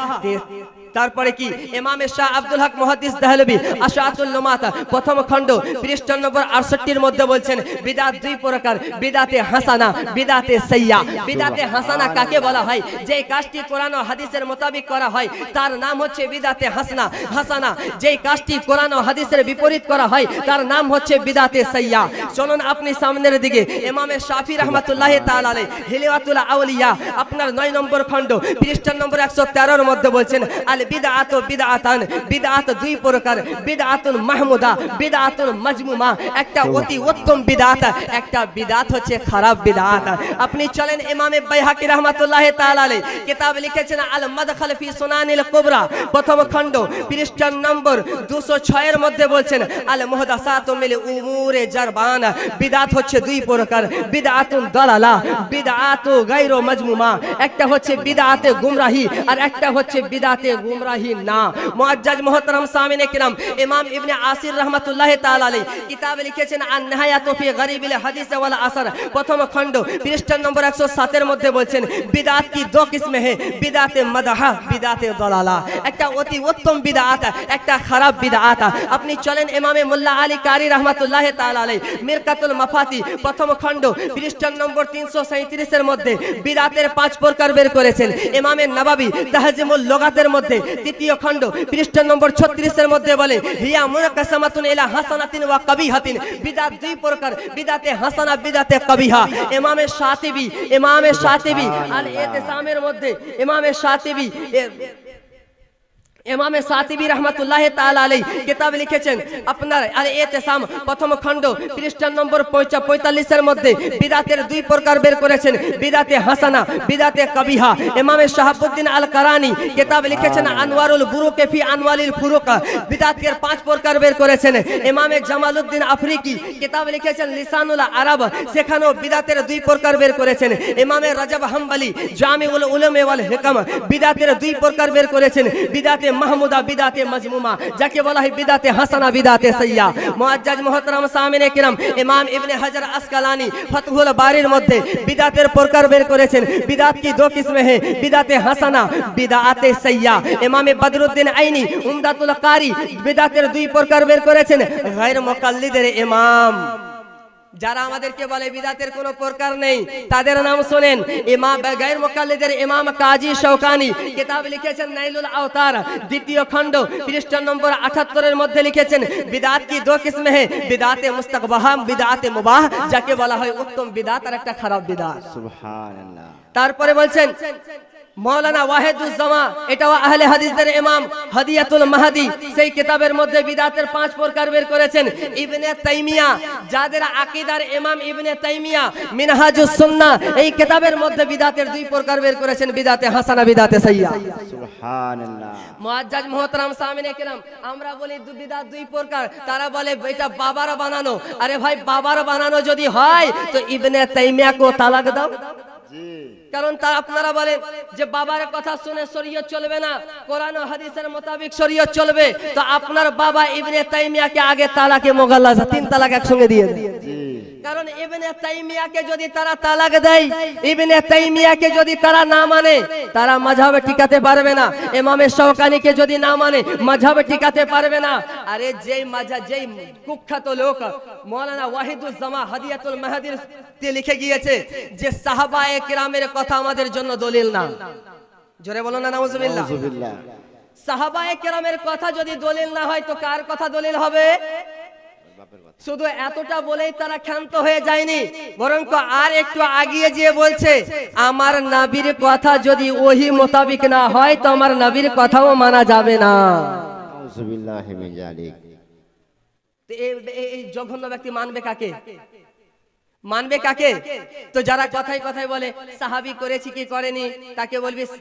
তারপরে কি ইমামে শাহ আব্দুল হক মুহাদ্দিস দেহলভী আশআতুল লুমাতা প্রথম খণ্ড পৃষ্ঠা নম্বর 68 এর মধ্যে বলছেন বিদআত দুই প্রকার, বিদআতে হাসানা, বিদআতে সাইয়্যা। বিদআতে হাসানা কাকে বলা হয়? যে কাজটি কোরআন ও হাদিসের মোতাবেক করা হয় তার নাম হচ্ছে বিদআতে হাসানা। হাসানা যে কাজটি কোরআন ও হাদিসের বিপরীত করা হয় তার নাম হচ্ছে বিদআতে সাইয়্যা। চলুন আপনি সামনের দিকে ইমামে শাফি রাহমাতুল্লাহ তাআলা আলাইহি হিলিয়াতুল আউলিয়া আপনার 9 নম্বর খণ্ড পৃষ্ঠা নম্বর 113 এর মধ্যে বলছেন আল বিদআত ও বিদআতান, বিদআত দুই প্রকার, বিদআতুন মাহমুদা, বিদআতুন মাজমুমা। একটা অতি উত্তম বিদআত, একটা বিদআত হচ্ছে খারাপ বিদআত। আপনি চলেন ইমামে বাইহাকি রাহমাতুল্লাহ তাআলা আলাইহি কিতাব লিখেছেন আল মাদখাল ফি সুনানিল কুবরা প্রথম খণ্ড পৃষ্ঠা নম্বর 206 এর মধ্যে বলছেন আল মুহদাসাতু মিল উমুরে জারবান। বিদআত হচ্ছে দুই প্রকার, বিদআতুন দালালা, বিদআতু গায়রু মাজমুমা। একটা হচ্ছে বিদআতে গুমরাহি আর একটা হচ্ছে বিদআতে গুমরাহি না। মুআজ্জাজ মুহতারাম সামিনে কিরাম, ইমাম ইবনে আসির রাহমাতুল্লাহ তাআলা আলাইহি কিতাব লিখেছেন আন নিহায়াতু ফি গরিবিল হাদিস ওয়াল আসর প্রথম খণ্ড পৃষ্ঠা নম্বর 107 এর মধ্যে বলছেন বিদআত কি দো কিসম হে, বিদআতে মাদহা, বিদআতে দালালা। একটা অতি উত্তম বিদআত, একটা খারাপ বিদআত। আপনি চলেন ইমামে মোল্লা আলী কারি রাহমাতুল্লাহ তাআলা আলাইহি মিরকাতুল মাফাতি প্রথম খণ্ড পৃষ্ঠা নম্বর 337 এর মধ্যে বিদআতের 5 প্রকার বের করেছেন। ইমামে নববী তাহজিমুল লুগাতের মধ্যে তৃতীয় খণ্ড পৃষ্ঠা নম্বর 36 এর মধ্যে বলে হিয়া মুনকাসামাতুন ইলা হাসানাতিন ওয়া কবিহাতিন। বিদআত দুই প্রকার, বিদআতে হাসানা, বিদআতে কবিহা। ইমামে শাতিবী, ইমামে শাতিবী আল ইতিসামের মধ্যে ইমামে শাতিবী ইমামে শাতিবী রাহমাতুল্লাহ তাআলা আলাইহি কিতাব লিখেছেন আপনার আল ইতিসাম প্রথম খণ্ড পৃষ্ঠা নম্বর 45 এর মধ্যে বিদআতের দুই প্রকার বের করেছেন, বিদআতে হাসানা, বিদআতে কবিহা। ইমামে শাহাবুদ্দিন আল কারানি কিতাব লিখেছেন আনওয়ারুল বুরুক ফি আনওয়ালিল ফুরুক, বিদআতের 5 প্রকার বের করেছেন। ইমামে জামালউদ্দিন আফরিকি কিতাব লিখেছেন লিসানুল আরব, সেখানেও বিদআতের দুই প্রকার বের করেছেন। ইমামে রাজব হাম্বলি জামিউল উলুম ওয়াল হিকাম বিদআতের দুই প্রকার বের করেছেন, বিদআতে মাহমুদা বিদাতে মাজমুমা, যাকে বলা হয় বিদাতে হাসানা বিদাতে সাইয়্যা। মুআজ্জাজ মুহতারাম সামিনে কিরাম, ইমাম ইবনে হাজার আসকালানি ফাতহুল বারির মধ্যে বিদাতের প্রকার বের করেছেন। বিদাত কি দো কিসমে है, বিদাতে হাসানা বিদাতে সাইয়্যা। ইমাম বদরুদ্দিন আইনি উমদাতুল কারি বিদাতের দুই প্রকার বের করেছেন। গায়র মুকাল্লিদের ইমাম, যারা আমাদেরকে বলে বিদাতের কোনো প্রকার নেই, তাদের নাম শুনেন। ইমাম গায়র মুকাল্লিদের ইমাম কাজী শৌকানি কিতাব লিখেছেন নাইলুল আওতার, দ্বিতীয় খণ্ড পৃষ্ঠা নম্বর 78 এর মধ্যে লিখেছেন বিদাত কি দো কিসমে है, বিদাতে মুস্তাকবাহ বিদাতে মুবাহ, যাকে বলা হয় উত্তম বিদাত আর একটা খারাপ বিদাত। সুবহানাল্লাহ। তারপরে বলছেন মৌলানা ওয়াহিদুজ্জামা, এটাও আহলে হাদিসদের ইমাম, হাদিয়াতুল মাহদি সেই কিতাবের মধ্যে বিদাতের 5 প্রকার বের করেছেন। ইবনে তাইমিয়া, যাদের আকীদার ইমাম ইবনে তাইমিয়া মিনহাজুস সুন্নাহ এই কিতাবের মধ্যে বিদাতের 2 প্রকার বের করেছেন, বিদাতে হাসানা বিদাতে সাইয়্যা। সুবহানাল্লাহ। মুআজ্জাজ মুহতারাম সামিনে কিরাম, আমরা বলি বিদাত 2 প্রকার, তারা বলে এটা বাবার বানানো। আরে ভাই, বাবার বানানো যদি হয় তো ইবনে তাইমিয়াকে তালাক দাও। কারণ তা আপনারা বলেন যে বাবার কথা শুনে শরীয়ত চলবে না, কোরআন ও হাদিসের মোতাবেক শরীয়ত চলবে। তো আপনার বাবা ইবনে তাইমিয়াকে আগে তালাকে মুগাল্লাজা 3 তালাক একসঙ্গে দিয়ে দেন। কারণ ইবনে তাইমিয়াকে যদি তারা তালাক দেয়, ইবনে তাইমিয়াকে যদি তারা না মানে, তারা মাযহাবে টিকাতে পারবে না। ইমামে শওকানিকে যদি না মানে, মাযহাবে টিকাতে পারবে না। আরে যেই কুখ্যাত লোক মাওলানা ওয়াহিদুজ্জামা হাদিয়াতুল মাহদির তে লিখে গিয়েছে যে সাহাবায়ে কিরামের কথা আমাদের জন্য দলিল না। জোরে বলো না নাউজুবিল্লাহ। নাউজুবিল্লাহ। সাহাবায়ে কিরামের কথা যদি দলিল না হয় তো কার কথা দলিল হবে? শুধু এতটা বলেই তারা ক্ষান্ত হয়ে যায়নি, বরং আর একটু আগিয়ে গিয়ে বলছে আমার নবীর কথা যদি ওহী মোতাবিক না হয় তো আমার নবীর কথাও মানা যাবে না। নাউজুবিল্লাহি মিন যালিক। তো এই জঘন্য ব্যক্তি মানবে কাকে? মানবে কাকে? তো যারা কথায় কথায় বলে সাহাবী করেছি কি করেনি,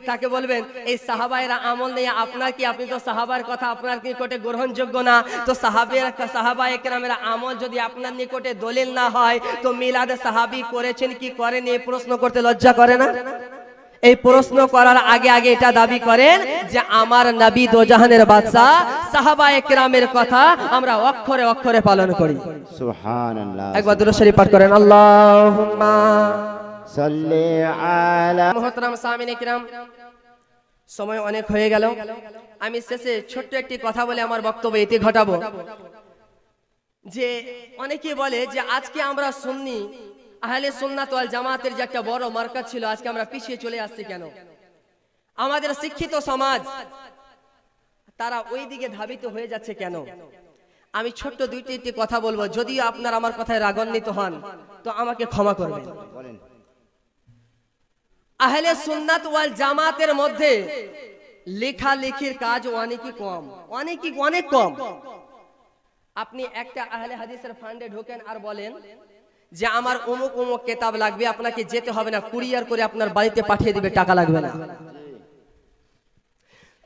তাকে বলবেন এই সাহাবায়েরা আমল নেই আপনার কি, আপনি তো সাহাবার কথা আপনার নিকটে গ্রহণযোগ্য না। তো সাহাবায়ে কেরামের আমল যদি আপনার নিকটে দলিল না হয় তো মিলাদে সাহাবী করেছেন কি করেনি এই প্রশ্ন করতে লজ্জা করে না? এই প্রশ্ন করার আগে আগে এটা দাবি করেন যে আমার নবী দোজাহানের বাদশা সাহাবায়ে কেরামের কথা আমরা অক্ষরে অক্ষরে পালন করি। সুবহানাল্লাহ। একবার দুরূদ শরীফ পাঠ করেন, আল্লাহুম্মা সাল্লি আলা। মুহতারাম সামিনে কিরাম, সময় অনেক হয়ে গেল, আমি শেষে ছোট্ট একটি কথা বলে আমার বক্তব্য এতে ঘটাবো। যে অনেকে বলে যে আজকে আমরা সুন্নি আহলে সুন্নাত ওয়াল জামাতের যে একটা বড় মার্কাজ ছিল, আজকে আমরা পিছিয়ে চলে আসছি কেন? আমাদের শিক্ষিত সমাজ তারা ওই দিকে ধাবিত হয়ে যাচ্ছে কেন? আমি ছোট্ট 2টি কথা বলবো, যদিও আপনারা আমার কথায় রাগান্বিত হন তো আমাকে ক্ষমা করবেন। আহলে সুন্নাত ওয়াল জামাতের মধ্যে লেখালেখির কাজ অনেক কম। আপনি একটা আহলে হাদিসের ফান্ডে ঢোকেন আর বলেন যে আমার অমুক অমুক কিতাব লাগবে, আপনাকে যেতে হবে না, কুরিয়ার করে আপনার বাড়িতে পাঠিয়ে দিবে, টাকা লাগবে না।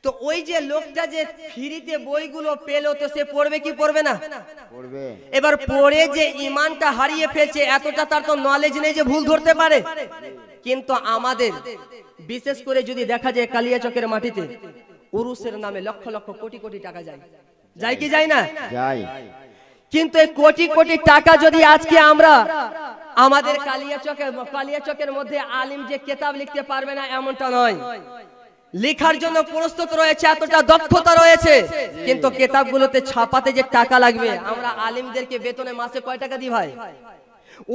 তো ওই যে লোকটা যে ফ্রিতে বইগুলো পেলো তো সে পড়বে কি পড়বে না? পড়বে। এবার পড়ে যে ঈমানটা হারিয়ে ফেলছে, এতটা তার তো নলেজ নেই যে ভুল ধরতে পারে। কিন্তু আমাদের বিশেষ করে যদি দেখা যায় কালিয়াচকের মাটিতে উরুসের নামে লক্ষ লক্ষ কোটি কোটি টাকা যায় কি যায় না? যায়। কিন্তু এই কোটি কোটি টাকা যদি আজকে আমরা আমাদের কালিয়াচকের মধ্যে আলিম যে কিতাব লিখতে পারবে না এমনটা নয়, লেখার জন্য প্রস্তুত রয়েছে, এতটা দক্ষতা রয়েছে, কিন্তু কিতাবগুলোতে ছাপাতে যে টাকা লাগবে, আমরা আলিমদেরকে বেতনে মাসে কয় টাকা দিই ভাই?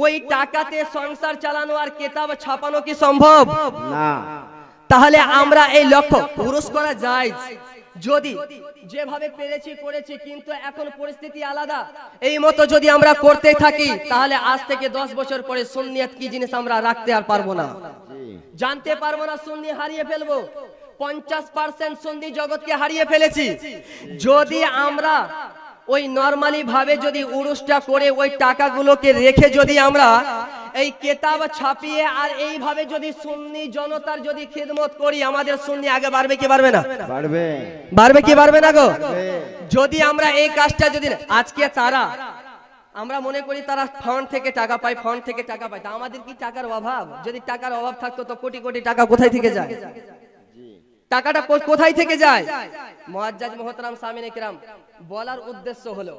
ওই টাকাতে সংসার চালানো আর কিতাব ছাপানো কি সম্ভব? না। তাহলে আমরা এই লক্ষ্য পুরুষ করা যায় যদি যেভাবে পেরেছি করেছি, কিন্তু এখন পরিস্থিতি আলাদা। এই মতো যদি আমরা করতে থাকি তাহলে আজ থেকে 10 বছর পরে সুন্নিয়ত কি জিনিস আমরা রাখতে আর পারবো না, জানতে পারবো না, সুন্নি হারিয়ে ফেলবো। 50% সুন্নি জগৎকে হারিয়ে ফেলেছি। যদি আমরা ওই নরমালি ভাবে যদি উরুসটা করে ওই টাকাগুলোকে রেখে যদি আমরা এই কিতাব ছাপিয়ে আর এইভাবে যদি সুন্নি জনতার যদি খিদমত করি, আমাদের সুন্নি আগে বাড়বে কি বাড়বে না? বাড়বে কি বাড়বে না গো? যদি আমরা এই কাজটা যদি আজকে আমরা মনে করি তারা ফান্ড থেকে টাকা পায়, তা আমাদের কি টাকার অভাব? যদি টাকার অভাব থাকতো তো কোটি কোটি টাকা কোথায় থেকে যায়? টাকাটা কোথায় থেকে যায়? মুআজ্জাজ মুহতারাম সামিনে কিরাম, বলার উদ্দেশ্য হলো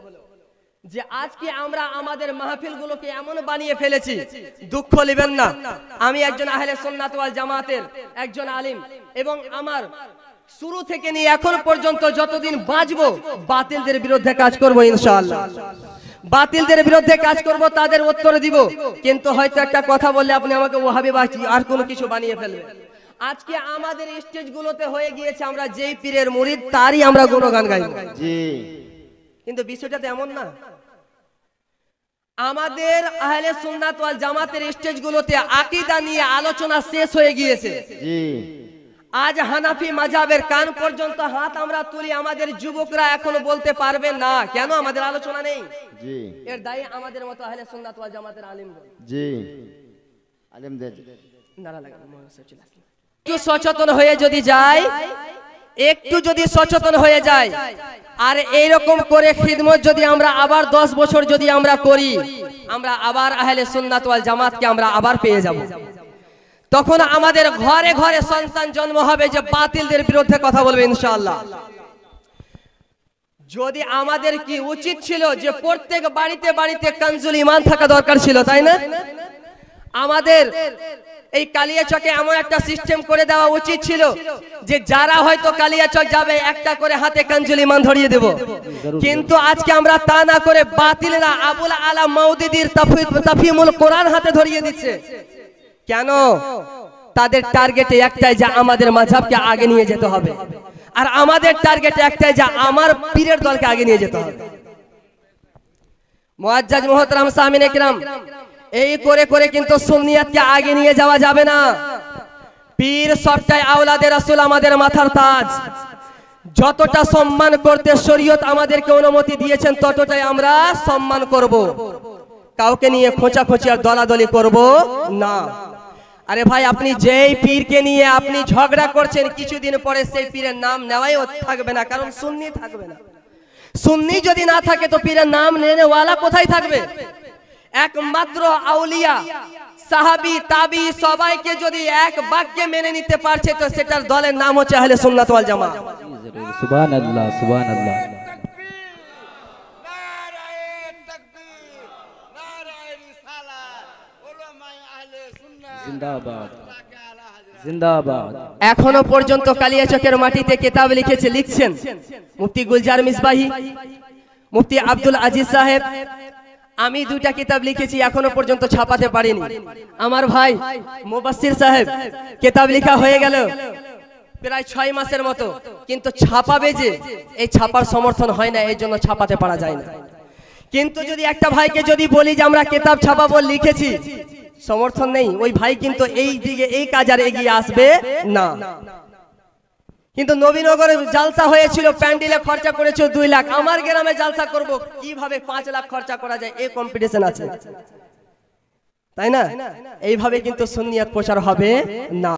যে আজকে আমরা আমাদের মাহফিলগুলোকে এমন বানিয়ে ফেলেছি, দুঃখ নেবেন না, আমি একজন আহলে সুন্নাত ওয়াল জামাতের একজন আলিম, এবং আমার শুরু থেকে নিয়ে এখন পর্যন্ত যতদিন বাঁচবো বাতিলদের বিরুদ্ধে কাজ করব ইনশাআল্লাহ। বাতিলদের বিরুদ্ধে কাজ করব, তাদের উত্তর দিব। কিন্তু হয়তো একটা কথা বললে আপনি আমাকে ওয়াহাবি বা আর কোনো কিছু বানিয়ে ফেলবেন। আজকে আমাদের স্টেজগুলোতে হয়ে গিয়েছে আমরা যেই পীরের মুরিদ তারই আমরা গুণগান গাইব। জি। কিন্তু বিষয়টা তো এমন না। আমাদের আহলে সুন্নাত ওয়াল জামাতের স্টেজগুলোতে আকীদা নিয়ে আলোচনা শেষ হয়ে গিয়েছে। জি। আজ হানাফি মাযহাবের কান পর্যন্ত হাত আমরা তুলি, আমাদের যুবকরা এখনো বলতে পারবে না কেন আমাদের আলোচনা নেই। জি। এর দায়ী আমাদের মতো আহলে সুন্নাত ওয়াল জামাতের আলিমগণ। জি। আলিমদের নারা লাগান, একটু সচেতন হয়ে যদি যায়, একটু যদি সচেতন হয়ে যায়, আর এইরকম করে খিদমত যদি আমরা আবার 10 বছর যদি আমরা করি, আমরা আবার আহলে সুন্নাত ওয়াল জামাতকে আমরা আবার পেয়ে যাব। তখন আমাদের ঘরে ঘরে সন্তান জন্ম হবে যে বাতিলদের বিরুদ্ধে কথা বলবে ইনশাআল্লাহ। যদি আমাদের কি উচিত ছিল যে প্রত্যেক বাড়িতে বাড়িতে কানজুল ঈমান থাকা দরকার ছিল, তাই না? আমাদের এই কালিয়াচকে এমন একটা সিস্টেম করে দেওয়া উচিত ছিল যে যারা হয়তো কালিয়াচক যাবে একটা করে হাতে কানজুল ঈমান ধরিয়ে দেব। কিন্তু আজকে আমরা তা না করে বাতিলরা আবুল আলা মাউদুদির তাফহিমুল কোরআন হাতে ধরিয়ে দিচ্ছে। কেন? তাদের টার্গেট একটাই যে আমাদের মাযহাবকে আগে নিয়ে যেতে হবে, আর আমাদের টার্গেট একটাই যে আমার পীরের দলকে আগে নিয়ে যেতে হবে। মুআজ্জাজ মুহতারাম সামিনে কিরাম, এই করে করে কিন্তু সুন্নিয়াতকে আগে নিয়ে যাওয়া যাবে না। পীর সবটাই আওলাদে রাসূল, আমাদের মাথার তাজ। যতটা সম্মান করতে শরীয়ত আমাদেরকে অনুমতি দিয়েছেন ততটাই আমরা সম্মান করব। কাউকে নিয়ে খোঁচাখোঁচি আর দলাদলি করব না। আরে ভাই, আপনি যেই পীরকে নিয়ে আপনি ঝগড়া করছেন, কিছুদিন পরে সেই পীরের নাম নেওয়াই থাকবে না, কারণ সুন্নি থাকবে না। সুন্নি যদি না থাকে তো পীরের নাম নেওয়ালা কোথায় থাকবে? একমাত্র আউলিয়া, সাহাবী, তাবি সবাইকে যদি এক বাক্যে মেনে নিতে পারছে তো সেটার দলের নাম হচ্ছে আহলে সুন্নাত ওয়াল জামাত। সুবহানাল্লাহ, সুবহানাল্লাহ। জিন্দাবাদ, জিন্দাবাদ। এখনো পর্যন্ত কালিয়াচকের মাটিতে কিতাব লিখছেন মুফতি গুলজার মিসবাহি, মুফতি আব্দুল আজিজ সাহেব। আমি দুইটা কিতাব লিখেছি, এখনো পর্যন্ত ছাপাতে পারিনি। আমার ভাই মুবাসসির সাহেব কিতাব লেখা হয়ে গেল প্রায় 6 মাসের মতো, কিন্তু ছাপাবে যে এই ছাপার সমর্থন হয় না, এই জন্য ছাপাতে পারা যায় না। কিন্তু যদি একটা ভাইকে যদি বলি যে আমরা কিতাব ছাপাবো, লিখেছি, সমর্থন নেই, ওই ভাই কিন্তু এই দিকে এই কাজ আর এগিয়ে আসবে না। কিন্তু নবীনগরে জালসা হয়েছিল, প্যান্ডেলে খরচা করেছে 2 লাখ। আমার গ্রামে জালসা করব, কিভাবে 5 লাখ খরচা করা যায় এই কম্পিটিশন আছে, তাই না? এইভাবে কিন্তু সুন্নিয়ত প্রচার হবে না।